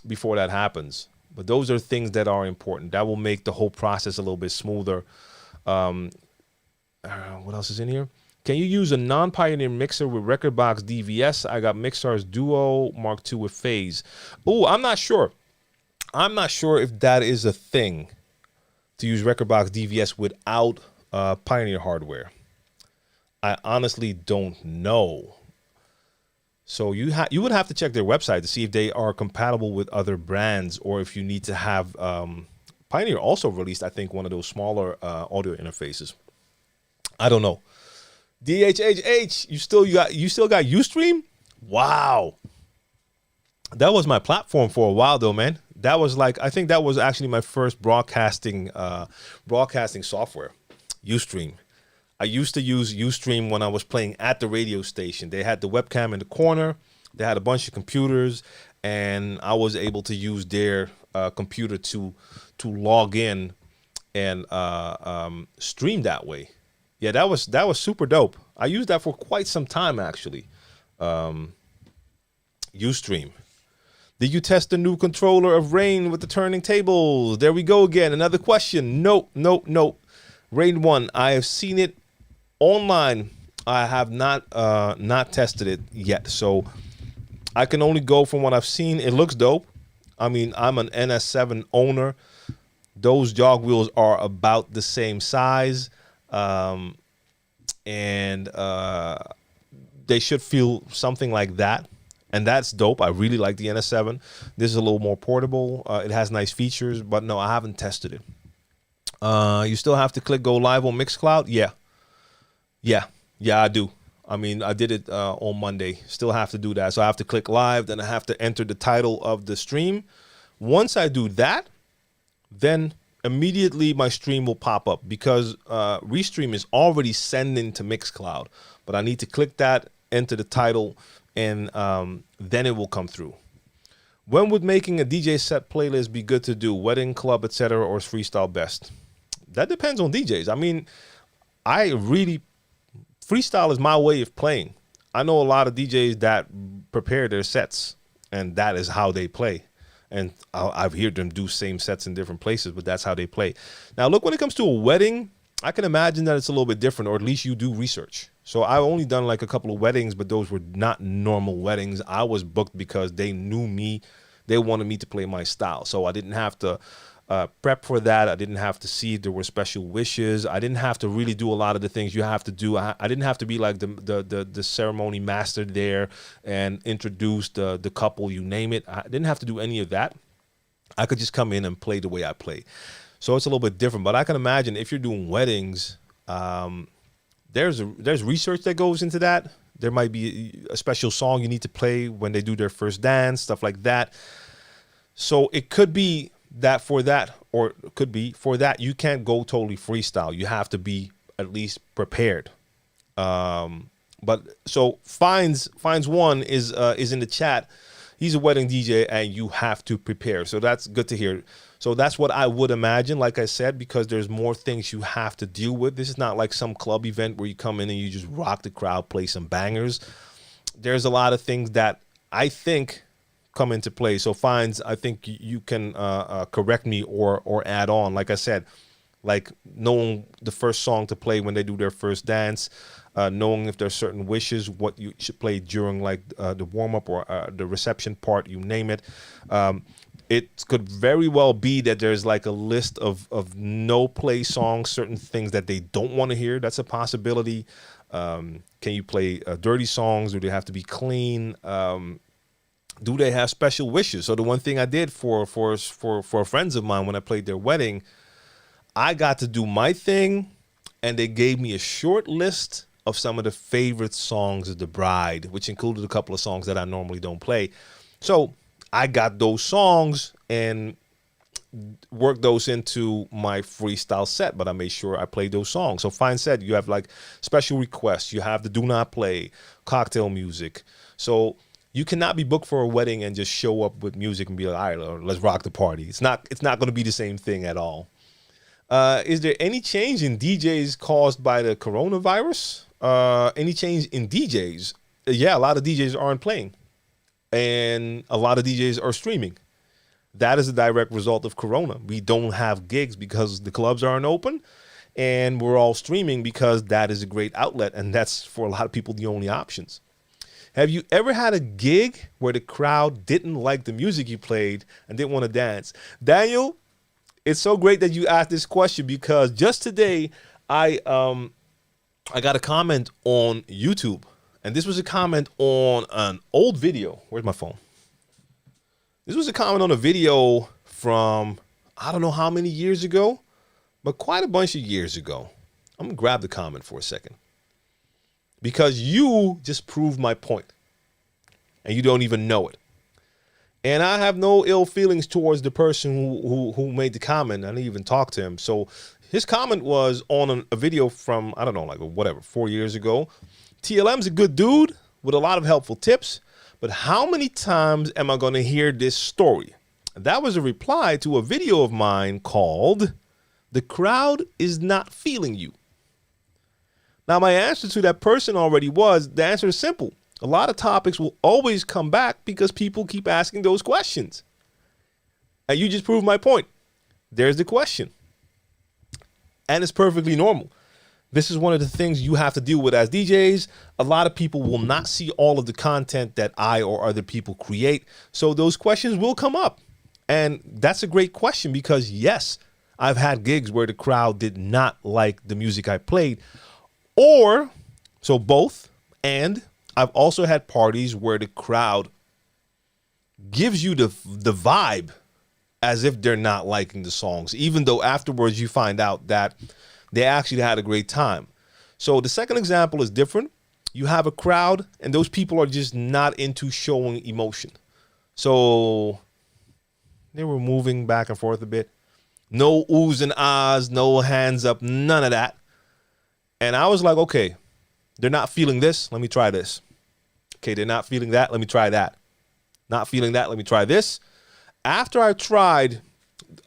happens. But those are things that are important. That will make the whole process a little bit smoother. What else is in here? Can you use a non-Pioneer mixer with Rekordbox DVS? I got Mixar's Duo Mark II with Phase. Oh, I'm not sure. I'm not sure if that is a thing to use Rekordbox DVS without Pioneer hardware. I honestly don't know. So you would have to check their website to see if they are compatible with other brands, or if you need to have Pioneer also released, I think, one of those smaller audio interfaces. I don't know. DHHH, you still got Ustream? Wow. That was my platform for a while though, man. That was like, I think that was actually my first broadcasting software, Ustream. I used to use Ustream when I was playing at the radio station. They had the webcam in the corner. They had a bunch of computers, and I was able to use their computer to log in and stream that way. Yeah, that was super dope. I used that for quite some time, actually. Ustream. Did you test the new controller of Rane with the turning tables? There we go again. Another question. Nope. Rane One. I have seen it online. I have not tested it yet, so I can only go from what I've seen. It looks dope. I mean, I'm an NS7 owner. Those jog wheels are about the same size, and they should feel something like that. And that's dope. I really like the NS7. This is a little more portable. It has nice features, but no, I haven't tested it. You still have to click go live on Mixcloud? Yeah, I do. I mean, I did it on Monday. Still have to do that. So I have to click live, then I have to enter the title of the stream. Once I do that, then immediately my stream will pop up, because Restream is already sending to Mixcloud. But I need to click that, enter the title, and then it will come through. When would making a DJ set playlist be good to do? Wedding, club, etc., or is freestyle best? That depends on DJs. I mean, freestyle is my way of playing. I know a lot of DJs that prepare their sets, and that is how they play. And I've heard them do same sets in different places, but that's how they play. Now, look, when it comes to a wedding, I can imagine that it's a little bit different, or at least you do research. So I've only done like a couple of weddings, but those were not normal weddings. I was booked because they knew me. They wanted me to play my style. So I didn't have to prep for that. I didn't have to see if there were special wishes. I didn't have to really do a lot of the things you have to do. I didn't have to be like the ceremony master there and introduce the couple, you name it. I didn't have to do any of that. I could just come in and play the way I play. So it's a little bit different. But I can imagine if you're doing weddings, there's research that goes into that. There might be a special song you need to play when they do their first dance, stuff like that. So it could be that for that, or it could be for that, you can't go totally freestyle. You have to be at least prepared. But so Finds One is in the chat. He's a wedding DJ, and you have to prepare. So that's good to hear. So that's what I would imagine, like I said, because there's more things you have to deal with. This is not like some club event where you come in and you just rock the crowd, play some bangers. There's a lot of things that I think come into play. So Finds, I think you can correct me or add on. Like I said, like knowing the first song to play when they do their first dance, knowing if there's certain wishes, what you should play during like the warm-up or the reception part, you name it. It could very well be that there's like a list of no play songs, certain things that they don't want to hear. That's a possibility. Can you play dirty songs? Do they have to be clean? do they have special wishes? So the one thing I did for friends of mine when I played their wedding, I got to do my thing, and they gave me a short list of some of the favorite songs of the bride, which included a couple of songs that I normally don't play. So I got those songs and worked those into my freestyle set, but I made sure I played those songs. So fine said, you have like special requests, you have the do not play, cocktail music. So you cannot be booked for a wedding and just show up with music and be like, all right, let's rock the party. It's not going to be the same thing at all. Is there any change in DJs caused by the coronavirus? Any change in DJs? Yeah, a lot of DJs aren't playing, and a lot of DJs are streaming. That is a direct result of Corona. We don't have gigs because the clubs aren't open, and we're all streaming because that is a great outlet, and that's for a lot of people the only options. Have you ever had a gig where the crowd didn't like the music you played and didn't want to dance? Daniel, it's so great that you asked this question, because just today I got a comment on YouTube, and this was a comment on an old video. Where's my phone? This was a comment on a video from, I don't know how many years ago, but quite a bunch of years ago. I'm going to grab the comment for a second, because you just proved my point, and you don't even know it. And I have no ill feelings towards the person who made the comment. I didn't even talk to him. So his comment was on a video from, I don't know, like whatever, 4 years ago. TLM's a good dude with a lot of helpful tips, but how many times am I going to hear this story? That was a reply to a video of mine called "The Crowd Is Not Feeling You." Now, my answer to that person already was, the answer is simple. A lot of topics will always come back because people keep asking those questions. And you just proved my point. There's the question. And it's perfectly normal. This is one of the things you have to deal with as DJs. A lot of people will not see all of the content that I or other people create. So those questions will come up. And that's a great question, because yes, I've had gigs where the crowd did not like the music I played. Or, so both, and I've also had parties where the crowd gives you the vibe as if they're not liking the songs, even though afterwards you find out that they actually had a great time. So the second example is different. You have a crowd, and those people are just not into showing emotion. So they were moving back and forth a bit. No oohs and ahs, no hands up, none of that. And I was like, okay, they're not feeling this. Let me try this. Okay, they're not feeling that. Let me try that. Not feeling that. Let me try this. After I tried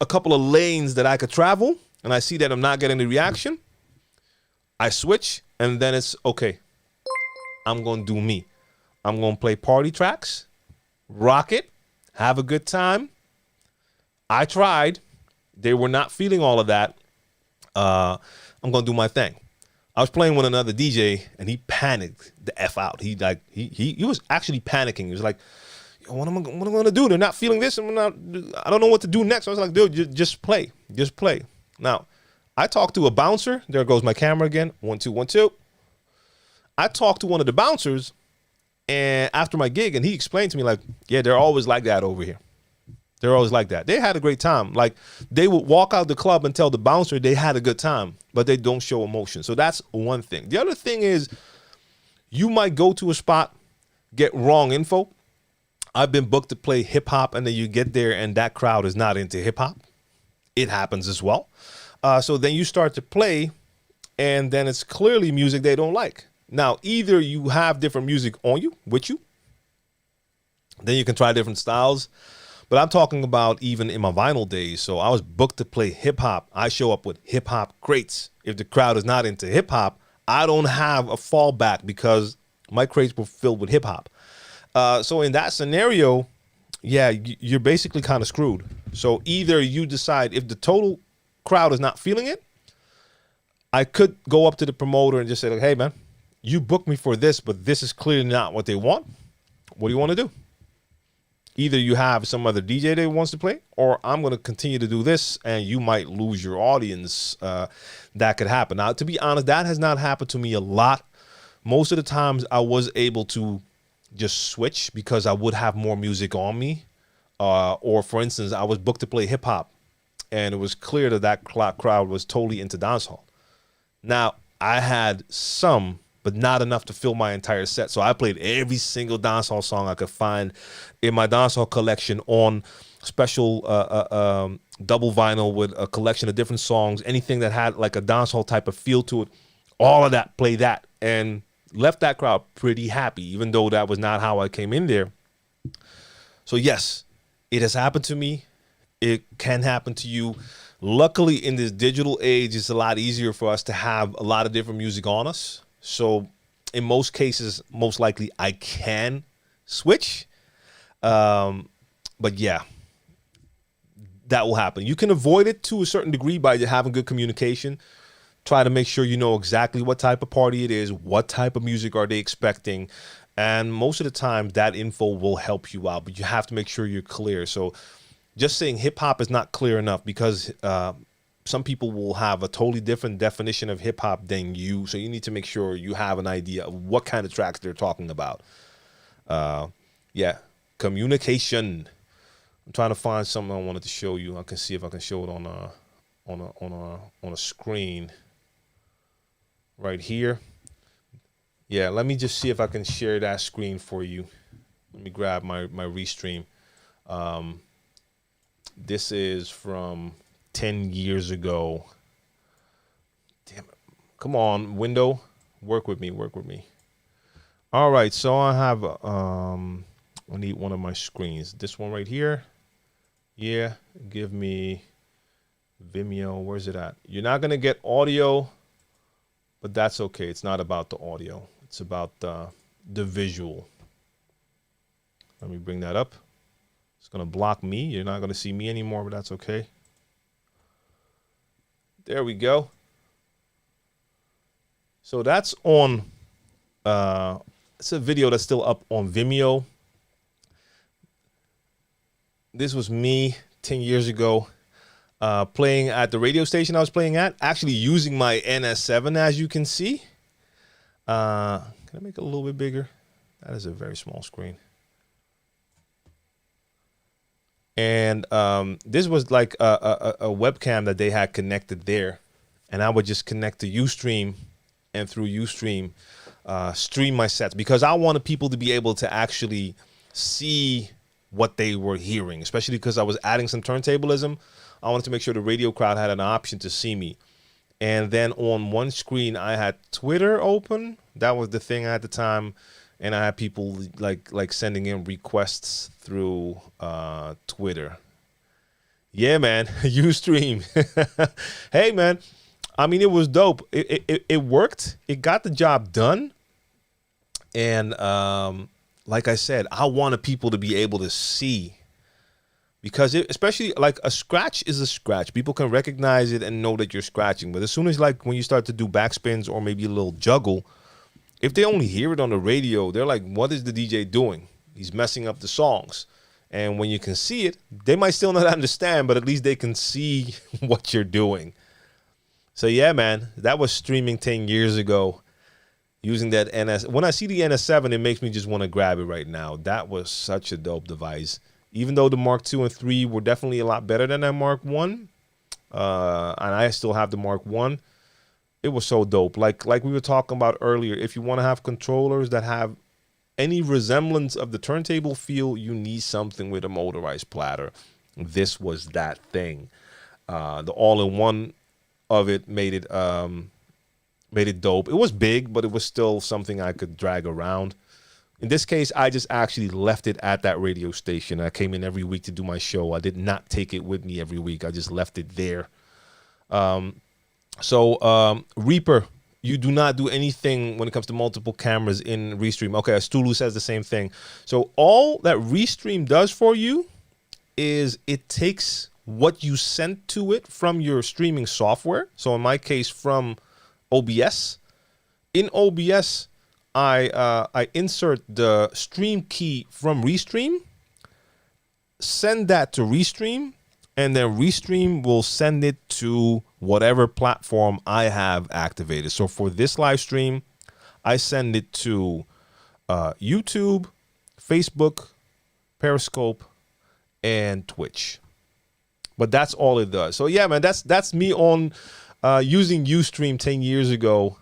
a couple of lanes that I could travel, and I see that I'm not getting the reaction, I switch, and then it's okay. I'm going to do me. I'm going to play party tracks, rock it, have a good time. I tried. They were not feeling all of that. I'm going to do my thing. I was playing with another DJ, and he panicked the F out. He was actually panicking. He was like, what am I going to do? They're not feeling this. I don't know what to do next. I was like, dude, just play. Just play. Now, I talked to a bouncer. There goes my camera again. 1, 2, 1, 2. I talked to one of the bouncers, and after my gig, and he explained to me, like, yeah, they're always like that over here. They're always like that. They had a great time. Like, they would walk out the club and tell the bouncer they had a good time, but they don't show emotion. So that's one thing. The other thing is, you might go to a spot, get wrong info. I've been booked to play hip hop, and then you get there and that crowd is not into hip hop. It happens as well. So then you start to play, and then it's clearly music they don't like. Now, either you have different music on you, with you, then you can try different styles. But I'm talking about even in my vinyl days. So I was booked to play hip hop. I show up with hip hop crates. If the crowd is not into hip hop, I don't have a fallback because my crates were filled with hip hop. So in that scenario, yeah, you're basically kind of screwed. So either you decide, if the total crowd is not feeling it, I could go up to the promoter and just say, like, hey, man, you booked me for this, but this is clearly not what they want. What do you want to do? Either you have some other DJ that wants to play, or I'm going to continue to do this, and you might lose your audience. That could happen. Now, to be honest, that has not happened to me a lot. Most of the times I was able to just switch because I would have more music on me. Or for instance, I was booked to play hip hop, and it was clear that that crowd was totally into dancehall. Now, I had some, but not enough to fill my entire set. So I played every single dancehall song I could find in my dancehall collection on special double vinyl with a collection of different songs. Anything that had like a dancehall type of feel to it, all of that, play that, and left that crowd pretty happy, even though that was not how I came in there. So yes, it has happened to me. It can happen to you. Luckily, in this digital age, it's a lot easier for us to have a lot of different music on us. So in most cases, most likely I can switch. But yeah, that will happen. You can avoid it to a certain degree by having good communication. Try to make sure you know exactly what type of party it is, what type of music are they expecting. And most of the time that info will help you out, but you have to make sure you're clear. So just saying hip hop is not clear enough because some people will have a totally different definition of hip hop than you. So you need to make sure you have an idea of what kind of tracks they're talking about. Yeah, communication. I'm trying to find something I wanted to show you. I can see if I can show it on a screen right here. Yeah, let me just see if I can share that screen for you. Let me grab my restream. This is from 10 years ago. Damn it. Come on, window. Work with me, work with me. All right, so I have, I need one of my screens. This one right here. Yeah, give me Vimeo. Where's it at? You're not going to get audio, but that's okay. It's not about the audio. It's about the visual. Let me bring that up. It's going to block me. You're not going to see me anymore, but that's okay. There we go. So that's on, it's a video that's still up on Vimeo. This was me 10 years ago playing at the radio station I was playing at, actually using my NS7, as you can see. Can I make it a little bit bigger? That is a very small screen. And this was like a webcam that they had connected there. And I would just connect to Ustream, and through Ustream, stream my sets, because I wanted people to be able to actually see what they were hearing, especially because I was adding some turntablism. I wanted to make sure the radio crowd had an option to see me. And then on one screen, I had Twitter open. That was the thing at the time. And I had people like sending in requests through Twitter. Yeah, man, Ustream. Hey, man. I mean, it was dope. It worked. It got the job done. And like I said, I wanted people to be able to see. Because especially like a scratch is a scratch. People can recognize it and know that you're scratching. But as soon as like when you start to do backspins or maybe a little juggle, if they only hear it on the radio, they're like, what is the DJ doing? He's messing up the songs. And when you can see it, they might still not understand, but at least they can see what you're doing. So yeah, man, that was streaming 10 years ago using that NS. When I see the NS7, it makes me just want to grab it right now. That was such a dope device. Even though the Mark II and 3 were definitely a lot better than that Mark I, and I still have the Mark I, it was so dope. Like we were talking about earlier, if you want to have controllers that have any resemblance of the turntable feel, you need something with a motorized platter. This was that thing. The all-in-one of it made it dope. It was big, but it was still something I could drag around. In this case, I just actually left it at that radio station. I came in every week to do my show. I did not take it with me every week. I just left it there. Reaper, you do not do anything when it comes to multiple cameras in Restream. Okay, Stulu says the same thing. So all that Restream does for you is it takes what you sent to it from your streaming software. So in my case, from OBS. In OBS, I insert the stream key from Restream, send that to Restream, and then Restream will send it to whatever platform I have activated. So for this live stream, I send it to YouTube, Facebook, Periscope, and Twitch. But that's all it does. So yeah, man, that's me on using Ustream 10 years ago.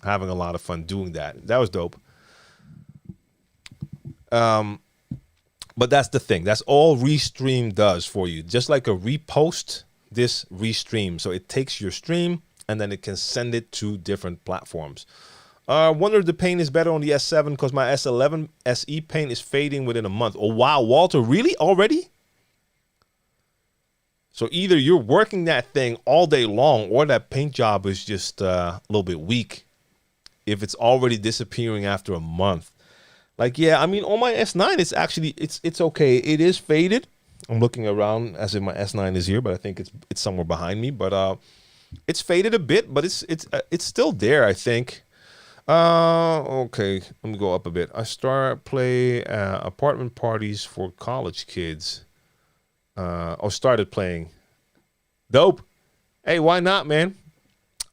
Having a lot of fun doing that. That was dope. But that's the thing. That's all Restream does for you. Just like a repost, this Restream. So it takes your stream and then it can send it to different platforms. Wonder if the paint is better on the S7 because my S11 SE paint is fading within a month. Oh, wow, Walter, really? Already? So either you're working that thing all day long or that paint job is just a little bit weak if it's already disappearing after a month. Like, yeah, I mean, on my S9, it's actually, it's okay. It is faded. I'm looking around as if my S9 is here, but I think it's somewhere behind me. But it's faded a bit, but it's still there, I think. Okay, let me go up a bit. I play apartment parties for college kids. Started playing. Dope. Hey, why not, man?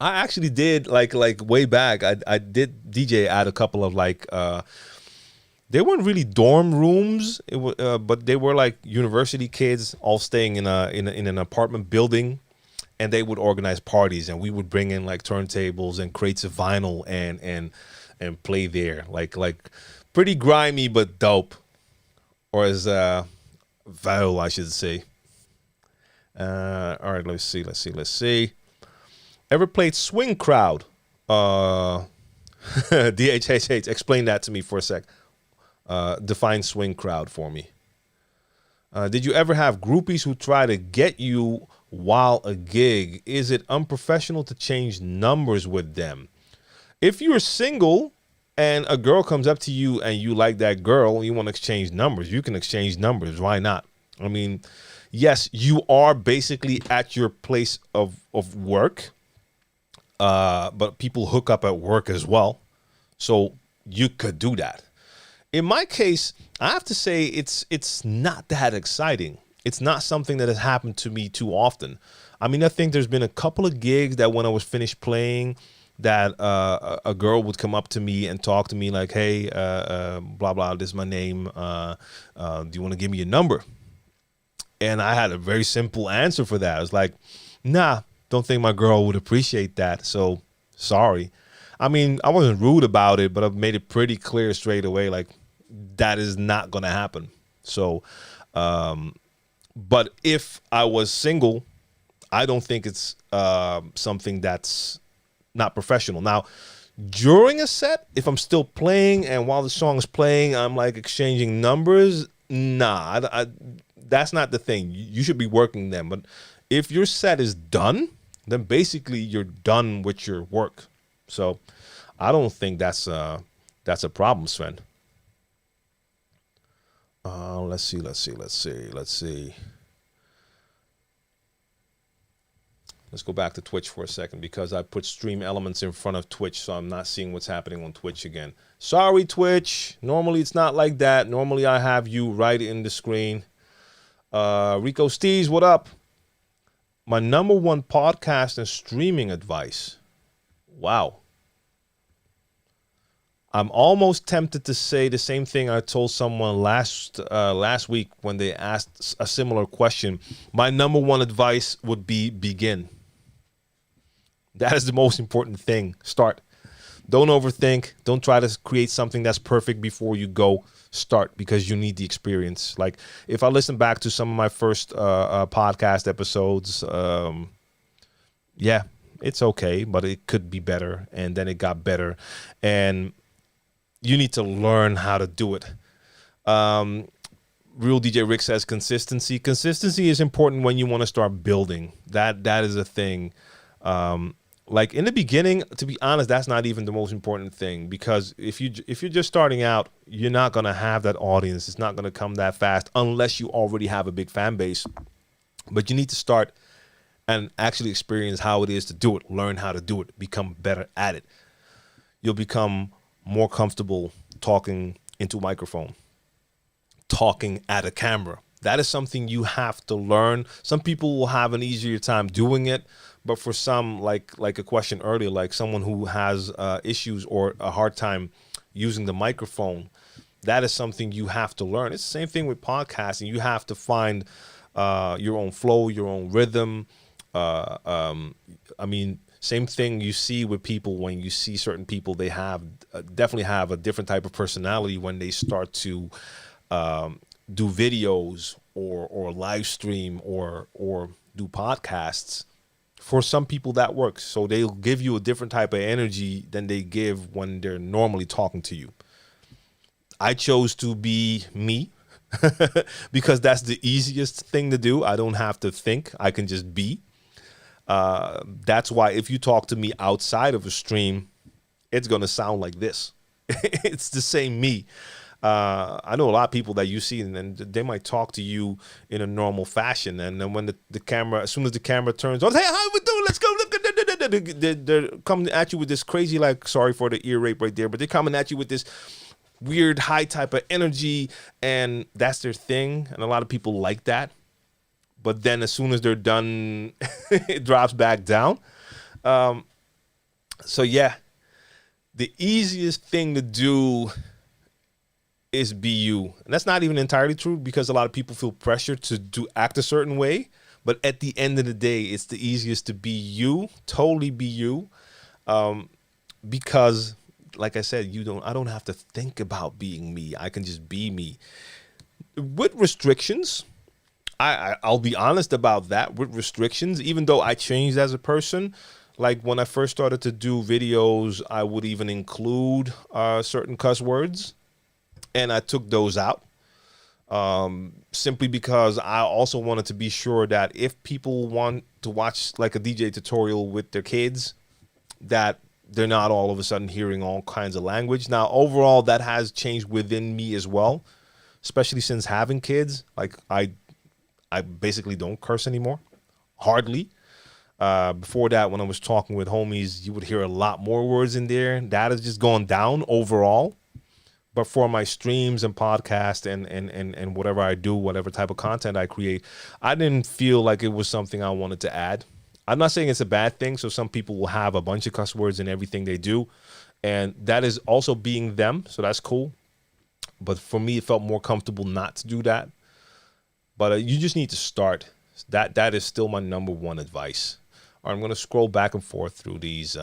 I actually did like way back. I did DJ at a couple of like they weren't really dorm rooms. It was, but they were like university kids all staying in an apartment building, and they would organize parties, and we would bring in like turntables and crates of vinyl and play there. Like pretty grimy but dope, or as vile, I should say. All right, let's see. Ever played Swing Crowd? DHHH, explain that to me for a sec. Define Swing Crowd for me. Did you ever have groupies who try to get you while a gig? Is it unprofessional to change numbers with them? If you're single and a girl comes up to you and you like that girl, you want to exchange numbers, you can exchange numbers. Why not? I mean, yes, you are basically at your place of work, but people hook up at work as well. So you could do that. In my case, I have to say it's not that exciting. It's not something that has happened to me too often. I mean, I think there's been a couple of gigs that when I was finished playing, that a girl would come up to me and talk to me like, hey, blah, blah, this is my name. Do you want to give me your number? And I had a very simple answer for that. I was like, nah, don't think my girl would appreciate that. So sorry. I mean, I wasn't rude about it, but I've made it pretty clear straight away, like, that is not going to happen. So, but if I was single, I don't think it's something that's not professional. Now, during a set, if I'm still playing and while the song is playing, I'm like exchanging numbers, nah, that's not the thing. You should be working them. But if your set is done, then basically you're done with your work. So I don't think that's a problem, Sven. Let's see. Let's go back to Twitch for a second because I put stream elements in front of Twitch, so I'm not seeing what's happening on Twitch again. Sorry, Twitch. Normally it's not like that. Normally I have you right in the screen. Rico Steez, what up? My #1 podcast and streaming advice. Wow. I'm almost tempted to say the same thing I told someone last week when they asked a similar question. My #1 advice would be begin. That is the most important thing. Start. Don't overthink. Don't try to create something that's perfect before you go. Start, because you need the experience. Like if I listen back to some of my first podcast episodes, yeah, it's okay, but it could be better. And then it got better. And you need to learn how to do it. Real DJ Rick says consistency. Consistency is important when you want to start building. That is a thing. Like in the beginning, to be honest, that's not even the most important thing, because if you're just starting out, you're not gonna have that audience. It's not gonna come that fast unless you already have a big fan base. But you need to start and actually experience how it is to do it. Learn how to do it. Become better at it. You'll become more comfortable talking into a microphone, talking at a camera. That is something you have to learn. Some people will have an easier time doing it, but for some, like a question earlier, like someone who has issues or a hard time using the microphone, That is something you have to learn. It's the same thing with podcasting. You have to find your own flow, your own rhythm. I mean, same thing you see with people when you see certain people, they have definitely have a different type of personality when they start to do videos or live stream or do podcasts. For some people that works. So they'll give you a different type of energy than they give when they're normally talking to you. I chose to be me because that's the easiest thing to do. I don't have to think. I can just be. That's why if you talk to me outside of a stream, it's going to sound like this. It's the same me. I know a lot of people that you see, and then they might talk to you in a normal fashion. And then when the camera, as soon as the camera turns on, hey, how we doing? Let's go. Look, they're coming at you with this crazy, like, sorry for the ear rape right there, but they're coming at you with this weird high type of energy, and that's their thing. And a lot of people like that. But then as soon as they're done, it drops back down. So yeah, the easiest thing to do is be you. And that's not even entirely true, because a lot of people feel pressure to act a certain way. But at the end of the day, it's the easiest to be you, totally be you. Because like I said, I don't have to think about being me. I can just be me. With restrictions, I'll be honest about that. With restrictions, even though I changed as a person, like when I first started to do videos, I would even include certain cuss words, and I took those out. Simply because I also wanted to be sure that if people want to watch like a DJ tutorial with their kids, that they're not all of a sudden hearing all kinds of language. Now, overall, that has changed within me as well, especially since having kids. Like I basically don't curse anymore, hardly. Before that, when I was talking with homies, you would hear a lot more words in there. That has just gone down overall. But for my streams and podcast and whatever I do, whatever type of content I create, I didn't feel like it was something I wanted to add. I'm not saying it's a bad thing. So some people will have a bunch of cuss words in everything they do, and that is also being them. So that's cool. But for me, it felt more comfortable not to do that. But you just need to start. That is still my number one advice. All right, I'm going to scroll back and forth through these.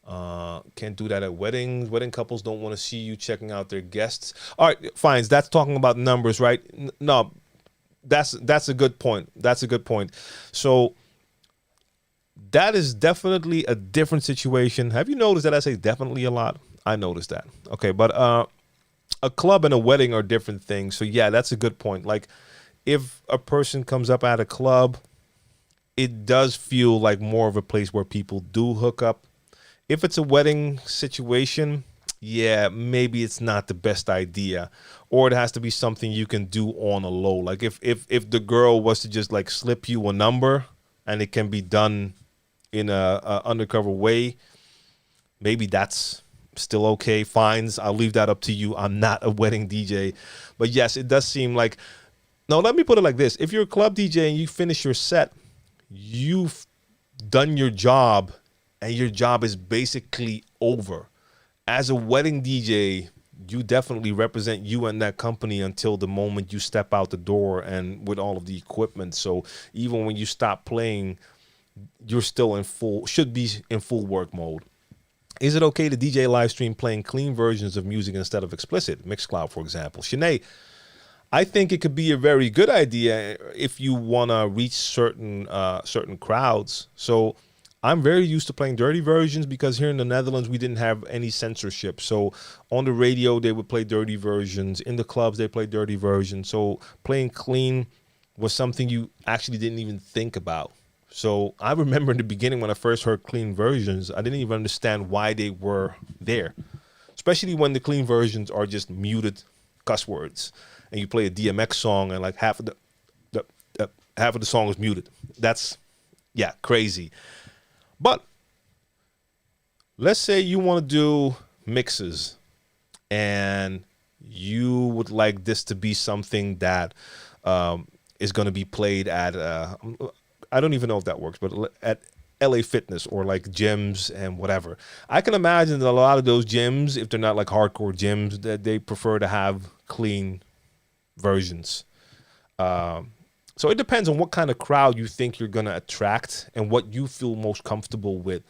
Can't do that at weddings. Wedding couples don't want to see you checking out their guests. All right, fine. That's talking about numbers, right? No, that's a good point. That's a good point. So that is definitely a different situation. Have you noticed that I say definitely a lot? I noticed that. Okay, but a club and a wedding are different things. So yeah, that's a good point. Like if a person comes up at a club, it does feel like more of a place where people do hook up. If it's a wedding situation, yeah, maybe it's not the best idea, or it has to be something you can do on a low. Like if the girl was to just like slip you a number and it can be done in a undercover way, maybe that's still okay. Fines, I'll leave that up to you. I'm not a wedding DJ, but yes, it does seem like. No, let me put it like this: if you're a club DJ and you finish your set, you've done your job. And your job is basically over. As a wedding DJ, you definitely represent you and that company until the moment you step out the door and with all of the equipment. So even when you stop playing, you're still should be in full work mode. Is it okay to DJ live stream playing clean versions of music instead of explicit? Mixcloud, for example. Shanae, I think it could be a very good idea if you want to reach certain crowds. So I'm very used to playing dirty versions because here in the Netherlands, we didn't have any censorship. So on the radio, they would play dirty versions. In the clubs, they play dirty versions. So playing clean was something you actually didn't even think about. So I remember in the beginning when I first heard clean versions, I didn't even understand why they were there, especially when the clean versions are just muted cuss words and you play a DMX song and like half of the song is muted. That's, yeah, crazy. But let's say you want to do mixes and you would like this to be something that is going to be played at, I don't even know if that works, but LA Fitness or like gyms and whatever. I can imagine that a lot of those gyms, if they're not like hardcore gyms, that they prefer to have clean versions. So it depends on what kind of crowd you think you're gonna attract and what you feel most comfortable with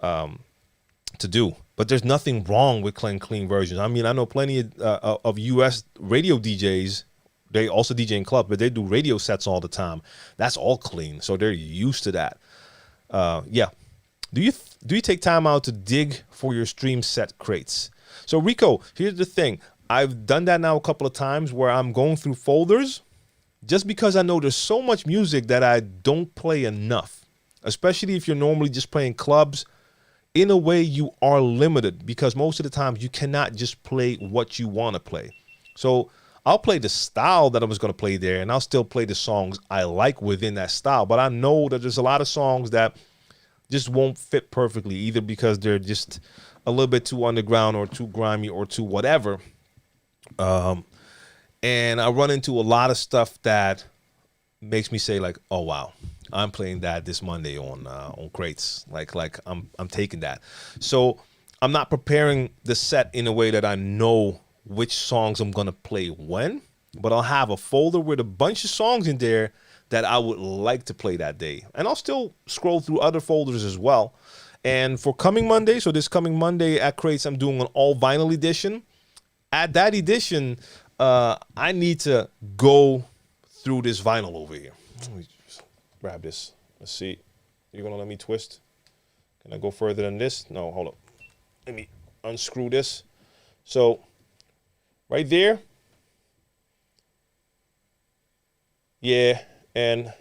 to do. But there's nothing wrong with clean versions. I mean, I know plenty of US radio DJs. They also DJ in clubs, but they do radio sets all the time. That's all clean, so they're used to that. Yeah. Do you take time out to dig for your stream set crates? So Rico, here's the thing. I've done that now a couple of times where I'm going through folders just because I know there's so much music that I don't play enough, especially if you're normally just playing clubs. In a way, you are limited because most of the time you cannot just play what you want to play. So I'll play the style that I was going to play there, and I'll still play the songs I like within that style. But I know that there's a lot of songs that just won't fit perfectly, either because they're just a little bit too underground or too grimy or too whatever. And I run into a lot of stuff that makes me say like, oh, wow, I'm playing that this Monday on crates. Like I'm taking that. So I'm not preparing the set in a way that I know which songs I'm going to play when, but I'll have a folder with a bunch of songs in there that I would like to play that day. And I'll still scroll through other folders as well. And for coming Monday, so this coming Monday at Crates, I'm doing an all vinyl edition. At that edition, I need to go through this vinyl over here. Let me just grab this. Let's see. You're going to let me twist? Can I go further than this? No, hold up. Let me unscrew this. So right there. Yeah, and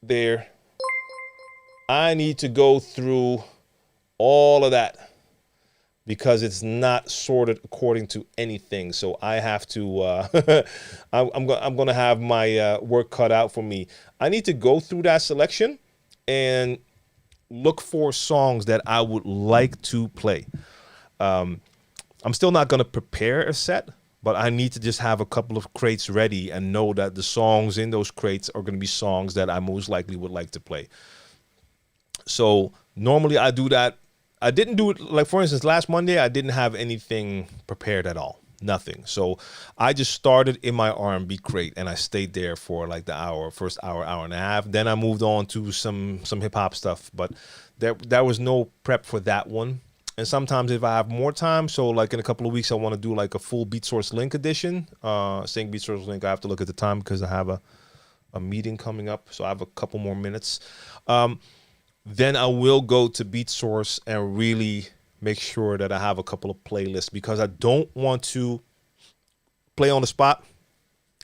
there. I need to go through all of that because it's not sorted according to anything. So I have to, I'm going to have my work cut out for me. I need to go through that selection and look for songs that I would like to play. I'm still not going to prepare a set, but I need to just have a couple of crates ready and know that the songs in those crates are going to be songs that I most likely would like to play. So normally I do that. I didn't do it, like for instance, last Monday, I didn't have anything prepared at all. Nothing. So I just started in my R&B crate and I stayed there for like the first hour and a half. Then I moved on to some hip hop stuff, but there was no prep for that one. And sometimes if I have more time, so like in a couple of weeks, I want to do like a full Beat Source Link edition. Saying Beat Source Link, I have to look at the time because I have a meeting coming up. So I have a couple more minutes. Then I will go to Beat Source and really make sure that I have a couple of playlists because I don't want to play on the spot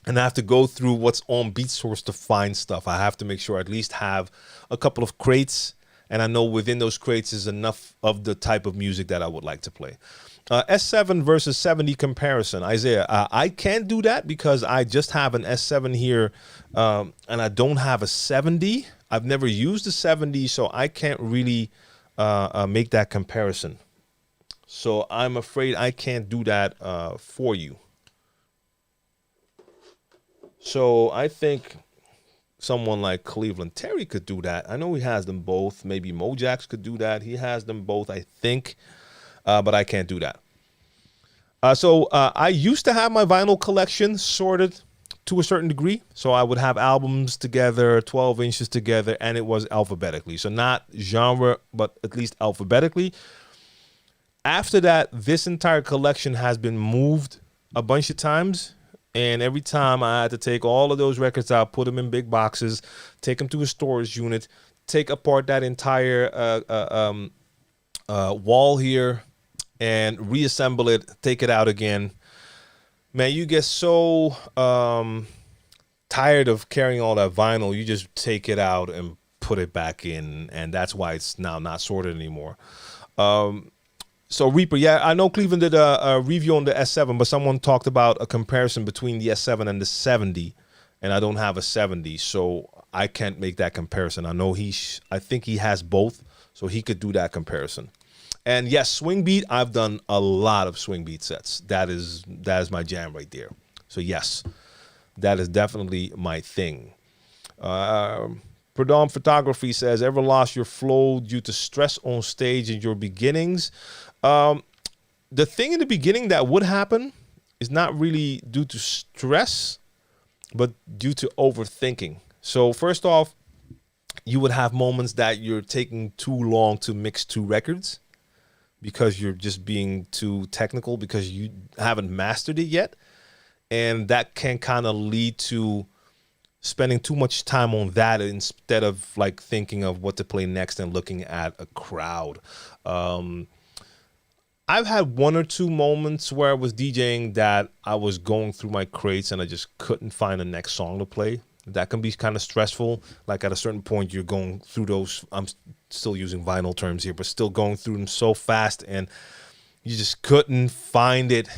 and I have to go through what's on Beat Source to find stuff. I have to make sure I at least have a couple of crates, and I know within those crates is enough of the type of music that I would like to play. S7 versus 70 comparison. Isaiah, I can't do that because I just have an S7 here and I don't have a 70. I've never used a 70, so I can't really make that comparison. So I'm afraid I can't do that for you. So I think someone like Cleveland Terry could do that. I know he has them both. Maybe Mojax could do that. He has them both, I think, but I can't do that. So I used to have my vinyl collection sorted to a certain degree. So I would have albums together, 12 inches together, and it was alphabetically. So not genre, but at least alphabetically. After that, this entire collection has been moved a bunch of times. And every time I had to take all of those records out, put them in big boxes, take them to a storage unit, take apart that entire wall here and reassemble it, take it out again. Man, you get so tired of carrying all that vinyl, you just take it out and put it back in, and that's why it's now not sorted anymore. So Reaper, yeah, I know Cleveland did a review on the S7, but someone talked about a comparison between the S7 and the 70, and I don't have a 70, so I can't make that comparison. I know I think he has both, so he could do that comparison. And yes, swing beat, I've done a lot of swing beat sets. That is my jam right there. So yes, that is definitely my thing. Pradom Photography says, ever lost your flow due to stress on stage in your beginnings? The thing in the beginning that would happen is not really due to stress, but due to overthinking. So first off, you would have moments that you're taking too long to mix two records because you're just being too technical because you haven't mastered it yet. And that can kind of lead to spending too much time on that instead of like thinking of what to play next and looking at a crowd. I've had one or two moments where I was DJing that I was going through my crates and I just couldn't find the next song to play. That can be kind of stressful. Like at a certain point, you're going through those, I'm still using vinyl terms here, but still going through them so fast and you just couldn't find it.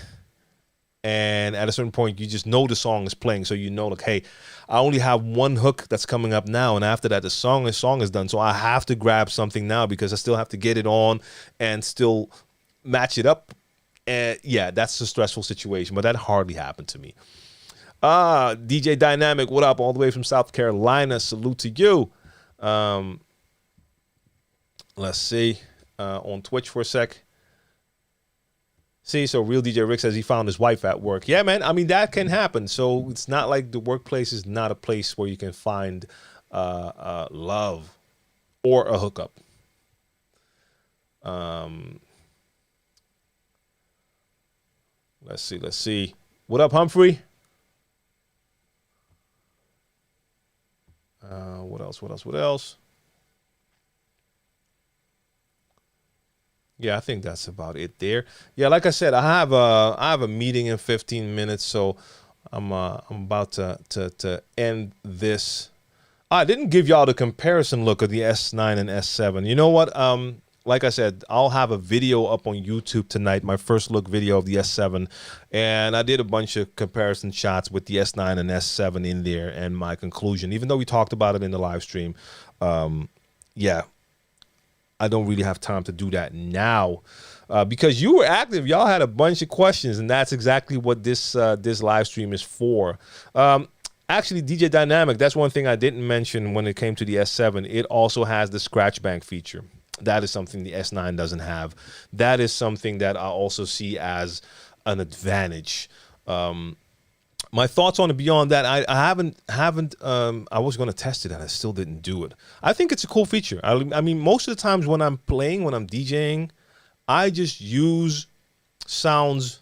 And at a certain point, you just know the song is playing. So you know, like, hey, I only have one hook that's coming up now. And after that, the song is done. So I have to grab something now because I still have to get it on and still match it up. And yeah, that's a stressful situation. But that hardly happened to me. DJ Dynamic, what up? All the way from South Carolina. Salute to you. Let's see. On Twitch for a sec. See, so Real DJ Rick says he found his wife at work. Yeah, man. I mean, that can happen. So it's not like the workplace is not a place where you can find love or a hookup. Let's see. What up, Humphrey? What else? Yeah, I think that's about it there. Yeah, like I said, I have a meeting in 15 minutes, so I'm about to end this. I didn't give y'all the comparison look of the S9 and S7. You know what? Like I said, I'll have a video up on YouTube tonight, my first look video of the S7, and I did a bunch of comparison shots with the S9 and S7 in there, and my conclusion, even though we talked about it in the live stream, yeah, I don't really have time to do that now because you were active. Y'all had a bunch of questions, and that's exactly what this live stream is for. Actually, DJ Dynamic, that's one thing I didn't mention when it came to the S7. It also has the scratch bank feature. That is something the S9 doesn't have. That is something that I also see as an advantage. My thoughts on it beyond that, I haven't. I was going to test it and I still didn't do it. I think it's a cool feature. I mean, most of the times when I'm playing, when I'm DJing, I just use sounds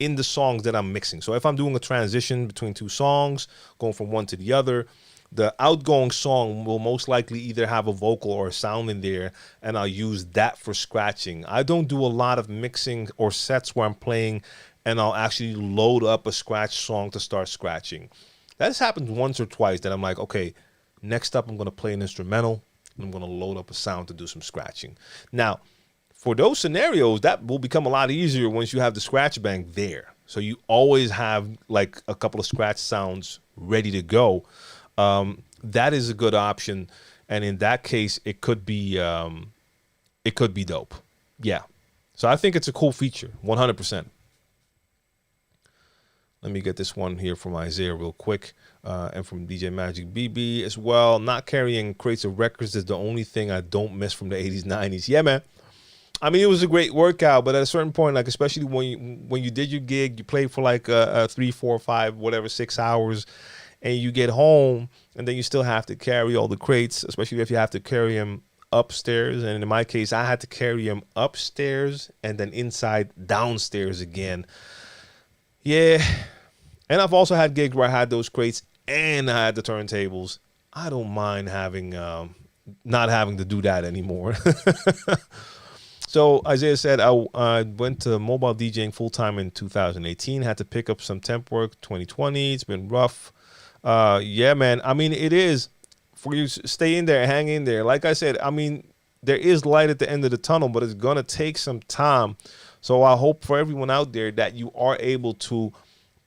in the songs that I'm mixing. So if I'm doing a transition between two songs, going from one to the other, the outgoing song will most likely either have a vocal or a sound in there, and I'll use that for scratching. I don't do a lot of mixing or sets where I'm playing and I'll actually load up a scratch song to start scratching. That has happened once or twice that I'm like, okay, next up I'm going to play an instrumental and I'm going to load up a sound to do some scratching. Now, for those scenarios, that will become a lot easier once you have the scratch bank there. So you always have like a couple of scratch sounds ready to go. That is a good option. And in that case, it could be dope. Yeah. So I think it's a cool feature, 100%. Let me get this one here from Isaiah real quick, and from DJ Magic BB as well. Not carrying crates of records is the only thing I don't miss from the 80s, 90s. Yeah, man. I mean, it was a great workout, but at a certain point, like especially when you did your gig, you played for like 3, 4, 5, whatever, 6 hours, and you get home, and then you still have to carry all the crates, especially if you have to carry them upstairs. And in my case, I had to carry them upstairs and then downstairs again. Yeah. And I've also had gigs where I had those crates and I had the turntables. I don't mind having not having to do that anymore. So Isaiah said, I went to mobile DJing full-time in 2018. Had to pick up some temp work 2020. It's been rough. Yeah, man. I mean, it is. For you to stay in there, hang in there. Like I said, I mean, there is light at the end of the tunnel, but it's going to take some time. So I hope for everyone out there that you are able to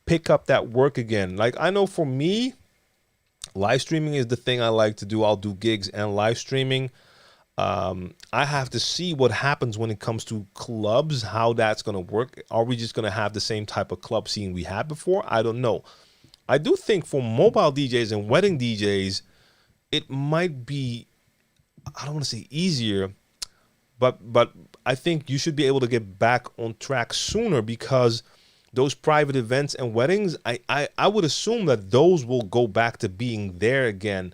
pick up that work again. Like I know for me, live streaming is the thing I like to do. I'll do gigs and live streaming. I have to see what happens when it comes to clubs, how that's going to work. Are we just going to have the same type of club scene we had before? I don't know. I do think for mobile DJs and wedding DJs, it might be, I don't want to say easier, but I think you should be able to get back on track sooner, because those private events and weddings, I would assume that those will go back to being there again,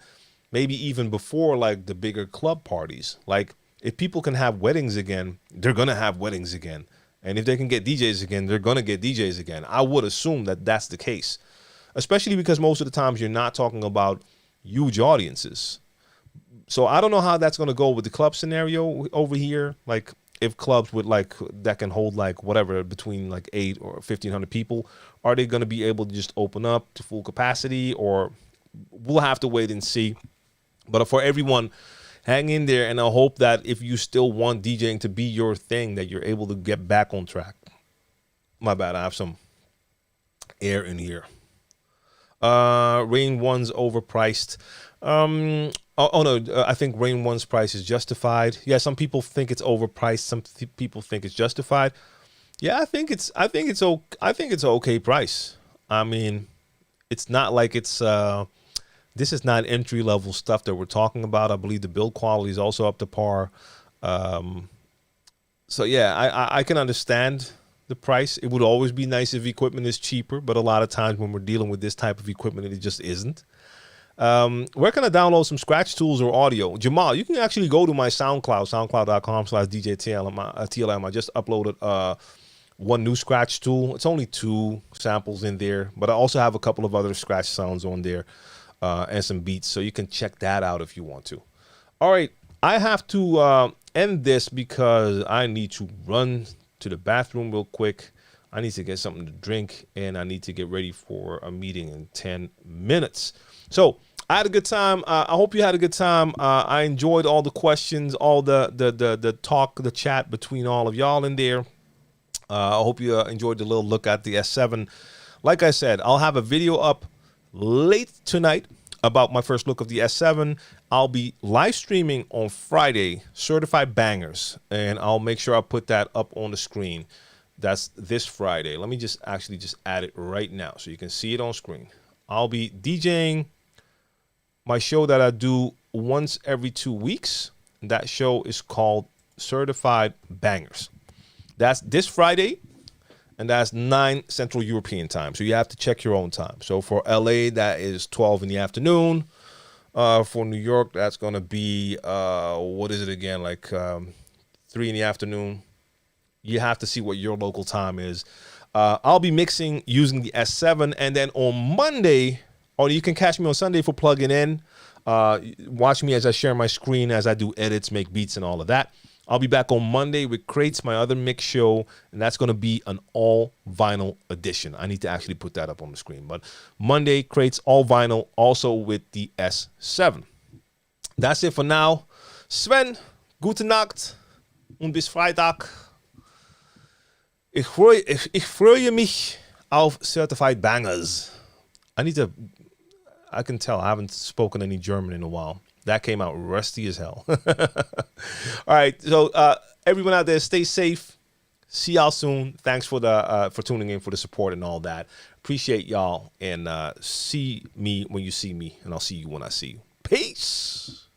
maybe even before like the bigger club parties. Like if people can have weddings again, they're going to have weddings again. And if they can get DJs again, they're going to get DJs again. I would assume that that's the case, especially because most of the times you're not talking about huge audiences. So I don't know how that's going to go with the club scenario over here. Like if clubs with like that can hold like whatever between like 8 or 1,500 people, are they going to be able to just open up to full capacity, or we'll have to wait and see. But for everyone, hang in there, and I hope that if you still want DJing to be your thing, that you're able to get back on track. My bad, I have some air in here. Rane One's overpriced. Oh no, I think Rane One's price is justified. Yeah, some people think it's overpriced. Some people think it's justified. Yeah, I think it's an okay price. I mean, it's not like it's this is not entry level stuff that we're talking about. I believe the build quality is also up to par. So yeah, I can understand the price. It would always be nice if equipment is cheaper, but a lot of times when we're dealing with this type of equipment, it just isn't. Where can I download some scratch tools or audio? Jamal, you can actually go to my SoundCloud, soundcloud.com/DJ TLM. I just uploaded one new scratch tool. It's only 2 samples in there, but I also have a couple of other scratch sounds on there and some beats, so you can check that out if you want to. All right, I have to end this because I need to run to the bathroom real quick. I need to get something to drink, and I need to get ready for a meeting in 10 minutes. So I had a good time. I hope you had a good time. I enjoyed all the questions, all the talk, the chat between all of y'all in there. I hope you enjoyed the little look at the S7. Like I said, I'll have a video up late tonight about my first look of the S7. I'll be live streaming on Friday, Certified Bangers, and I'll make sure I put that up on the screen. That's this Friday. Let me just add it right now so you can see it on screen. I'll be DJing my show that I do once every 2 weeks. That show is called Certified Bangers. That's this Friday, and that's 9 Central European time. So you have to check your own time. So for LA, that is 12 in the afternoon. For New York, that's going to be, what is it again? Like 3 in the afternoon. You have to see what your local time is. I'll be mixing using the S7, and then on Monday, or you can catch me on Sunday for plugging in. Watch me as I share my screen, as I do edits, make beats, and all of that. I'll be back on Monday with Crates, my other mix show, and that's going to be an all vinyl edition. I need to actually put that up on the screen. But Monday, Crates, all vinyl, also with the S7. That's it for now. Sven, gute Nacht und bis Freitag. Ich freue mich auf Certified Bangers. I can tell I haven't spoken any German in a while. That came out rusty as hell. All right, so everyone out there, stay safe. See y'all soon. Thanks for tuning in, for the support and all that. Appreciate y'all, and see me when you see me, and I'll see you when I see you. Peace.